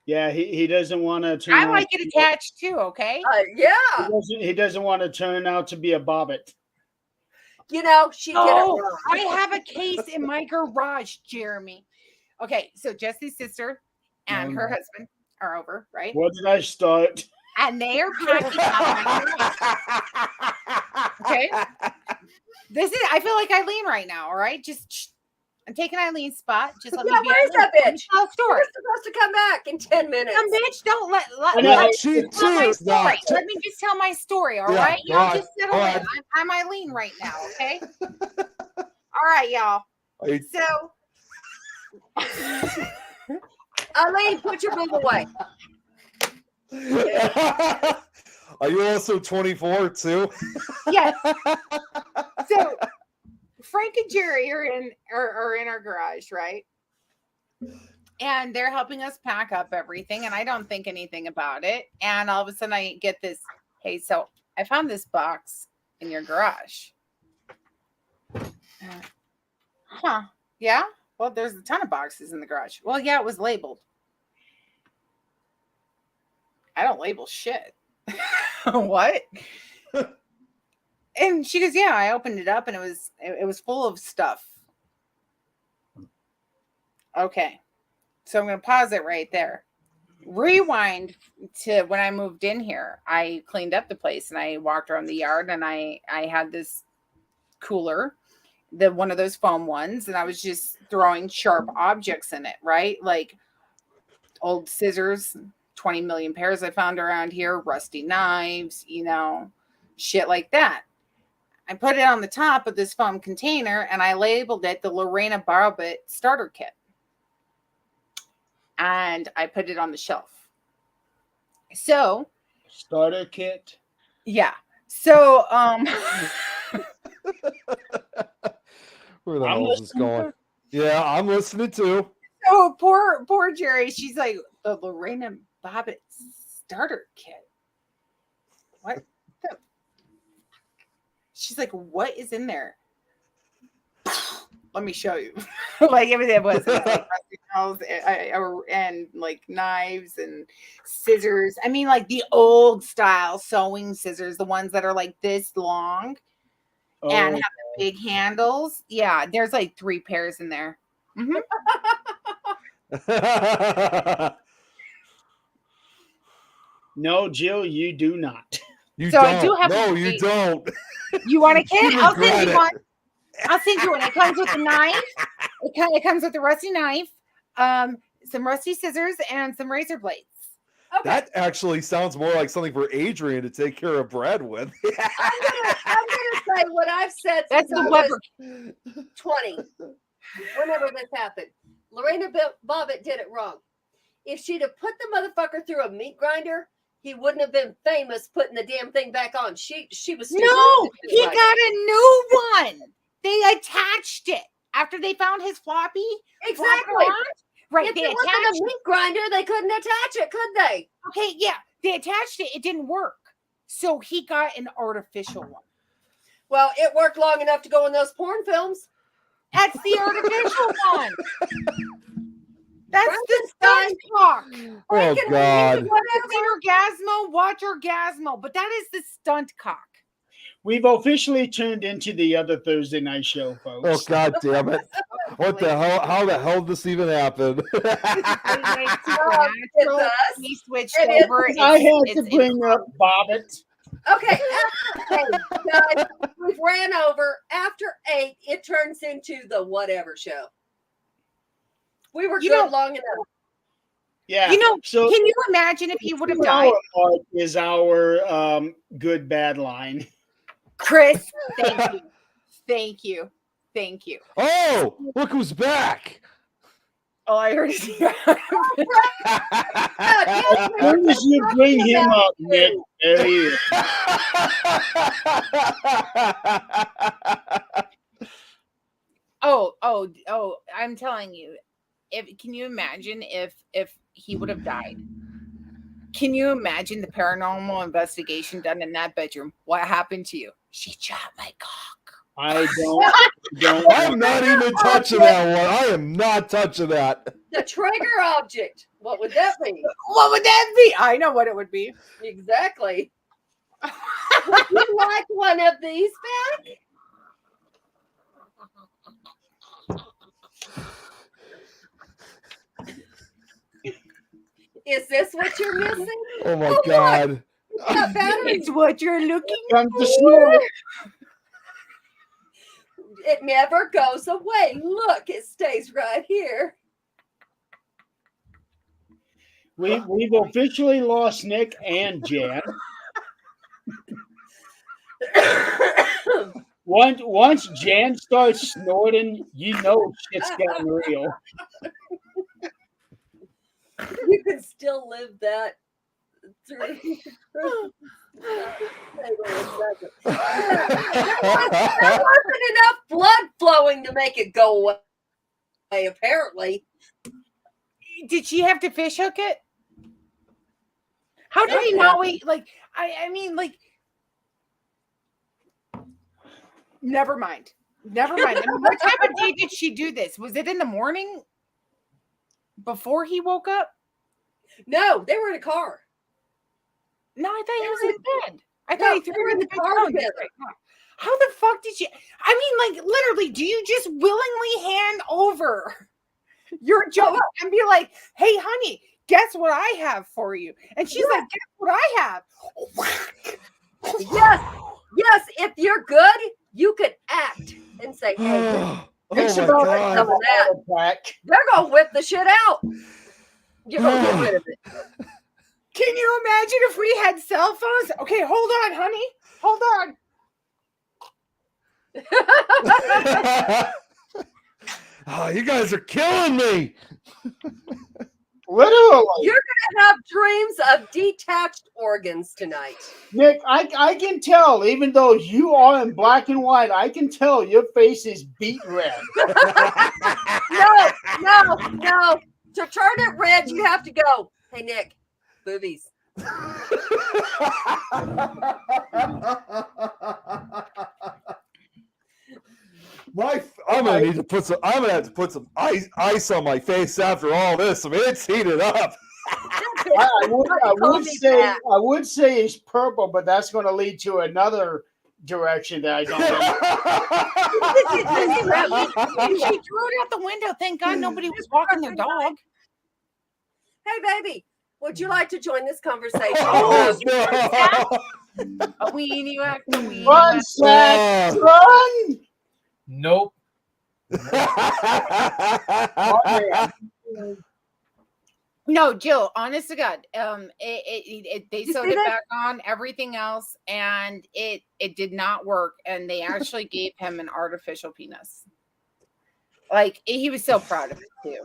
Speaker 5: Yeah, he doesn't want to turn.
Speaker 4: I like it attached too, okay?
Speaker 1: Yeah.
Speaker 5: He doesn't want to turn out to be a bobbit.
Speaker 1: She did it wrong.
Speaker 4: I have a case in my garage, Jeremy. Okay, so Jesse's sister and her husband are over, right?
Speaker 5: What did I start?
Speaker 4: And they are packing up. Okay. I feel like Eileen right now, all right? I'm taking Eileen's spot. Just let me be.
Speaker 1: Where's that bitch?
Speaker 4: Tell a story.
Speaker 1: We're supposed to come back in 10 minutes.
Speaker 4: Some bitch, don't let
Speaker 3: She
Speaker 4: tell my
Speaker 3: choose
Speaker 4: story.
Speaker 3: not.
Speaker 4: Let me just tell my story, all
Speaker 3: Yeah,
Speaker 4: right?
Speaker 3: go
Speaker 4: Y'all
Speaker 3: on,
Speaker 4: just settle
Speaker 3: go
Speaker 4: in.
Speaker 3: on.
Speaker 4: I'm Eileen right now, okay? All right, y'all. So
Speaker 1: Eileen, put your boob away.
Speaker 3: Are you also 24 too?
Speaker 4: yes. So Frank and Jerry are in our garage, right? And they're helping us pack up everything, and I don't think anything about it. And all of a sudden, I get this. Hey, so I found this box in your garage. Huh? Yeah. Well, there's a ton of boxes in the garage. Well, yeah, it was labeled. I don't label shit. What? And she goes, yeah, I opened it up and it was full of stuff. Okay. So I'm going to pause it right there. Rewind to when I moved in here. I cleaned up the place and I walked around the yard and I had this cooler, one of those foam ones, and I was just throwing sharp objects in it, right? Like old scissors, 20 million pairs I found around here, rusty knives, shit like that. I put it on the top of this foam container and I labeled it the Lorena Barbett starter kit. And I put it on the shelf. So
Speaker 5: Starter kit.
Speaker 4: Yeah. So
Speaker 3: Where the hell is this going? Yeah, I'm listening too.
Speaker 4: So poor Jerry, she's like, the Lorena Bobbitt starter kit. What the? She's like, what is in there? Let me show you. Like everything was like rusty nails and like knives and scissors. I mean, like the old style sewing scissors, the ones that are like this long and have the big handles. Yeah, there's like 3 pairs in there. Mm-hmm.
Speaker 5: No, Jill, you do not.
Speaker 3: You
Speaker 4: So
Speaker 3: don't.
Speaker 4: I do have
Speaker 3: no,
Speaker 4: a-
Speaker 3: you don't.
Speaker 4: You want a kit?
Speaker 3: You
Speaker 4: I'll send
Speaker 3: regret
Speaker 4: you
Speaker 3: it.
Speaker 4: one. I'll send you one. It comes with a knife. It comes with a rusty knife, some rusty scissors, and some razor blades.
Speaker 1: Okay.
Speaker 3: That actually sounds more like something for Adrian to take care of Brad with.
Speaker 1: I'm gonna say what I've said
Speaker 4: That's
Speaker 1: since
Speaker 4: the
Speaker 1: I
Speaker 4: Weber.
Speaker 1: was 20. Whenever this happened, Lorena Bobbitt did it wrong. If she'd have put the motherfucker through a meat grinder, he wouldn't have been famous putting the damn thing back on. She was stupid.
Speaker 4: No, he
Speaker 1: Right.
Speaker 4: got a new one. They attached it after they found his floppy.
Speaker 1: Exactly.
Speaker 4: Right.
Speaker 1: If
Speaker 4: They
Speaker 1: it wasn't
Speaker 4: attached
Speaker 1: a meat grinder, they couldn't attach it, could they?
Speaker 4: Okay, yeah. They attached it. It didn't work. So he got an artificial one.
Speaker 1: Well, it worked long enough to go in those porn films.
Speaker 4: That's the artificial one. That's the
Speaker 1: Frankenstein.
Speaker 4: stunt cock.
Speaker 3: Oh, God.
Speaker 4: Orgasmo, watch Orgasmo. But that is the stunt cock.
Speaker 5: We've officially turned into the other Thursday night show, folks.
Speaker 3: Oh, God damn it. What the hell? How the hell did this even happen?
Speaker 1: It's us.
Speaker 4: We switched
Speaker 1: It is.
Speaker 4: over.
Speaker 5: I had
Speaker 4: It's
Speaker 5: to bring up Bobbitt.
Speaker 1: Okay, after 8, guys, we've ran over. After 8, it turns into the whatever show. We were good long enough.
Speaker 5: Yeah.
Speaker 4: You know,
Speaker 5: so
Speaker 4: can you imagine if he would have
Speaker 5: 2
Speaker 4: died?
Speaker 5: hour mark is our good bad line.
Speaker 4: Chris, thank you. Thank you. Thank you.
Speaker 3: Oh, look who's back.
Speaker 4: Oh, I heard it.
Speaker 5: As soon as you bring him up, Nick, there he is.
Speaker 4: Oh, I'm telling you. Can you imagine if he would have died? Can you imagine the paranormal investigation done in that bedroom? What happened to you? She chopped my cock.
Speaker 5: I don't.
Speaker 3: I'm not even touching that one. I am not touching that.
Speaker 1: The trigger object. What would that be?
Speaker 4: What would that be? I know what it would be.
Speaker 1: Exactly. Would you like one of these back? Is this what you're missing?
Speaker 3: Oh, my God.
Speaker 1: It's got batteries.
Speaker 4: It's what you're looking
Speaker 5: Come to snow.
Speaker 1: It never goes away. Look, it stays right here.
Speaker 5: We've officially lost Nick and Jan. Once Jan starts snorting, you know shit's getting real.
Speaker 1: You can still live that through. There wasn't enough blood flowing to make it go away, apparently.
Speaker 4: Did she have to fish hook it? How did he not wait? Like, I mean, like, never mind. Never mind. I mean, what time of day did she do this? Was it in the morning before he woke up?
Speaker 1: No, they were in a car.
Speaker 4: No, I thought he
Speaker 1: They
Speaker 4: was
Speaker 1: were
Speaker 4: in bed. I
Speaker 1: No,
Speaker 4: thought he
Speaker 1: they
Speaker 4: threw
Speaker 1: were
Speaker 4: her in the
Speaker 1: car
Speaker 4: car
Speaker 1: together.
Speaker 4: How the fuck did you? I mean, like, literally, do you just willingly hand over your job and be like, "Hey, honey, guess what I have for you?" And she's like, "Guess what I have?"
Speaker 1: Yes, if you're good, you could act and say, hey,
Speaker 3: Oh,
Speaker 1: there's
Speaker 3: my
Speaker 1: some of
Speaker 3: God.
Speaker 1: that. They're going to whip the shit out. You're going to get rid of it.
Speaker 4: Can you imagine if we had cell phones? Okay, hold on, honey. Hold on.
Speaker 3: Oh, you guys are killing me.
Speaker 5: Literally.
Speaker 1: You're going to have dreams of detached organs tonight.
Speaker 5: Nick, I can tell, even though you are in black and white, I can tell your face is beet red.
Speaker 1: No. To turn it red, you have to go, hey, Nick, boobies.
Speaker 3: I'm gonna need to put some. I'm gonna have to put some ice on my face after all this. I mean, it's heated up.
Speaker 5: I would say it's purple, but that's going to lead to another direction that I don't know.
Speaker 4: She threw it out the window. Thank God nobody was walking their dog.
Speaker 1: Hey, baby, would you like to join this conversation?
Speaker 3: Oh, no.
Speaker 4: A weenie whack, a weenie
Speaker 5: Run,
Speaker 4: whack.
Speaker 5: Zach, run!
Speaker 6: Nope.
Speaker 4: No, Jill, honest to God, they
Speaker 1: You
Speaker 4: sewed
Speaker 1: see
Speaker 4: it
Speaker 1: that?
Speaker 4: back on everything else, and it did not work. And they actually gave him an artificial penis. Like he was so proud of it too,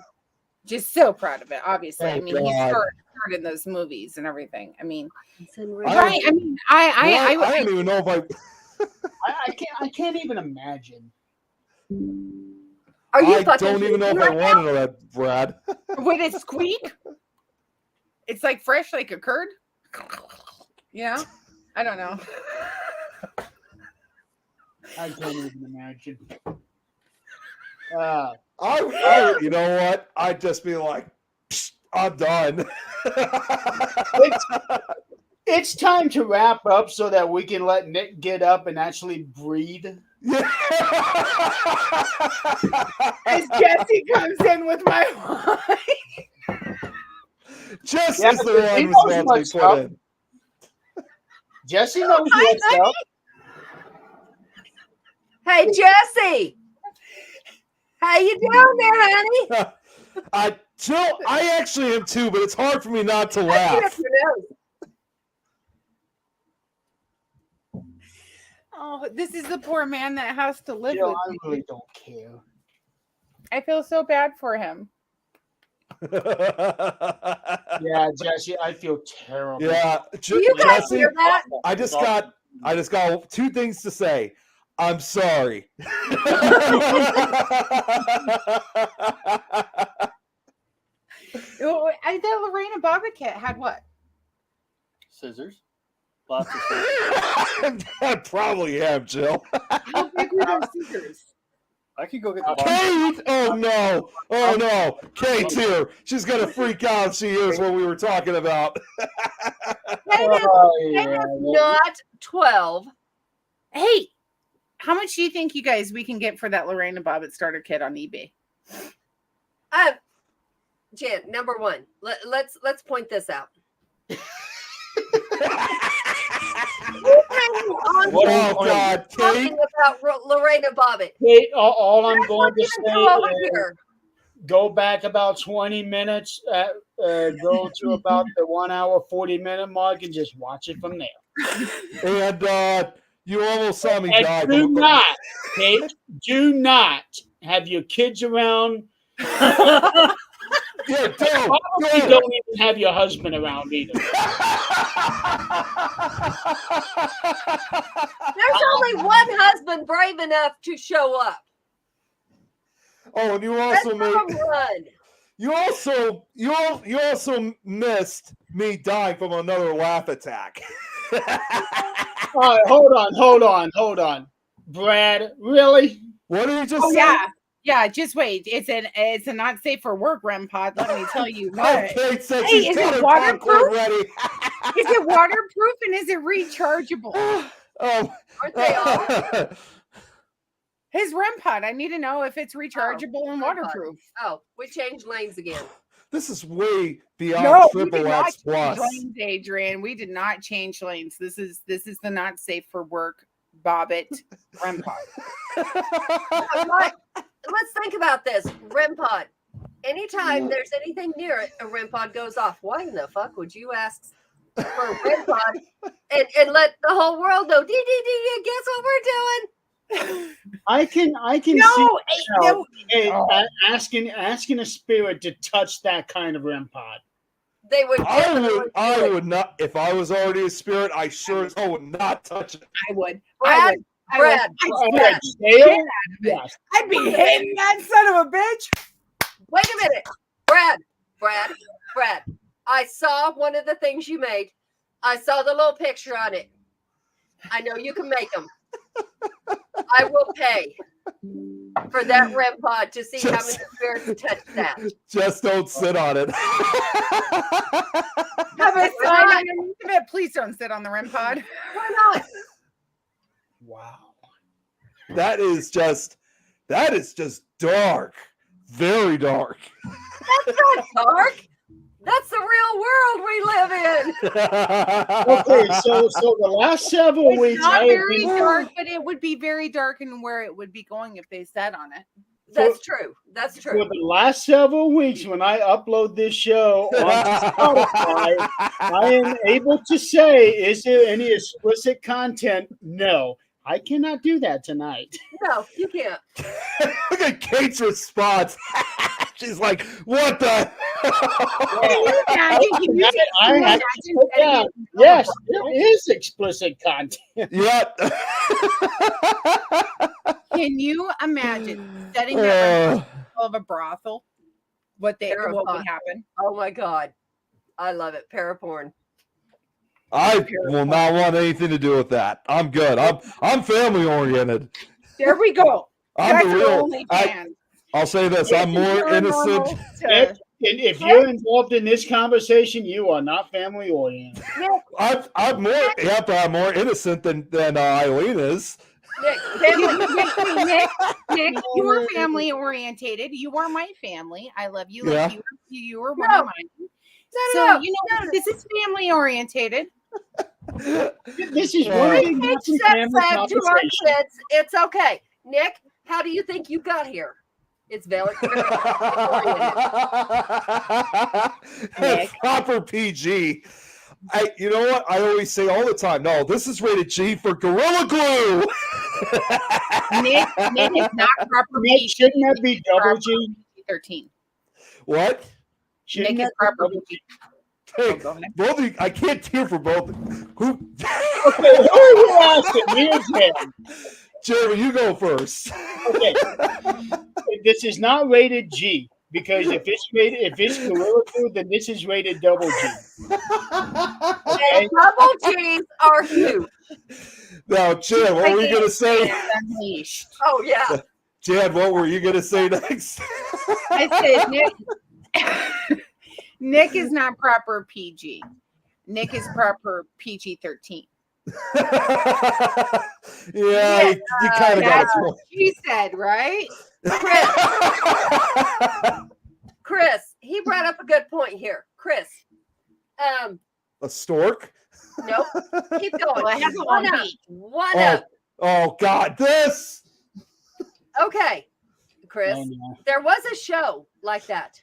Speaker 4: just so proud of it. Obviously, I
Speaker 3: Thank
Speaker 4: mean, he
Speaker 3: God.
Speaker 4: starred in those movies and everything. I mean,
Speaker 3: I-
Speaker 4: right? I mean, I
Speaker 3: don't even know if
Speaker 5: I can't even imagine.
Speaker 1: Are you
Speaker 3: I
Speaker 1: fucking
Speaker 3: don't even know if
Speaker 1: kidding
Speaker 3: I
Speaker 1: me right
Speaker 3: want
Speaker 1: now?
Speaker 3: to know that, Brad.
Speaker 4: would it squeak? It's like fresh, like a curd. Yeah, I don't know.
Speaker 5: I can't even imagine.
Speaker 3: You know what? I'd just be like, "Psst, I'm done.
Speaker 5: It's time to wrap up so that we can let Nick get up and actually breathe.
Speaker 3: Yeah.
Speaker 4: As Jesse comes in with my wine.
Speaker 3: Just
Speaker 5: Yeah,
Speaker 3: as the
Speaker 5: he
Speaker 3: one
Speaker 5: knows
Speaker 3: was about
Speaker 5: what's
Speaker 3: to be put
Speaker 5: up.
Speaker 3: in.
Speaker 5: Jesse knows what's up.
Speaker 1: Hey, Jesse. How you doing there, honey?
Speaker 3: I actually am too, but it's hard for me not to
Speaker 1: Get
Speaker 3: laugh.
Speaker 1: up your nose.
Speaker 4: Oh, this is the poor man that has to live
Speaker 5: Jill,
Speaker 4: with
Speaker 5: I
Speaker 4: me.
Speaker 5: really don't care.
Speaker 4: I feel so bad for him.
Speaker 5: Yeah, Jesse, I feel terrible.
Speaker 3: Yeah,
Speaker 1: Do you guys
Speaker 3: Jesse,
Speaker 1: hear that?
Speaker 3: I just got two things to say. I'm sorry.
Speaker 4: Oh, I thought Lorena Bobbitt kit had what?
Speaker 6: Scissors. Lots of scissors.
Speaker 3: I probably have, Jill.
Speaker 4: How big were those scissors?
Speaker 6: I could go get the box.
Speaker 3: Kate! Oh no! Oh no! Kate's here. She's gonna freak out if she hears what we were talking about.
Speaker 1: Not 12.
Speaker 4: Hey, how much do you think we can get for that Lorena Bobbitt starter kit on eBay?
Speaker 1: Jen, number one, let's point this out.
Speaker 3: Oh God, Kate!
Speaker 1: Talking about Lorena Bobbitt.
Speaker 5: Kate, all I'm going to
Speaker 1: Even come over
Speaker 5: say is
Speaker 1: here.
Speaker 5: go back about 20 minutes, go to about the 1 hour, 40-minute mark and just watch it from there.
Speaker 3: And you almost saw me die.
Speaker 5: And do not, Kate, do not have your kids around.
Speaker 3: Yeah,
Speaker 5: Probably don't even have your husband around either.
Speaker 1: There's only one husband brave enough to show up.
Speaker 3: Oh, and you
Speaker 1: Let
Speaker 3: also
Speaker 1: them run.
Speaker 3: you also missed me dying from another laugh attack.
Speaker 5: All right, hold on. Brad, really?
Speaker 3: What did you just
Speaker 4: Oh
Speaker 3: say?
Speaker 4: yeah. Just wait. It's a not safe for work REM pod. Let me tell you
Speaker 3: Oh,
Speaker 4: what.
Speaker 3: Kate said
Speaker 4: Hey,
Speaker 3: she's
Speaker 4: is
Speaker 3: got
Speaker 4: it
Speaker 3: her
Speaker 4: waterproof?
Speaker 3: popcorn ready.
Speaker 4: Is it waterproof and is it rechargeable?
Speaker 3: Oh,
Speaker 1: Aren't they all?
Speaker 4: His REM pod. I need to know if it's rechargeable and
Speaker 1: REM pod.
Speaker 4: waterproof.
Speaker 1: Oh, we changed lanes again.
Speaker 3: this is way beyond
Speaker 4: No, we did
Speaker 3: Triple
Speaker 4: not
Speaker 3: X
Speaker 4: change
Speaker 3: Plus.
Speaker 4: lanes, Adrian. We did not change lanes. This is the not safe for work Bobbitt REM pod.
Speaker 1: Let's think about this. REM pod. Anytime there's anything near it, a REM pod goes off. Why in the fuck would you ask for a REM pod and let the whole world know? Guess what we're doing?
Speaker 5: I can
Speaker 4: No,
Speaker 5: see
Speaker 4: no.
Speaker 5: asking a spirit to touch that kind of REM pod.
Speaker 1: They would.
Speaker 3: I would not. If I was already a spirit, I sure as hell would not touch it.
Speaker 4: I would.
Speaker 1: Brad, Brad,
Speaker 5: Brad, Dale? Yes.
Speaker 4: I'd be hitting that son of a bitch.
Speaker 1: wait a minute. Brad. I saw one of the things you made. I saw the little picture on it. I know you can make them. I will pay for that REM pod to see how many spirits touch that.
Speaker 3: Just don't sit on it.
Speaker 4: Have a sign underneath of it. Please don't sit on the REM pod.
Speaker 1: Why not?
Speaker 5: Wow.
Speaker 3: That is just dark. Very dark.
Speaker 1: That's not dark. That's the real world we live in.
Speaker 5: Okay, so the last several
Speaker 4: It's
Speaker 5: weeks,
Speaker 4: not
Speaker 5: I have
Speaker 4: very
Speaker 5: been
Speaker 4: dark, but it would be very dark in where it would be going if they sat on it.
Speaker 1: That's true. That's
Speaker 5: for
Speaker 1: true.
Speaker 5: the last several weeks when I upload this show onto Spotify. I am able to say, is there any explicit content? No, I cannot do that tonight.
Speaker 1: No, you can't.
Speaker 3: Look at Kate's response. She's like, "What the?"
Speaker 5: Yes, there is explicit content.
Speaker 3: Yeah.
Speaker 4: Can you imagine setting that of a brothel? What would happen?
Speaker 1: Oh my God, I love it. Paraporn.
Speaker 3: I will not want anything to do with that. I'm good. I'm family oriented.
Speaker 4: There we go.
Speaker 3: I'm the real. I'll say this: I'm more innocent.
Speaker 5: If you're involved in this conversation, you are not family oriented.
Speaker 3: I'm more innocent than Eileen is.
Speaker 4: Nick, you are family orientated. You are my family. I love you.
Speaker 3: Yeah.
Speaker 4: Like you are one of mine. So this is family orientated.
Speaker 5: This is one of the family
Speaker 1: to our kids. It's okay. Nick, how do you think you got here? It's valid.
Speaker 3: Proper PG. You know what? I always say all the time. No, this is rated G for Gorilla Glue.
Speaker 4: Nick is not proper PG.
Speaker 5: Shouldn't that be double G?
Speaker 4: 13.
Speaker 3: What?
Speaker 4: Nick is proper PG.
Speaker 3: Hey, both of you, I can't hear for both. Who?
Speaker 5: Okay, who are you asking? Me or Jim?
Speaker 3: Jeremy, you go first.
Speaker 5: Okay. This is not rated G because if it's Gorilla Glue, then this is rated double G.
Speaker 1: Okay? Double G's are huge.
Speaker 3: Now, Jan, what were you going to say?
Speaker 1: Oh, yeah.
Speaker 3: Jan, what were you going to say next?
Speaker 4: I said Nick is not proper PG. Nick is proper PG-13.
Speaker 3: Yeah, you kind of got it.
Speaker 4: What she said, right?
Speaker 1: Chris, he brought up a good point here. Chris,
Speaker 3: a stork?
Speaker 1: Nope. Keep going.
Speaker 4: Well, it has a long beak.
Speaker 1: One up.
Speaker 3: Oh God, this.
Speaker 1: Okay, Chris. There was a show like that.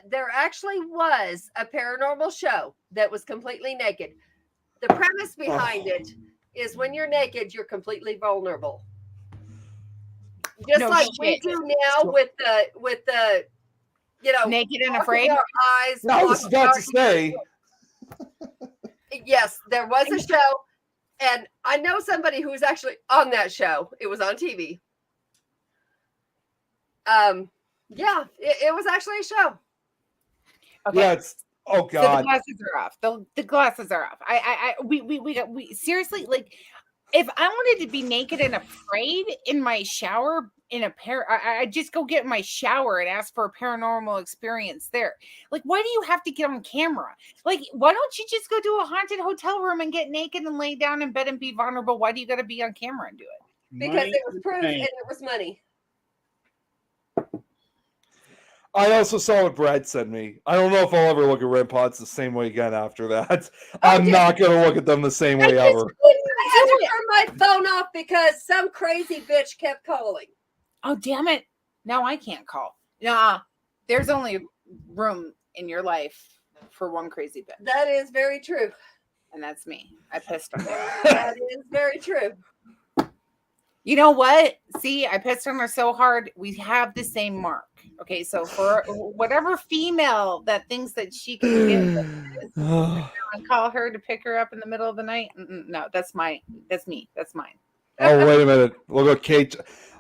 Speaker 1: There actually was a paranormal show that was completely naked. The premise behind it is when you're naked, you're completely vulnerable. Just we do now with the
Speaker 4: naked and afraid.
Speaker 1: Our eyes.
Speaker 3: I was about to say.
Speaker 1: Yes, there was a show, and I know somebody who was actually on that show. It was on TV. Yeah, it was actually a show.
Speaker 4: Okay.
Speaker 3: Yeah, oh God.
Speaker 4: So the glasses are off. The glasses are off. We seriously, like, if I wanted to be naked and afraid in my shower I just go get my shower and ask for a paranormal experience there. Like, why do you have to get on camera? Like, why don't you just go to a haunted hotel room and get naked and lay down in bed and be vulnerable? Why do you got to be on camera and do it?
Speaker 1: Because it was proof and it was money.
Speaker 3: I also saw what Brad sent me. I don't know if I'll ever look at Red Pods the same way again after that. I'm not going to look at them the same way ever.
Speaker 1: I had to turn my phone off because some crazy bitch kept calling.
Speaker 4: Oh, damn it. Now I can't call. Nah, there's only room in your life for one crazy bitch.
Speaker 1: That is very true.
Speaker 4: And that's me. I pissed on her.
Speaker 1: That is very true.
Speaker 4: You know what? See, I pissed on her so hard. We have the same mark. Okay, so for whatever female that thinks that she can get and call her to pick her up in the middle of the night. No, that's me. That's mine.
Speaker 3: Oh, wait a minute. We'll go Kate.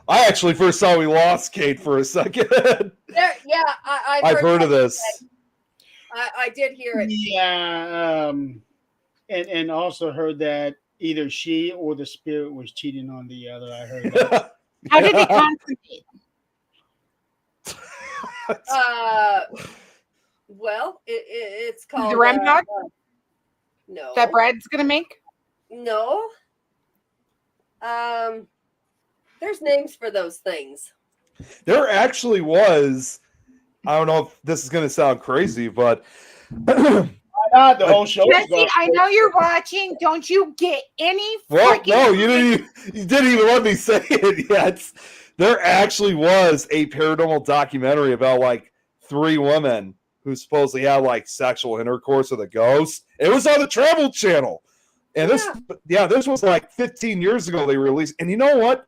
Speaker 3: I actually first saw we lost Kate for a second.
Speaker 1: I've
Speaker 3: heard of this.
Speaker 1: I did hear it.
Speaker 5: Yeah, and also heard that either she or the spirit was cheating on the other. I heard that.
Speaker 4: How did it consummate?
Speaker 1: Well, it's called
Speaker 4: the REM pod.
Speaker 1: No,
Speaker 4: that Brad's gonna make.
Speaker 1: No. There's names for those things.
Speaker 3: There actually was I don't know if this is going to sound crazy, but
Speaker 5: The whole show.
Speaker 4: Jesse, I know you're watching. Don't you get any
Speaker 3: well,
Speaker 4: freaking
Speaker 3: no, you didn't even let me say it yet. There actually was a paranormal documentary about like 3 women who supposedly had like sexual intercourse with a ghost. It was on the Travel Channel. And this was like 15 years ago they released. And you know what?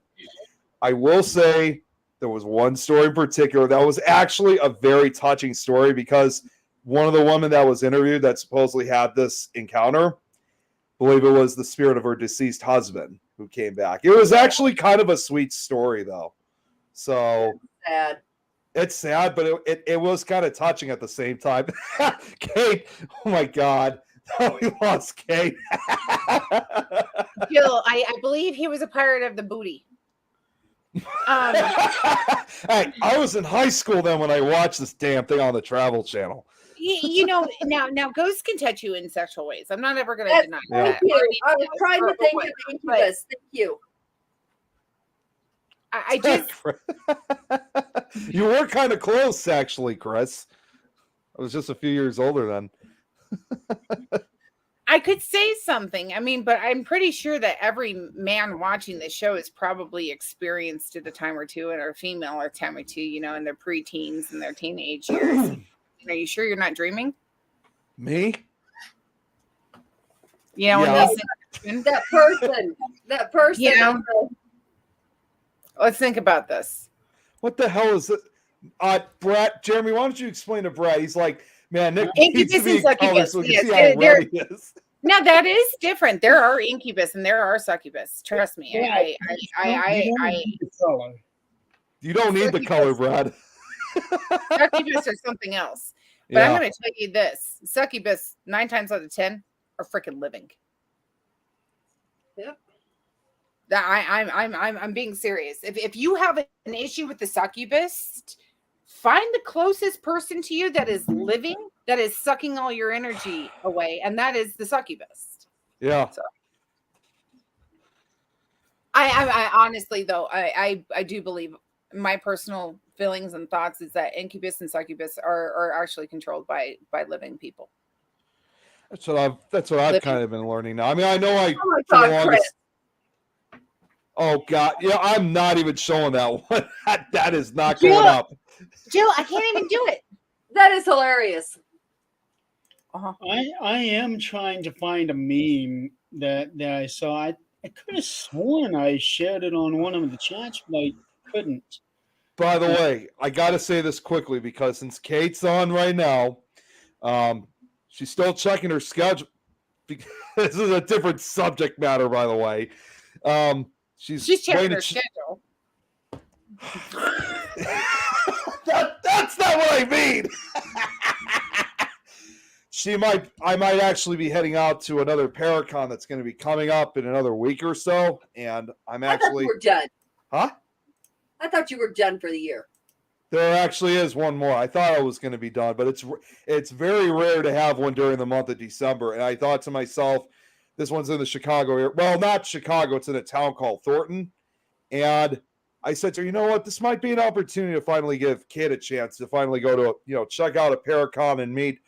Speaker 3: I will say there was one story in particular that was actually a very touching story because one of the women that was interviewed that supposedly had this encounter, I believe it was the spirit of her deceased husband who came back. It was actually kind of a sweet story, though. So
Speaker 1: sad.
Speaker 3: It's sad, but it was kind of touching at the same time. Kate, oh my God. Oh, we lost Kate.
Speaker 4: Jill, I believe he was a pirate of the booty.
Speaker 3: Hey, I was in high school then when I watched this damn thing on the Travel Channel.
Speaker 4: You know, now ghosts can touch you in sexual ways. I'm not ever going to deny
Speaker 1: Thank
Speaker 4: that.
Speaker 1: you. I was trying to think of incubus. Thank you.
Speaker 4: I just
Speaker 3: You were kind of close, actually, Chris. I was just a few years older then.
Speaker 4: I could say something. I mean, but I'm pretty sure that every man watching this show has probably experienced it a time or two, and or female a time or two, you know, in their preteens and their teenage years. Are you sure you're not dreaming?
Speaker 3: Me?
Speaker 4: You know,
Speaker 3: Yeah.
Speaker 1: That person.
Speaker 4: You know, let's think about this.
Speaker 3: What the hell is it? Brett, Jeremy, why don't you explain to Brett? He's like, man, Nick needs to be in color so we can see how red he is.
Speaker 4: Now that is different. There are incubus and there are succubus. Trust me.
Speaker 3: You don't need the color, Brad.
Speaker 4: Succubus or something else. But I'm going to tell you this: succubus 9 times out of 10 are freaking living.
Speaker 1: Yep.
Speaker 4: I'm being serious. If you have an issue with the succubus, find the closest person to you that is living, that is sucking all your energy away, and that is the succubus.
Speaker 3: Yeah.
Speaker 4: So, I honestly though, I do believe my personal feelings and thoughts is that incubus and succubus are actually controlled by living people.
Speaker 3: That's what I've kind of been learning now. I mean, I know
Speaker 1: Chris.
Speaker 3: Oh God, yeah, I'm not even showing that one. that is not going up.
Speaker 4: Jill, I can't even do it.
Speaker 1: That is hilarious.
Speaker 5: I am trying to find a meme that I saw. I could have sworn I shared it on one of the chats, but I couldn't.
Speaker 3: By the way, I got to say this quickly because since Kate's on right now, she's still checking her schedule. This is a different subject matter, by the way. She's
Speaker 4: checking her schedule.
Speaker 3: That's not what I mean. I might actually be heading out to another Paracon that's going to be coming up in another week or so, and I'm actually.
Speaker 1: I thought you were done.
Speaker 3: Huh?
Speaker 1: I thought you were done for the year.
Speaker 3: There actually is one more. I thought I was going to be done, but it's very rare to have one during the month of December. And I thought to myself, this one's in the Chicago area. Well, not Chicago. It's in a town called Thornton. And I said to her, you know what? This might be an opportunity to finally give Kate a chance to finally go to, check out a Paracon and meet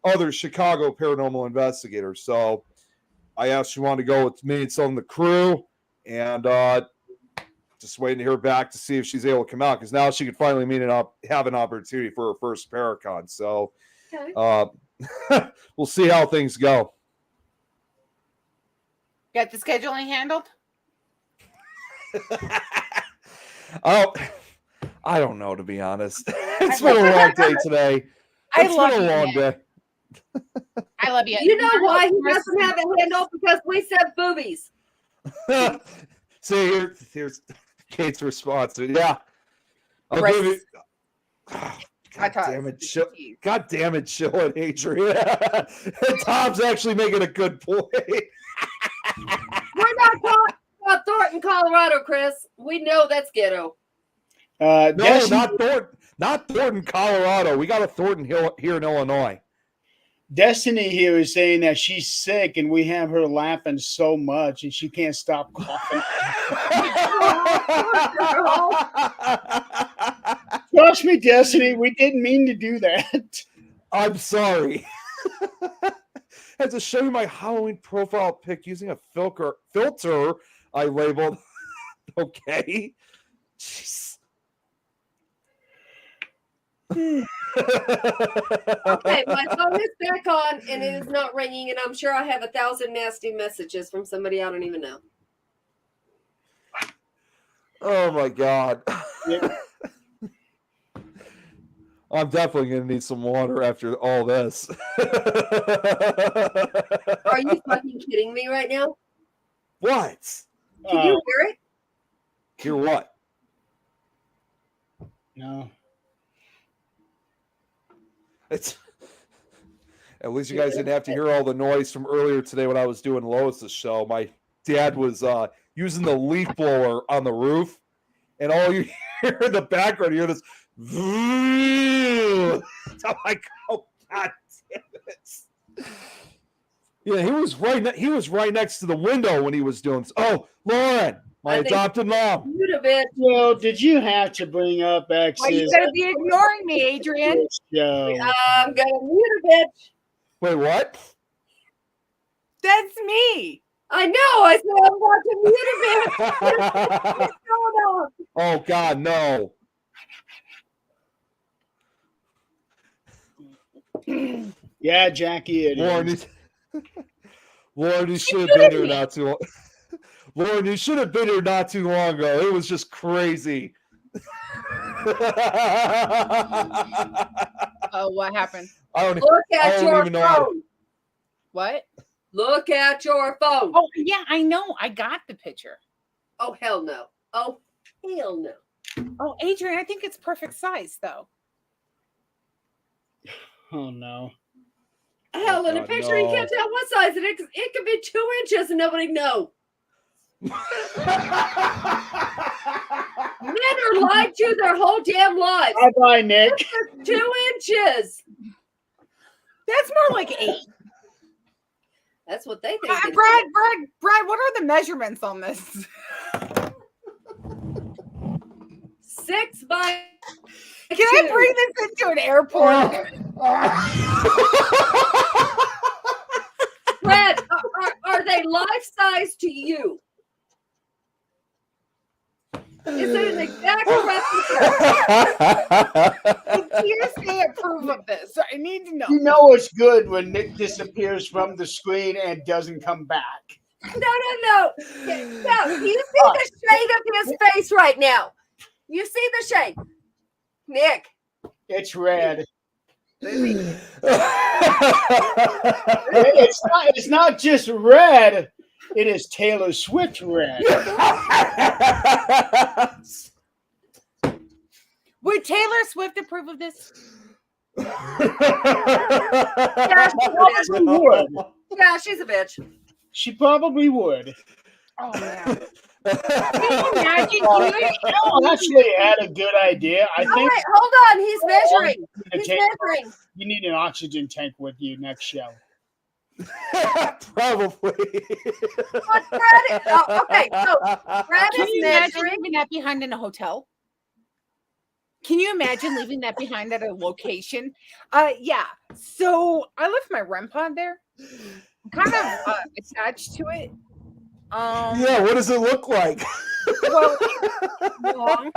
Speaker 3: other Chicago paranormal investigators. So I asked if she wanted to go with me and some of the crew. And just waiting to hear back to see if she's able to come out because now she can finally have an opportunity for her first Paracon. So we'll see how things go.
Speaker 4: Got the scheduling handled?
Speaker 3: Oh, I don't know, to be honest. It's been a long day today. It's been a long day.
Speaker 4: I love you.
Speaker 1: You know why he doesn't have a handle? Because we said boobies.
Speaker 3: See, here's Kate's response. Yeah. I'll give you. Oh, God damn it, Jill and Adrian. Tom's actually making a good point.
Speaker 1: We're not talking about Thornton, Colorado, Chris. We know that's ghetto.
Speaker 3: No, not Thornton. Not Thornton, Colorado. We got a Thornton here in Illinois.
Speaker 5: Destiny here is saying that she's sick and we have her laughing so much and she can't stop coughing. Trust me, Destiny, we didn't mean to do that.
Speaker 3: I'm sorry. I had to show you my Halloween profile pic using a filter I labeled. Okay. Jeez.
Speaker 1: Okay, my phone is back on and it is not ringing, and I'm sure I have 1,000 nasty messages from somebody I don't even know.
Speaker 3: Oh my God.
Speaker 5: Yeah.
Speaker 3: I'm definitely going to need some water after all this.
Speaker 1: Are you fucking kidding me right now?
Speaker 3: What?
Speaker 1: Can you hear it?
Speaker 3: Hear what?
Speaker 5: No.
Speaker 3: It's at least you guys didn't have to hear all the noise from earlier today when I was doing Lois's show. My dad was using the leaf blower on the roof, and all you hear in the background, you hear this. I'm like, oh God damn it! Yeah, he was right next to the window when he was doing. Oh, Lauren, my adopted mom.
Speaker 1: You a bit.
Speaker 5: Well, did you have to bring up exes?
Speaker 4: Well, you gotta be ignoring me, Adrian.
Speaker 1: I'm gonna mute a bitch.
Speaker 3: Wait, what?
Speaker 4: That's me.
Speaker 1: I know. I said I'm about to mute a bitch. What's going on?
Speaker 3: Oh God, no.
Speaker 5: Yeah, Jackie, it
Speaker 3: Lauren,
Speaker 5: is.
Speaker 3: Lauren, you should have been here not too long. Lauren, you should have been here not too long ago. It was just crazy.
Speaker 4: Oh, what happened?
Speaker 1: Look at your phone.
Speaker 4: What?
Speaker 1: Look at your phone.
Speaker 4: Oh, yeah, I know. I got the picture.
Speaker 1: Oh, hell no. Oh, hell no.
Speaker 4: Oh, Adrian, I think it's perfect size, though.
Speaker 5: Oh, no.
Speaker 1: Hell, in a picture, you can't tell what size it is. It could be 2 inches and nobody know. Men are lied to their whole damn lives.
Speaker 5: Bye, Nick.
Speaker 1: 2 inches.
Speaker 4: That's more like 8.
Speaker 1: That's what they think.
Speaker 4: Brad, what are the measurements on this?
Speaker 1: 6 by.
Speaker 4: Can I bring this into an airport?
Speaker 1: Brad, are they life size to you? Is it an exact replica?
Speaker 4: Tears can't approve of this. I need to know.
Speaker 5: You know it's good when Nick disappears from the screen and doesn't come back.
Speaker 1: No. No, you see the shade of his face right now. You see the shade. Nick.
Speaker 5: It's red.
Speaker 3: It's
Speaker 5: not just red. It is Taylor Swift red.
Speaker 4: Would Taylor Swift approve of this?
Speaker 1: Yeah, she's a bitch.
Speaker 5: She probably would.
Speaker 4: Oh man. Can you imagine?
Speaker 5: Al actually had a good idea. I think.
Speaker 1: Wait, hold on. He's measuring. Measuring.
Speaker 5: You need an oxygen tank with you next show.
Speaker 3: Probably.
Speaker 1: But Brad, okay, so Brad
Speaker 4: Can
Speaker 1: is
Speaker 4: you imagine
Speaker 1: measuring.
Speaker 4: leaving that behind in a hotel? Can you imagine leaving that behind at a location? Yeah. So I left my REM pod there. I'm kind of attached to it.
Speaker 3: Yeah, what does it look like?
Speaker 4: Well, long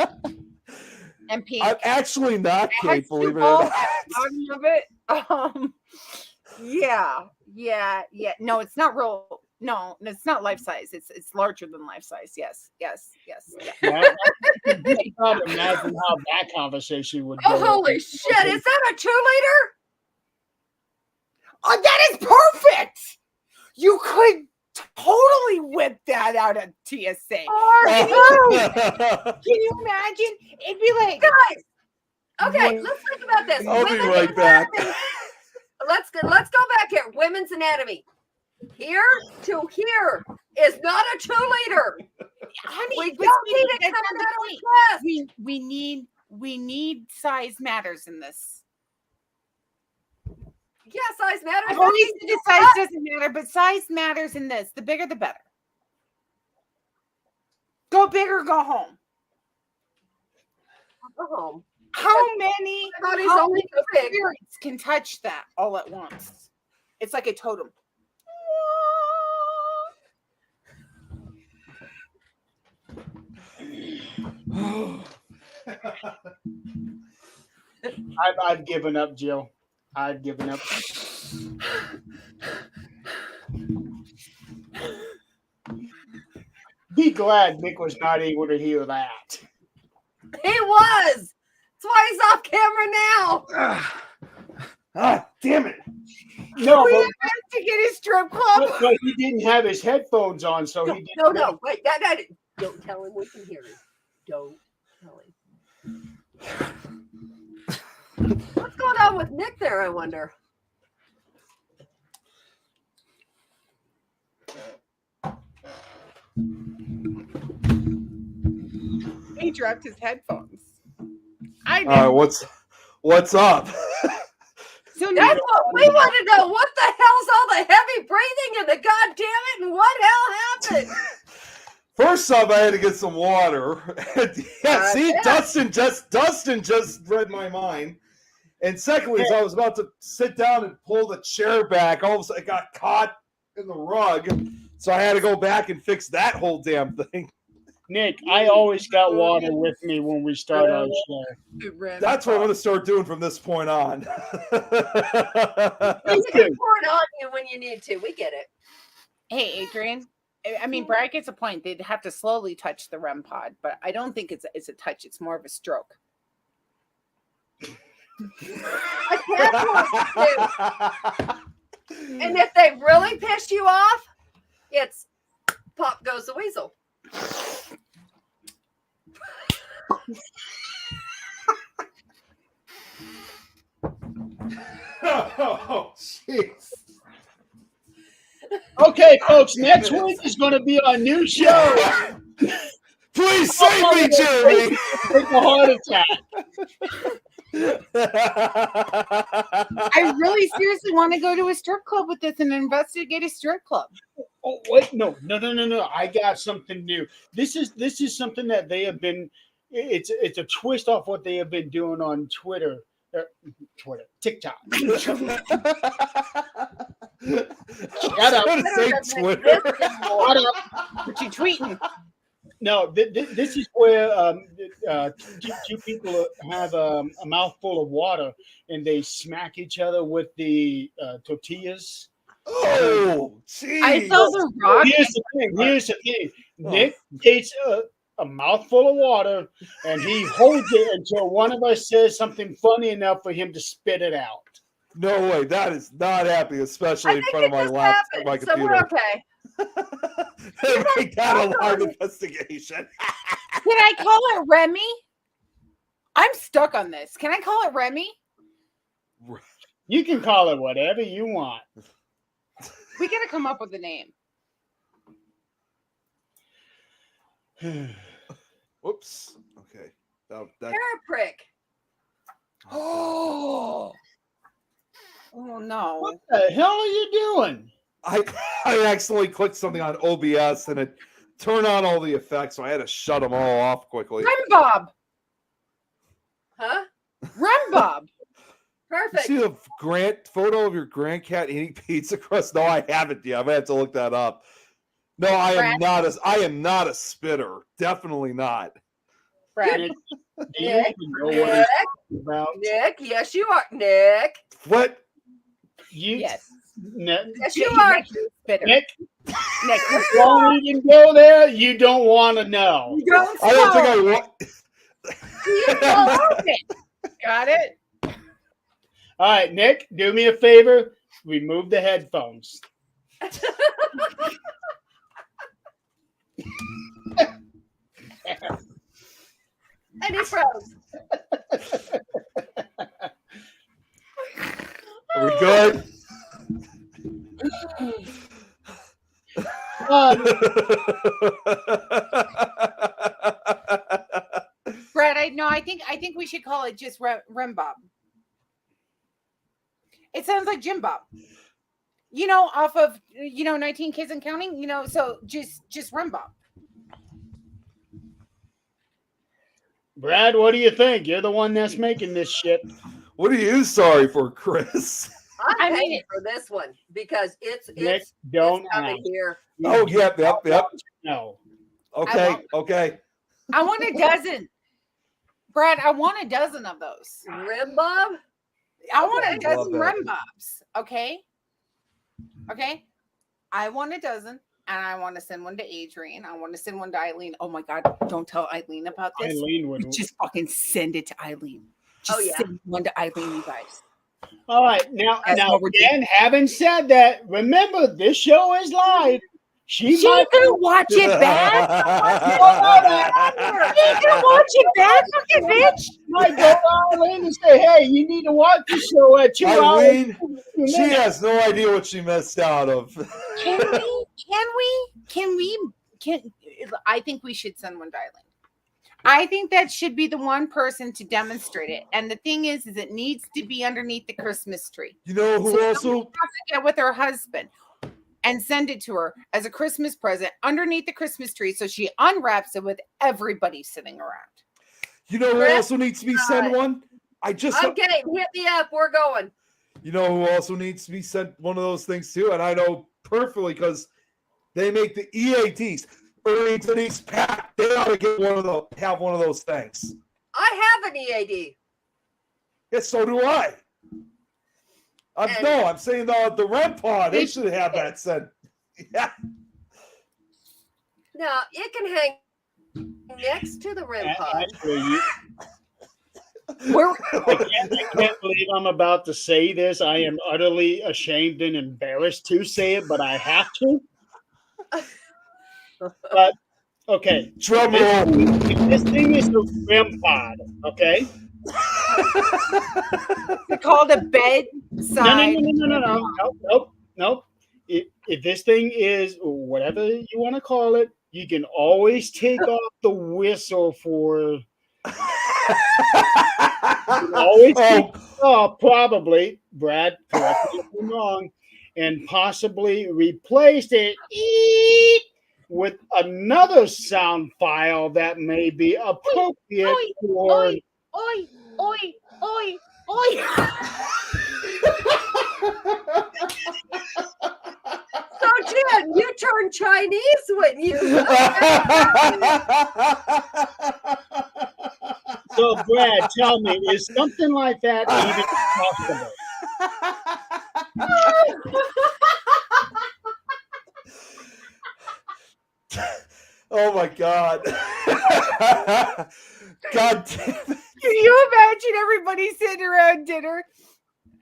Speaker 4: and pink.
Speaker 3: I'm actually not, Kate, believe it or not.
Speaker 4: Bottom of it. Yeah. No, it's not real. No, it's not life size. It's larger than life size. Yes.
Speaker 5: Yeah, I can't imagine how that conversation would go.
Speaker 1: Oh, holy shit. Is that a 2-liter?
Speaker 4: Oh, that is perfect. You could totally whip that out of TSA. Can you imagine? It'd be like,
Speaker 1: guys. Okay, let's think about this.
Speaker 3: I'll be right back.
Speaker 1: Let's go back here. Women's anatomy. Here to here is not a 2-liter.
Speaker 4: Honey,
Speaker 1: We don't need it
Speaker 4: that's
Speaker 1: coming
Speaker 4: not
Speaker 1: out
Speaker 4: the
Speaker 1: of
Speaker 4: point.
Speaker 1: the
Speaker 4: We need size matters in this.
Speaker 1: Yeah, size matters.
Speaker 4: I've always said the size doesn't matter, but size matters in this. The bigger, the better. Go big or go home.
Speaker 1: Go home.
Speaker 4: How many
Speaker 1: body's only so big.
Speaker 4: spirits can touch that all at once? It's like a totem.
Speaker 5: I've given up, Jill. I've given up. Be glad Nick was not able to hear that.
Speaker 1: He was. That's why he's off camera now.
Speaker 3: Damn it.
Speaker 5: No,
Speaker 4: We
Speaker 5: but,
Speaker 4: have to get his strip club.
Speaker 5: but he didn't have his headphones on, so he didn't.
Speaker 1: No. Wait, that. Don't tell him we can hear him. Don't tell him. What's going on with Nick there, I wonder?
Speaker 4: He dropped his headphones. I
Speaker 3: All right,
Speaker 4: know.
Speaker 3: what's up?
Speaker 4: So
Speaker 1: That's what we want to know. What the hell's all the heavy breathing and the goddamn it and what hell happened?
Speaker 3: First up, I had to get some water. See,
Speaker 1: yeah.
Speaker 3: Dustin just read my mind. And secondly, as I was about to sit down and pull the chair back, all of a sudden it got caught in the rug. So I had to go back and fix that whole damn thing.
Speaker 5: Nick, I always got water with me when we start our show.
Speaker 3: That's what I'm going to start doing from this point on.
Speaker 1: You can pour it on you when you need to. We get it.
Speaker 4: Hey, Adrian. I mean, Brad gets a point. They'd have to slowly touch the REM pod, but I don't think it's a touch. It's more of a stroke.
Speaker 1: And if they really piss you off, it's pop goes the weasel.
Speaker 3: Oh, jeez.
Speaker 5: Okay, folks, next week is going to be our new show.
Speaker 3: Please save me, Jeremy.
Speaker 5: Take a heart attack.
Speaker 4: I really seriously want to go to a strip club with this and investigate a strip club.
Speaker 5: Oh wait, no! I got something new. This is something that they have been. It's a twist off what they have been doing on Twitter, TikTok. Shut up!
Speaker 3: Say Twitter.
Speaker 5: Shut up!
Speaker 4: What you tweeting?
Speaker 5: No, this is where two people have a mouthful of water and they smack each other with the tortillas.
Speaker 3: Oh, jeez.
Speaker 4: I saw the rock.
Speaker 5: Here's the thing. Nick takes a mouthful of water and he holds it until one of us says something funny enough for him to spit it out.
Speaker 3: No way. That is not happening, especially in front of my laptop, my
Speaker 1: So
Speaker 3: computer.
Speaker 1: we're okay.
Speaker 3: Make that a live investigation.
Speaker 4: Can I call it Remy? I'm stuck on this. Can I call it Remy?
Speaker 5: You can call it whatever you want.
Speaker 4: We gotta come up with a name.
Speaker 3: Whoops. Okay. That,
Speaker 1: Hair prick.
Speaker 4: Oh no.
Speaker 5: What the hell are you doing?
Speaker 3: I accidentally clicked something on OBS and it turned on all the effects, so I had to shut them all off quickly.
Speaker 4: Rembob.
Speaker 1: Huh?
Speaker 4: Rembob.
Speaker 1: Perfect.
Speaker 3: See the photo of your grandcat eating pizza crust? No, I haven't yet. I'm gonna have to look that up. No, I am not a spitter. Definitely not.
Speaker 4: Brad.
Speaker 5: Do you even know what
Speaker 1: Nick,
Speaker 5: it's about?
Speaker 1: Nick, yes you are. Nick.
Speaker 3: What?
Speaker 4: Yes.
Speaker 5: Nick,
Speaker 1: Yes you are.
Speaker 4: Spitter.
Speaker 5: Nick,
Speaker 4: Nick.
Speaker 5: don't even go there. You don't want to know.
Speaker 4: You don't
Speaker 3: I don't think I want.
Speaker 4: Got it.
Speaker 5: All right, Nick, do me a favor. Remove the headphones.
Speaker 1: And he froze.
Speaker 3: Are we good?
Speaker 4: Brad, I think we should call it just Rembob. It sounds like Jim Bob. You know, off of 19 Kids and Counting, so just Rembob.
Speaker 5: Brad, what do you think? You're the one that's making this shit.
Speaker 3: What are you sorry for, Chris?
Speaker 1: I'm paying for this one because it's
Speaker 5: don't
Speaker 1: coming
Speaker 5: ask.
Speaker 1: here.
Speaker 3: Oh, yep.
Speaker 5: No.
Speaker 3: Okay, okay.
Speaker 4: I want a dozen. Brad, I want a dozen of those.
Speaker 1: Rim Bob?
Speaker 4: I want a
Speaker 3: Love
Speaker 4: dozen
Speaker 3: that.
Speaker 4: rim bobs. Okay. Okay. I want a dozen, and I want to send one to Adrian. I want to send one to Eileen. Oh my God. Don't tell Eileen about this.
Speaker 5: Eileen would.
Speaker 4: Just fucking send it to Eileen. Just send one to Eileen, you guys.
Speaker 5: All right. Now,
Speaker 4: That's what we're
Speaker 5: again, having said that, remember, this show is live. She
Speaker 4: can watch it back. She can watch it back, fucking bitch.
Speaker 5: might go to Eileen and say, hey, you need to watch the show at 2
Speaker 3: Eileen,
Speaker 5: hours.
Speaker 3: she has no idea what she missed out of.
Speaker 4: Can I think we should send one to Eileen. I think that should be the one person to demonstrate it. And the thing is it needs to be underneath the Christmas tree.
Speaker 3: You know who
Speaker 4: So
Speaker 3: also
Speaker 4: somebody has to get with her husband and send it to her as a Christmas present underneath the Christmas tree, so she unwraps it with everybody sitting around.
Speaker 3: You know who
Speaker 1: Chris?
Speaker 3: also needs to be sent one?
Speaker 1: Okay, hit me up. We're going.
Speaker 3: You know who also needs to be sent one of those things too? And I know perfectly because they make the EATs. Burlington East Pack. They ought to get have one of those things.
Speaker 1: I have an EAD.
Speaker 3: Yes, so do I. I'm saying the REM pod. They should have that sent. Yeah.
Speaker 1: Now it can hang next to the REM pod.
Speaker 5: Actually, I can't believe I'm about to say this. I am utterly ashamed and embarrassed to say it, but I have to. But okay,
Speaker 3: Drum roll.
Speaker 5: this thing is the REM pod, okay?
Speaker 4: It's called a bedside.
Speaker 5: Nope. If this thing is whatever you want to call it, you can always take off the whistle for. Always probably, Brad, correct me if I'm wrong, and possibly replace it with another sound file that may be appropriate for.
Speaker 4: Oi, oi, oi, oi.
Speaker 1: So, Jen, you turned Chinese when you.
Speaker 5: So, Brad, tell me, is something like that even possible?
Speaker 3: Oh my God. God damn it.
Speaker 4: Can you imagine everybody sitting around dinner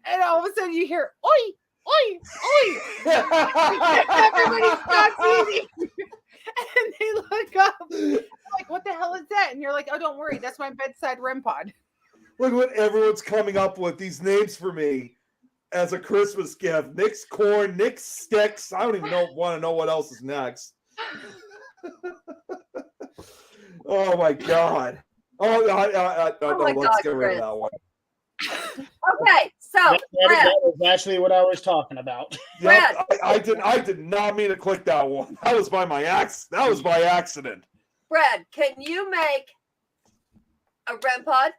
Speaker 4: and all of a sudden you hear, oi, oi, oi. Everybody stops eating. And they look up like, what the hell is that? And you're like, oh, don't worry. That's my bedside REM pod.
Speaker 3: Look what everyone's coming up with. These names for me as a Christmas gift. Nick's corn, Nick's sticks. I don't even want to know what else is next. Oh my God. No, let's get rid of that one.
Speaker 1: Okay, so
Speaker 5: That was actually what I was talking about.
Speaker 3: Yep, I did not mean to click that one. That was by accident.
Speaker 1: Brad, can you make a REM pod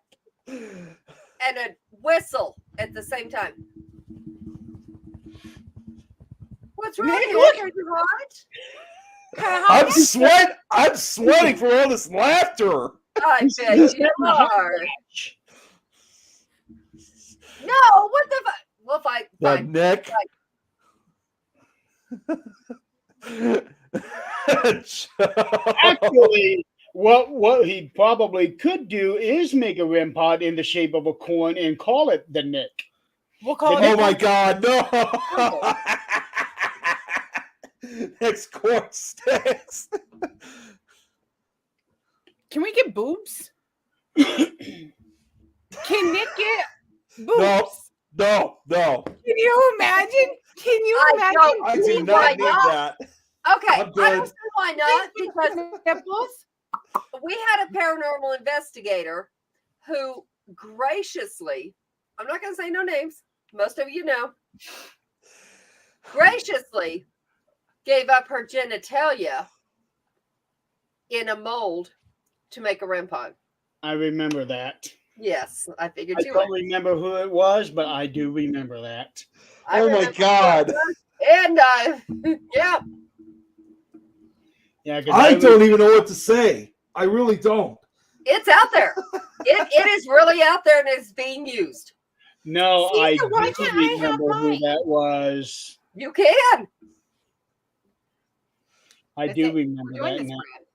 Speaker 1: and a whistle at the same time? What's wrong? Are you hot?
Speaker 3: I'm sweating for all this laughter.
Speaker 1: I bet you are. No, what the fuck? We'll fight. Fine.
Speaker 3: Nick.
Speaker 5: Actually, what he probably could do is make a REM pod in the shape of a corn and call it the Nick.
Speaker 4: We'll call
Speaker 3: Oh my God, no! Nick's corn sticks.
Speaker 4: Can we get boobs? Can Nick get boobs?
Speaker 3: No.
Speaker 4: Can you imagine?
Speaker 3: I do not need that.
Speaker 1: Okay,
Speaker 3: I'm good.
Speaker 1: I don't see why not, because we had a paranormal investigator who graciously, I'm not going to say no names, most of you know, graciously gave up her genitalia in a mold to make a REM pod.
Speaker 5: I remember that.
Speaker 1: Yes, I figured
Speaker 5: I
Speaker 1: you
Speaker 5: don't
Speaker 1: would.
Speaker 5: remember who it was, but I do remember that.
Speaker 1: I
Speaker 3: Oh my
Speaker 1: remember
Speaker 3: God.
Speaker 1: And yeah.
Speaker 5: Yeah, 'cause
Speaker 3: I don't even know what to say. I really don't.
Speaker 1: It's out there. It is really out there and it's being used.
Speaker 5: No,
Speaker 4: See,
Speaker 5: I
Speaker 4: so why
Speaker 5: do
Speaker 4: can't I have
Speaker 5: remember who
Speaker 4: mine?
Speaker 5: that was.
Speaker 1: You can.
Speaker 5: I
Speaker 4: That's
Speaker 5: do
Speaker 4: it.
Speaker 5: remember
Speaker 4: We're doing
Speaker 5: that
Speaker 4: this,
Speaker 5: now.
Speaker 4: Brad.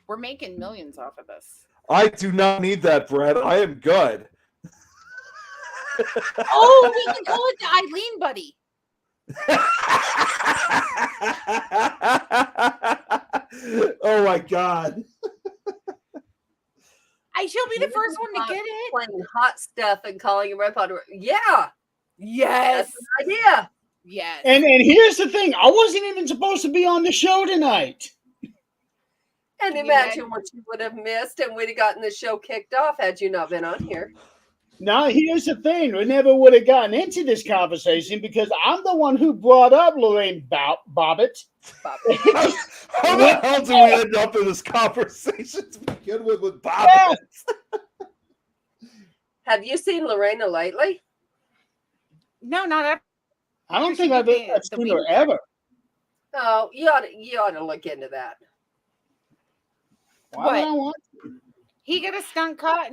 Speaker 4: We're making millions off of this.
Speaker 3: I do not need that, Brett. I am good.
Speaker 4: Oh, we can call it the Eileen Buddy.
Speaker 3: Oh my God.
Speaker 4: She'll be the first one to get it.
Speaker 1: Playing hot stuff and calling him Red Pod. Yeah.
Speaker 4: Yes.
Speaker 1: That's an idea.
Speaker 4: Yes.
Speaker 5: And here's the thing: I wasn't even supposed to be on the show tonight.
Speaker 1: And
Speaker 4: Can you
Speaker 1: imagine what you would have missed and we'd have gotten the show kicked off had you not been on here.
Speaker 5: Now, here's the thing: we never would have gotten into this conversation because I'm the one who brought up Lorraine Bobbitt.
Speaker 3: How the hell do we end up in this conversation to begin with Bob?
Speaker 5: Yeah.
Speaker 1: Have you seen Lorena lately?
Speaker 4: No, not ever.
Speaker 5: I don't
Speaker 4: She
Speaker 5: think I've
Speaker 4: did
Speaker 5: ever
Speaker 4: the
Speaker 5: seen her
Speaker 4: wing.
Speaker 5: ever.
Speaker 1: Oh, you ought to look into that.
Speaker 5: Why would
Speaker 4: What?
Speaker 5: I want?
Speaker 4: He got a stunt caught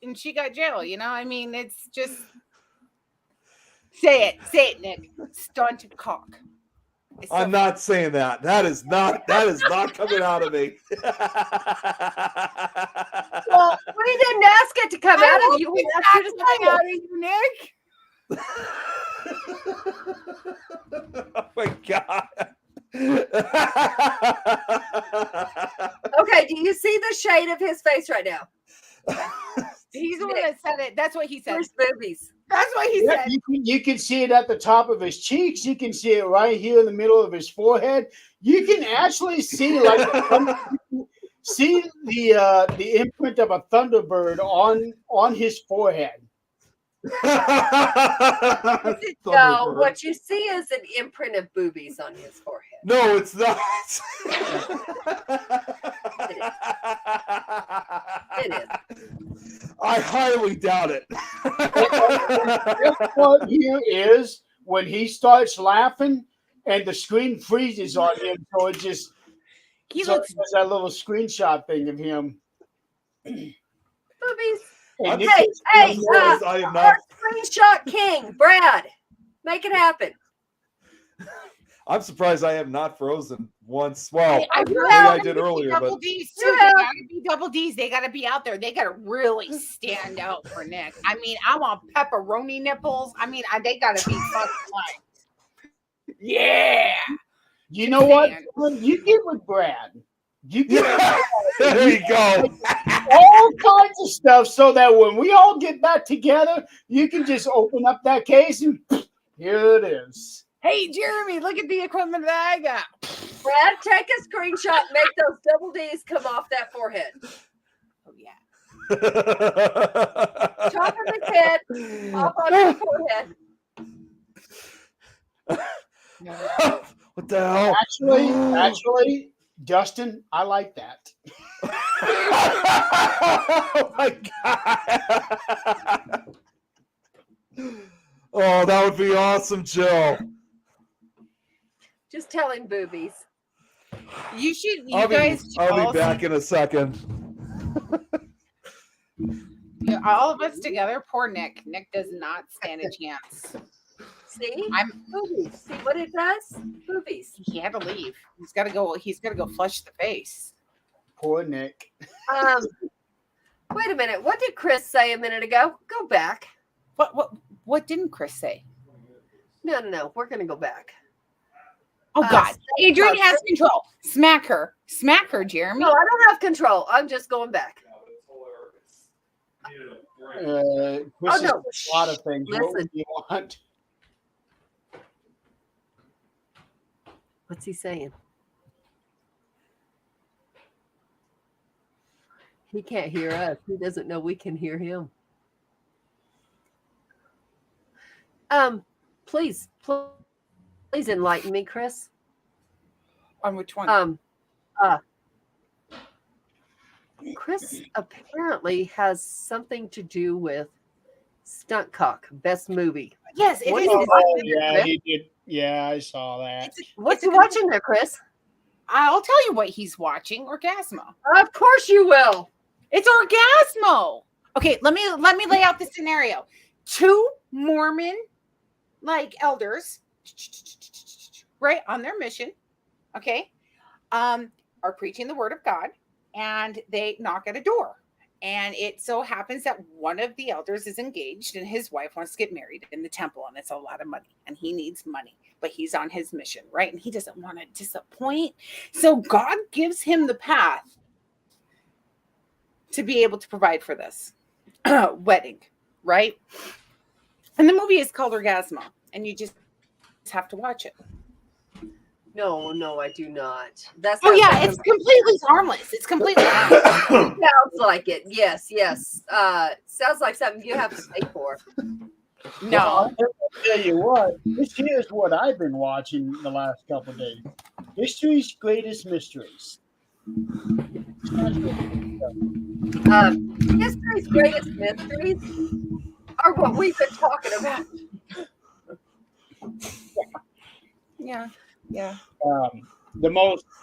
Speaker 4: and she got jail. You know, I mean, it's just say it, Nick. Stunt cock. It's
Speaker 3: I'm
Speaker 4: so-
Speaker 3: not saying that. That is not coming out of me.
Speaker 1: Well, we didn't ask it to come out of you. We asked you to
Speaker 4: That's
Speaker 1: say
Speaker 4: out
Speaker 1: it.
Speaker 4: of you, Nick.
Speaker 3: Oh my God.
Speaker 1: Okay, do you see the shade of his face right now?
Speaker 4: He's the one that said it. That's what he said.
Speaker 1: There's boobies.
Speaker 4: That's what he
Speaker 5: Yeah,
Speaker 4: said.
Speaker 5: you can see it at the top of his cheeks. You can see it right here in the middle of his forehead. You can actually see see the imprint of a thunderbird on his forehead.
Speaker 1: No, what you see is an imprint of boobies on his forehead.
Speaker 3: No, it's not.
Speaker 1: It is.
Speaker 5: I highly doubt it. What here is when he starts laughing and the screen freezes on him, so it just
Speaker 4: He
Speaker 5: so
Speaker 4: looks.
Speaker 5: there's that little screenshot thing of him.
Speaker 1: Boobies.
Speaker 5: And
Speaker 1: Hey, hey,
Speaker 3: I am
Speaker 1: our
Speaker 3: not.
Speaker 1: screenshot king, Brad. Make it happen.
Speaker 3: I'm surprised I have not frozen once. Well,
Speaker 4: I
Speaker 3: maybe
Speaker 4: really
Speaker 3: I
Speaker 4: want
Speaker 3: did
Speaker 4: them to be
Speaker 3: earlier,
Speaker 4: double
Speaker 3: but
Speaker 4: D's too. They gotta be double D's. They gotta be out there. They gotta really stand out for Nick. I mean, I want pepperoni nipples. I mean, they gotta be fucking like, yeah.
Speaker 5: you know what?
Speaker 4: Man.
Speaker 5: You get with Brad. You get
Speaker 3: there you go.
Speaker 5: all kinds of stuff so that when we all get back together, you can just open up that case and here it is.
Speaker 4: Hey, Jeremy, look at the equipment that I got.
Speaker 1: Brad, take a screenshot. Make those double D's come off that forehead.
Speaker 4: Oh yeah.
Speaker 1: Top of his head, off on his forehead.
Speaker 3: What the hell?
Speaker 5: Actually, Justin, I like that.
Speaker 3: Oh my God. Oh, that would be awesome, Jill.
Speaker 1: Just tell him boobies.
Speaker 4: You should. You
Speaker 3: I'll
Speaker 4: guys.
Speaker 3: be back in a second.
Speaker 4: All of us together. Poor Nick. Nick does not stand a chance.
Speaker 1: See?
Speaker 4: I'm.
Speaker 1: Boobies. See what it does? Boobies.
Speaker 4: He had to leave. He's got to go. He's got to go flush the face.
Speaker 5: Poor Nick.
Speaker 1: Wait a minute. What did Chris say a minute ago? Go back.
Speaker 4: What didn't Chris say?
Speaker 1: No. We're gonna go back.
Speaker 4: Oh God, Adrian has control. Smack her, Jeremy.
Speaker 1: No, I don't have control. I'm just going back.
Speaker 5: Chris
Speaker 1: no.
Speaker 5: a lot of things. What
Speaker 1: Listen.
Speaker 5: would you want?
Speaker 1: What's he saying? He can't hear us. He doesn't know we can hear him. Please enlighten me, Chris.
Speaker 4: On which one?
Speaker 1: Chris apparently has something to do with Stunt Cock, best movie.
Speaker 4: Yes, it
Speaker 1: What
Speaker 4: is.
Speaker 1: do you
Speaker 5: Oh,
Speaker 1: watch?
Speaker 5: yeah, he did. Yeah, I saw that.
Speaker 1: What's he watching there, Chris?
Speaker 4: I'll tell you what he's watching. Orgasmo.
Speaker 1: Of course you will.
Speaker 4: It's Orgasmo. Okay, let me lay out the scenario. 2 Mormon elders, right, on their mission, okay, are preaching the word of God, and they knock at a door. And it so happens that one of the elders is engaged and his wife wants to get married in the temple, and it's a lot of money and he needs money, but he's on his mission, right? And he doesn't want to disappoint. So God gives him the path to be able to provide for this wedding, right? And the movie is called Orgasmo, and you just have to watch it.
Speaker 1: No, I do not. That's
Speaker 4: It's completely harmless. It's completely harmless.
Speaker 1: Sounds like it. Yes. Sounds like something you have to pay for.
Speaker 4: No.
Speaker 5: I'll tell you what. This here's what I've been watching the last couple of days. History's Greatest Mysteries.
Speaker 1: History's Greatest Mysteries are what we've been talking about.
Speaker 4: Yeah.
Speaker 5: The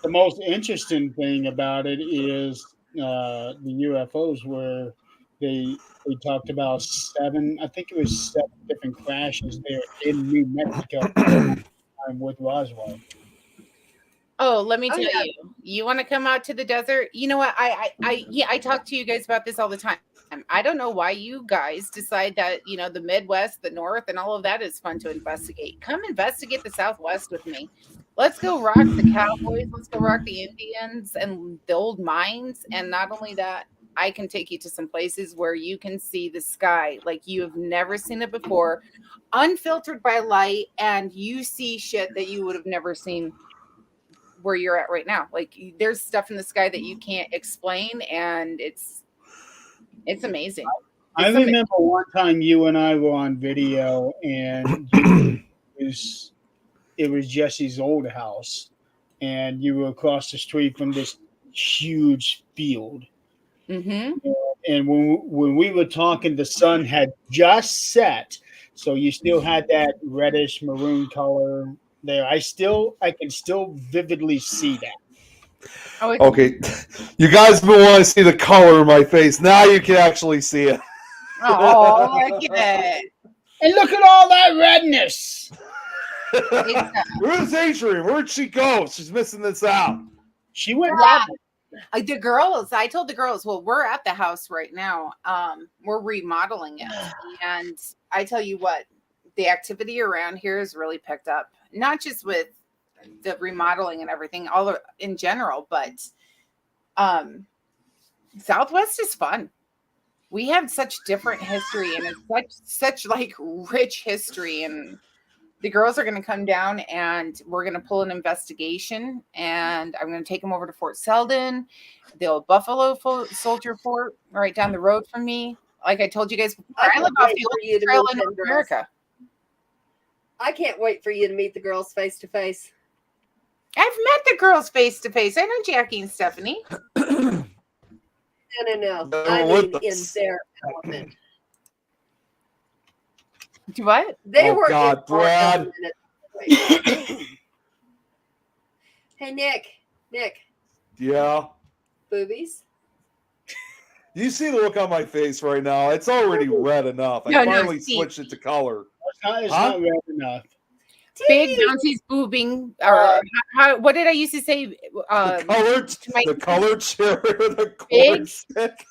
Speaker 5: most interesting thing about it is the UFOs, where they talked about 7 different crashes there in New Mexico with Roswell.
Speaker 4: Oh, let me tell you. You want to come out to the desert? You know what? I talk to you guys about this all the time. I don't know why you guys decide that, the Midwest, the North, and all of that is fun to investigate. Come investigate the Southwest with me. Let's go rock the cowboys. Let's go rock the Indians and the old mines. And not only that, I can take you to some places where you can see the sky like you have never seen it before, unfiltered by light, and you see shit that you would have never seen where you're at right now. Like, there's stuff in the sky that you can't explain, and it's amazing.
Speaker 5: I remember one time you and I were on video, and it was Jesse's old house, and you were across the street from this huge field.
Speaker 4: Mm-hmm.
Speaker 5: And when we were talking, the sun had just set, so you still had that reddish maroon color there. I can still vividly see that.
Speaker 3: Okay, you guys have been wanting to see the color of my face. Now you can actually see it.
Speaker 4: Oh, look at it.
Speaker 5: And look at all that redness.
Speaker 3: Where's Adrian? Where'd she go? She's missing this out.
Speaker 5: She went
Speaker 4: The girls, I told the girls, well, we're at the house right now. We're remodeling it. And I tell you what, the activity around here has really picked up, not just with the remodeling and everything, all in general, but Southwest is fun. We have such different history, and it's such rich history. And the girls are going to come down, and we're going to pull an investigation, and I'm going to take them over to Fort Selden, the old Buffalo Soldier Fort right down the road from me. Like I told you guys, I live off the old trail in North America.
Speaker 1: I can't wait for you to meet the girls face to face.
Speaker 4: I've met the girls face to face. I know Jackie and Stephanie.
Speaker 1: No. I mean, in their element.
Speaker 4: Do what?
Speaker 1: They were.
Speaker 3: God, Brad.
Speaker 1: Hey, Nick.
Speaker 3: Yeah.
Speaker 1: Boobies.
Speaker 3: You see the look on my face right now. It's already red enough. I finally switched it to color.
Speaker 5: It's not red enough.
Speaker 4: Big Bouncy's boobing. Or what did I used to say?
Speaker 3: The colored cherry or the
Speaker 4: big
Speaker 3: stick.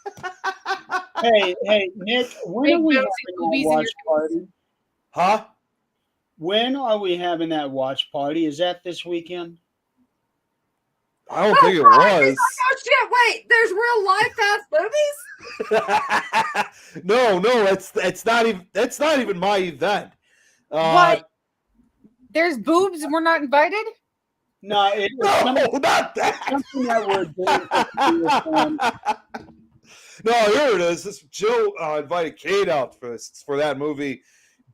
Speaker 5: Hey, Nick, when are we having that watch party?
Speaker 3: Huh?
Speaker 5: When are we having that watch party? Is that this weekend?
Speaker 3: I don't think it was.
Speaker 1: Oh shit! Wait, there's real life ass boobies.
Speaker 3: No, it's not even my event.
Speaker 4: What? There's boobs and we're not invited?
Speaker 5: No,
Speaker 3: not that.
Speaker 5: Something that we're doing.
Speaker 3: No, here it is. This Joe invited Kate out for that movie.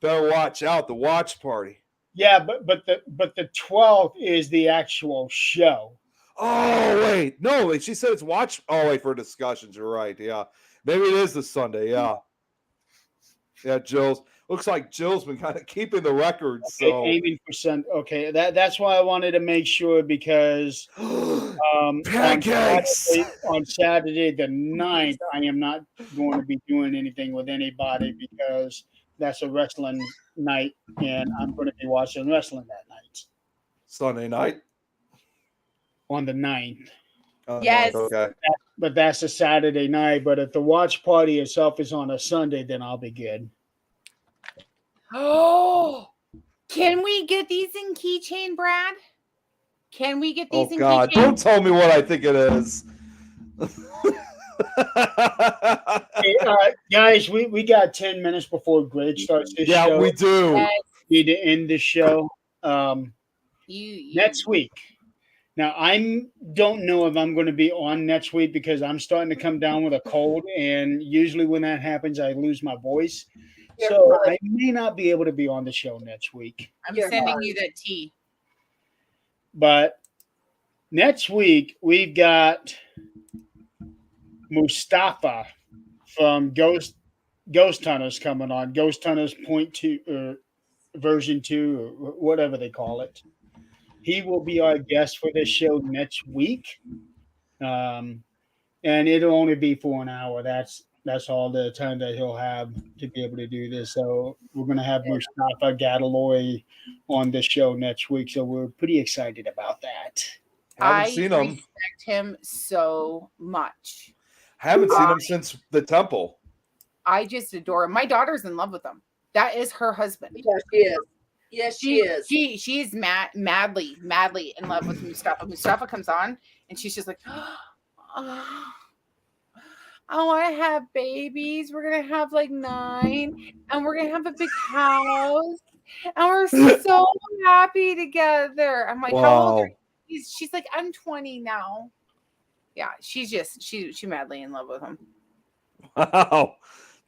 Speaker 3: Better watch out, the watch party.
Speaker 5: Yeah, but the 12th is the actual show.
Speaker 3: Oh, wait. No, wait, she said it's watch. Oh, wait, for discussions. You're right. Yeah. Maybe it is this Sunday. Yeah. Yeah, Jill's. Looks like Jill's been kind of keeping the records.
Speaker 5: Okay,
Speaker 3: So
Speaker 5: aiming for Sunday. Okay, that's why I wanted to make sure because
Speaker 3: pancakes.
Speaker 5: on Saturday the 9th, I am not going to be doing anything with anybody because that's a wrestling night, and I'm going to be watching wrestling that night
Speaker 3: Sunday night.
Speaker 5: on the 9th.
Speaker 4: Yes.
Speaker 3: Okay.
Speaker 5: But that's a Saturday night. But if the watch party itself is on a Sunday, then I'll be good.
Speaker 4: Oh, can we get these in keychain, Brad? Can we get these
Speaker 3: Oh
Speaker 4: in
Speaker 3: God!
Speaker 4: keychain?
Speaker 3: Don't tell me what I think it is.
Speaker 5: Hey, guys, we got 10 minutes before Greg starts this
Speaker 3: Yeah,
Speaker 5: show.
Speaker 3: we do.
Speaker 4: Yes.
Speaker 5: Need to end the show
Speaker 4: You
Speaker 5: next week. Now, I don't know if I'm going to be on next week because I'm starting to come down with a cold, and usually when that happens, I lose my voice. So I may not be able to be on the show next week.
Speaker 4: I'm sending you that tea.
Speaker 5: But next week, we've got Mustafa from Ghost Hunters coming on. Ghost Hunters Point 2 or version 2 or whatever they call it. He will be our guest for this show next week. And it'll only be for an hour. That's all the time that he'll have to be able to do this. So we're going to have Mustafa Gadaloy on the show next week. So we're pretty excited about that.
Speaker 3: Haven't seen him.
Speaker 4: Respect him so much.
Speaker 3: Haven't seen him since the temple.
Speaker 4: I just adore him. My daughter's in love with him. That is her husband.
Speaker 1: Yes, she is. Yes, she is.
Speaker 4: She's madly in love with Mustafa. Mustafa comes on and she's just like, oh, I want to have babies. We're gonna have like 9, and we're gonna have a big house, and we're so happy together. I'm like, how old are you? She's like, I'm 20 now. Yeah, she's madly in love with him.
Speaker 3: Wow.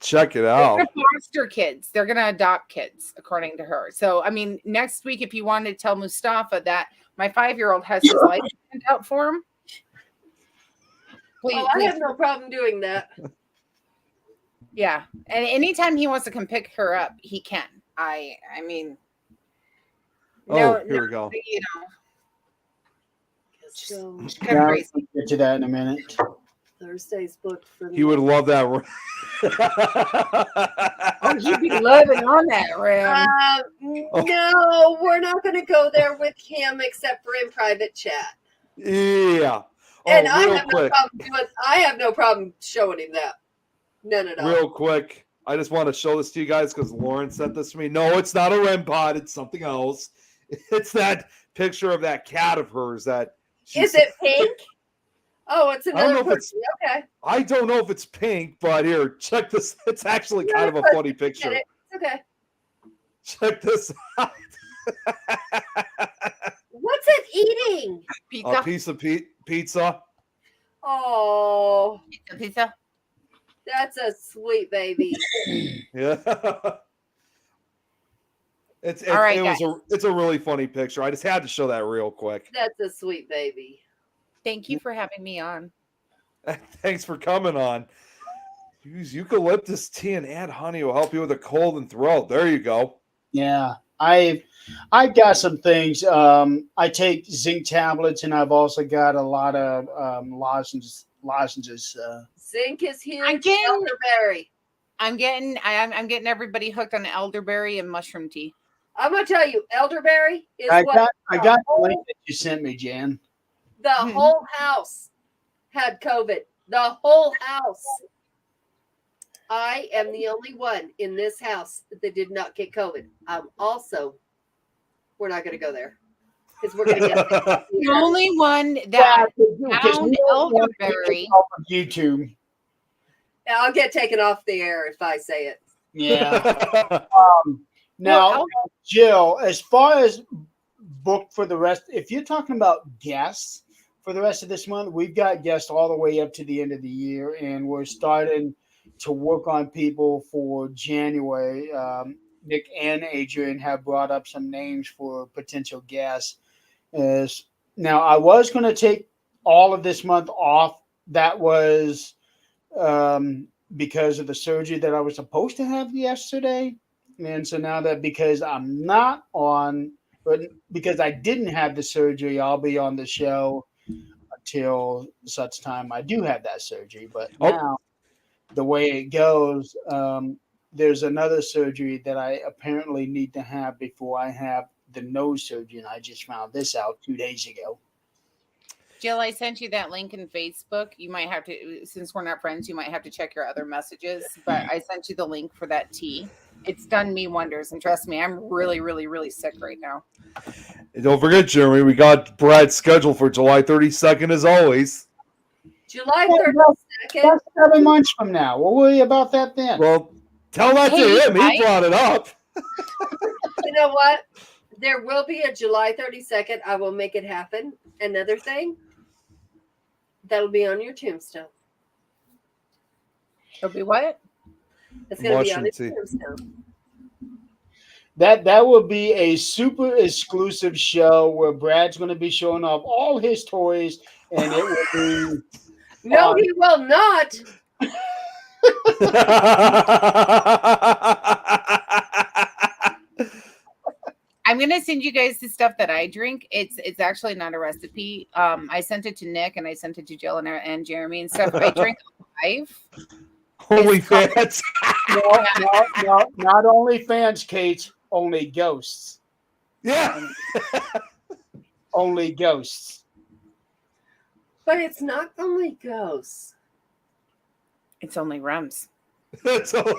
Speaker 3: Check it out.
Speaker 4: They're gonna foster kids. They're gonna adopt kids, according to her. So, I mean, next week, if you wanted to tell Mustafa that my 5-year-old has his life out for him, please.
Speaker 1: I have no problem doing that.
Speaker 4: Yeah, and anytime he wants to come pick her up, he can. I mean,
Speaker 3: here we go.
Speaker 4: You know,
Speaker 1: So
Speaker 4: just kind of crazy.
Speaker 5: We'll get to that in a minute.
Speaker 1: Thursday's booked for.
Speaker 3: He would love that.
Speaker 4: Oh, he'd be loving on that room.
Speaker 1: No, we're not going to go there with him except for in private chat.
Speaker 3: Yeah.
Speaker 1: And I have no problem showing him that. None at all.
Speaker 3: Real quick, I just want to show this to you guys because Lauren sent this to me. No, it's not a REM pod. It's something else. It's that picture of that cat of hers.
Speaker 1: Is it pink? Oh, it's another person. Okay.
Speaker 3: I don't know if it's pink, but here, check this. It's actually kind of a funny picture.
Speaker 1: It's okay.
Speaker 3: Check this out.
Speaker 1: What's it eating?
Speaker 3: A piece of pizza.
Speaker 1: Oh.
Speaker 4: Pizza.
Speaker 1: That's a sweet baby.
Speaker 3: Yeah. It's a really funny picture. I just had to show that real quick.
Speaker 1: That's a sweet baby.
Speaker 4: Thank you for having me on.
Speaker 3: Thanks for coming on. Use eucalyptus tea and add honey will help you with a cold and throat. There you go.
Speaker 5: Yeah, I've got some things. I take zinc tablets, and I've also got a lot of lozenges.
Speaker 1: Zinc is huge.
Speaker 4: Elderberry. I'm getting everybody hooked on elderberry and mushroom tea.
Speaker 1: I'm gonna tell you, elderberry is
Speaker 5: I got the link that you sent me, Jan.
Speaker 1: The whole house had COVID. The whole house. I am the only one in this house that did not get COVID. We're not going to go there because we're going to get
Speaker 4: the only one that found elderberry.
Speaker 5: YouTube.
Speaker 1: I'll get taken off the air if I say it.
Speaker 5: Yeah. Now, Jill, as far as booked for the rest, if you're talking about guests for the rest of this month, we've got guests all the way up to the end of the year, and we're starting to work on people for January. Nick and Adrian have brought up some names for potential guests. Now, I was going to take all of this month off. That was because of the surgery that I was supposed to have yesterday. And so now that because I'm not on, but because I didn't have the surgery, I'll be on the show until such time I do have that surgery. But now, the way it goes, there's another surgery that I apparently need to have before I have the nose surgery. And I just found this out 2 days ago.
Speaker 4: Jill, I sent you that link in Facebook. You might have to, since we're not friends, you might have to check your other messages. But I sent you the link for that tea. It's done me wonders. And trust me, I'm really, really, really sick right now.
Speaker 3: And don't forget, Jeremy, we got Brad's schedule for July 32nd as always.
Speaker 1: July 32nd.
Speaker 5: That's 7 months from now. We'll worry about that then.
Speaker 3: Well, tell that to him. He brought it up.
Speaker 1: You know what? There will be a July 32nd. I will make it happen. Another thing, that'll be on your tombstone.
Speaker 4: It'll be what?
Speaker 1: It's going to be on his tombstone.
Speaker 5: That will be a super exclusive show where Brad's going to be showing off all his toys, and it will be.
Speaker 1: No, he will not.
Speaker 4: I'm gonna send you guys the stuff that I drink. It's actually not a recipe. I sent it to Nick and I sent it to Jill and Jeremy and stuff. I drink live.
Speaker 3: Holy fans!
Speaker 5: No, not only fans, Kate. Only ghosts.
Speaker 3: Yeah.
Speaker 5: Only ghosts.
Speaker 1: But it's not only ghosts.
Speaker 4: It's only rums.
Speaker 3: That's all.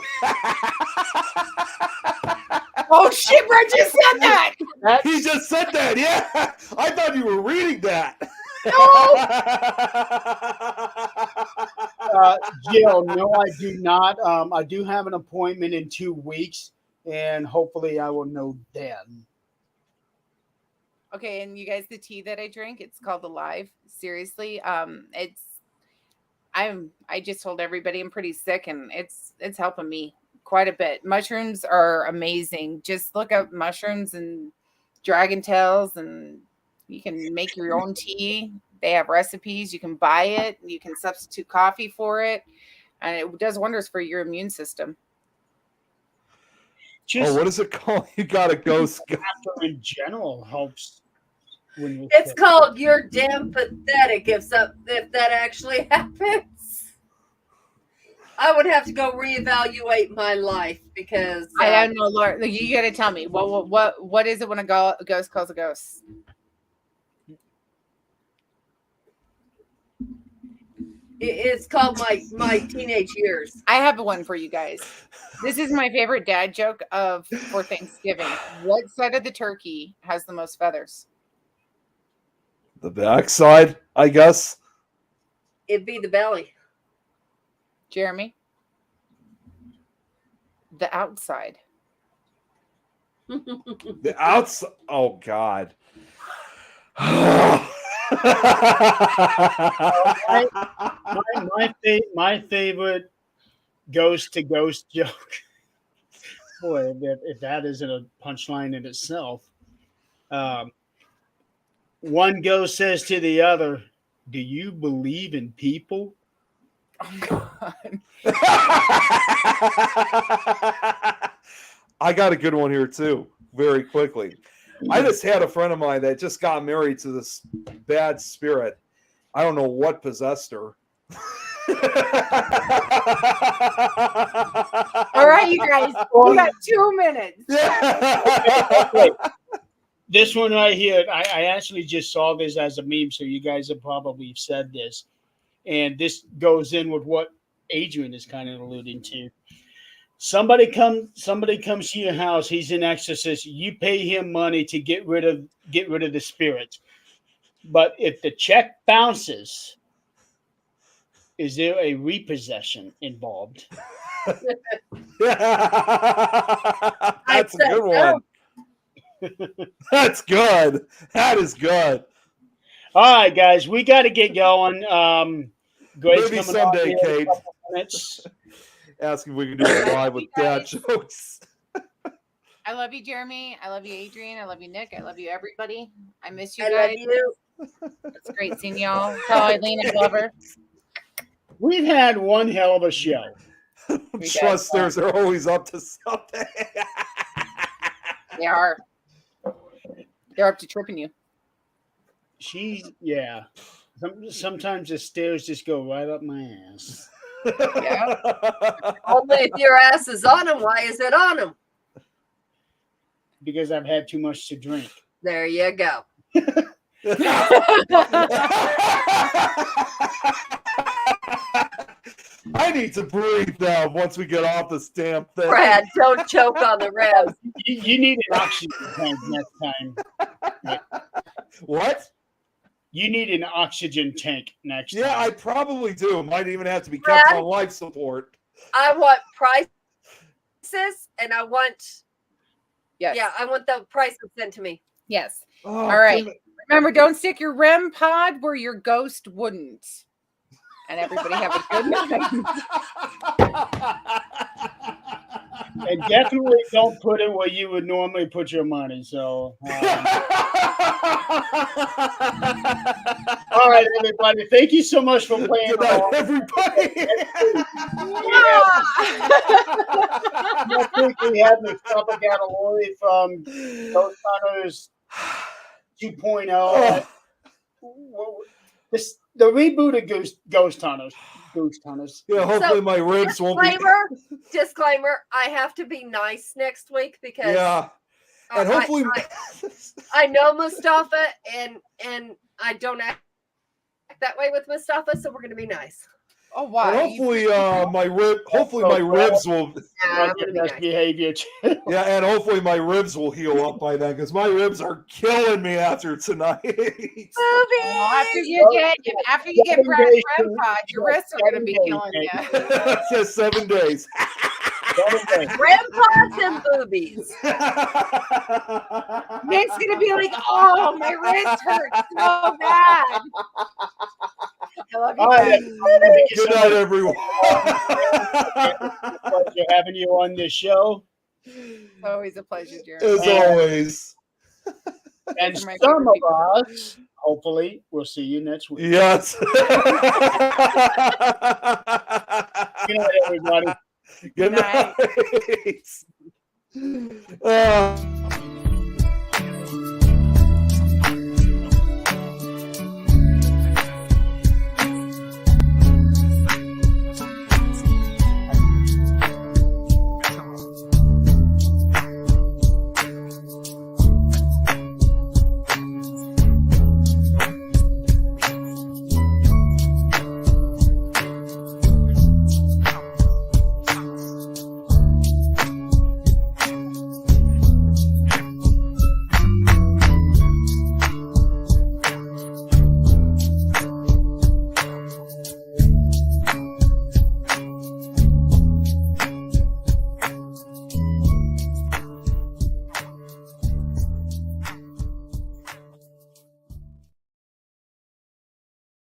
Speaker 4: Oh shit, Brett just said that.
Speaker 3: He just said that, yeah. I thought you were reading that.
Speaker 5: Jill, no, I do not. I do have an appointment in 2 weeks, and hopefully I will know then.
Speaker 4: Okay, and you guys, the tea that I drink, it's called Alive. Seriously, I just told everybody I'm pretty sick, and it's helping me quite a bit. Mushrooms are amazing. Just look up mushrooms and dragon tails, and you can make your own tea. They have recipes. You can buy it. You can substitute coffee for it, and it does wonders for your immune system.
Speaker 3: What is it called? You got to go.
Speaker 5: In general helps.
Speaker 1: It's called You're Damn Pathetic if that actually happens. I would have to go reevaluate my life because
Speaker 4: I don't know, Lord. You got to tell me what is it when a ghost calls a ghost?
Speaker 1: It's called my teenage years.
Speaker 4: I have one for you guys. This is my favorite dad joke for Thanksgiving. What side of the turkey has the most feathers?
Speaker 3: The backside, I guess.
Speaker 1: It'd be the belly.
Speaker 4: Jeremy? The outside.
Speaker 3: The outside. Oh, God.
Speaker 5: my favorite ghost to ghost joke. Boy, if that isn't a punchline in itself. One ghost says to the other, "Do you believe in people?"
Speaker 4: Oh, God.
Speaker 3: I got a good one here, too, very quickly. I just had a friend of mine that just got married to this bad spirit. I don't know what possessed her.
Speaker 4: All right, you guys. We got 2 minutes.
Speaker 5: Okay. This one right here, I actually just saw this as a meme, so you guys have probably said this. And this goes in with what Adrian is kind of alluding to. Somebody comes to your house, he's an exorcist, you pay him money to get rid of the spirit. But if the check bounces, is there a repossession involved?
Speaker 3: That's a good one. That's good. That is good.
Speaker 5: All right, guys, we got to get going. Grace
Speaker 3: Maybe someday, Kate. Ask if we can do it live with dad jokes.
Speaker 4: I love you, Jeremy. I love you, Adrian. I love you, Nick. I love you, everybody. I miss you
Speaker 1: I
Speaker 4: guys.
Speaker 1: love you.
Speaker 4: It's great seeing y'all. Tell Eileen I love her.
Speaker 5: We've had one hell of a show.
Speaker 3: Trusters are always up to something.
Speaker 4: They are. They're up to tripping you.
Speaker 5: Yeah. Sometimes the stairs just go right up my ass.
Speaker 4: Yeah.
Speaker 1: Only if your ass is on them. Why is it on them?
Speaker 5: Because I've had too much to drink.
Speaker 1: There you go.
Speaker 3: I need to breathe now once we get off this damn thing.
Speaker 1: Brad, don't choke on the ribs.
Speaker 5: You need an oxygen tank next time.
Speaker 3: What?
Speaker 5: You need an oxygen tank next time.
Speaker 3: Yeah, I probably do. Might even have to be kept on life support.
Speaker 1: I want prices, and I want
Speaker 4: Yes.
Speaker 1: I want the prices sent to me.
Speaker 4: Yes.
Speaker 3: Oh,
Speaker 4: All right.
Speaker 3: damn it.
Speaker 4: Remember, don't stick your REM pod where your ghost wouldn't. And everybody have a good night.
Speaker 5: And definitely don't put it where you would normally put your money. So, all right, everybody. Thank you so much for playing.
Speaker 3: Good night, everybody.
Speaker 5: Next week we have the Propaganda from Ghost Hunters 2.0. The reboot of Ghost Hunters.
Speaker 3: Yeah, hopefully my ribs won't be.
Speaker 1: Disclaimer: I have to be nice next week because
Speaker 3: and hopefully
Speaker 1: I know Mustafa and I don't act that way with Mustafa, so we're gonna be nice.
Speaker 4: Oh, wow.
Speaker 3: And hopefully my ribs will.
Speaker 5: Best behavior.
Speaker 3: Yeah, and hopefully my ribs will heal up by then because my ribs are killing me after tonight.
Speaker 4: Well, after you get Brad's REM pod, your wrists are going to be killing you.
Speaker 3: It says 7 days.
Speaker 1: REM pods and boobies.
Speaker 4: Nick's going to be like, oh, my wrist hurts so bad. I love you.
Speaker 5: All right.
Speaker 3: Good night, everyone.
Speaker 5: Pleasure having you on this show.
Speaker 4: Always a pleasure, Jeremy.
Speaker 3: As always.
Speaker 5: And some of us, hopefully, we'll see you next week.
Speaker 3: Yes.
Speaker 5: Good night, everybody.
Speaker 3: Good night.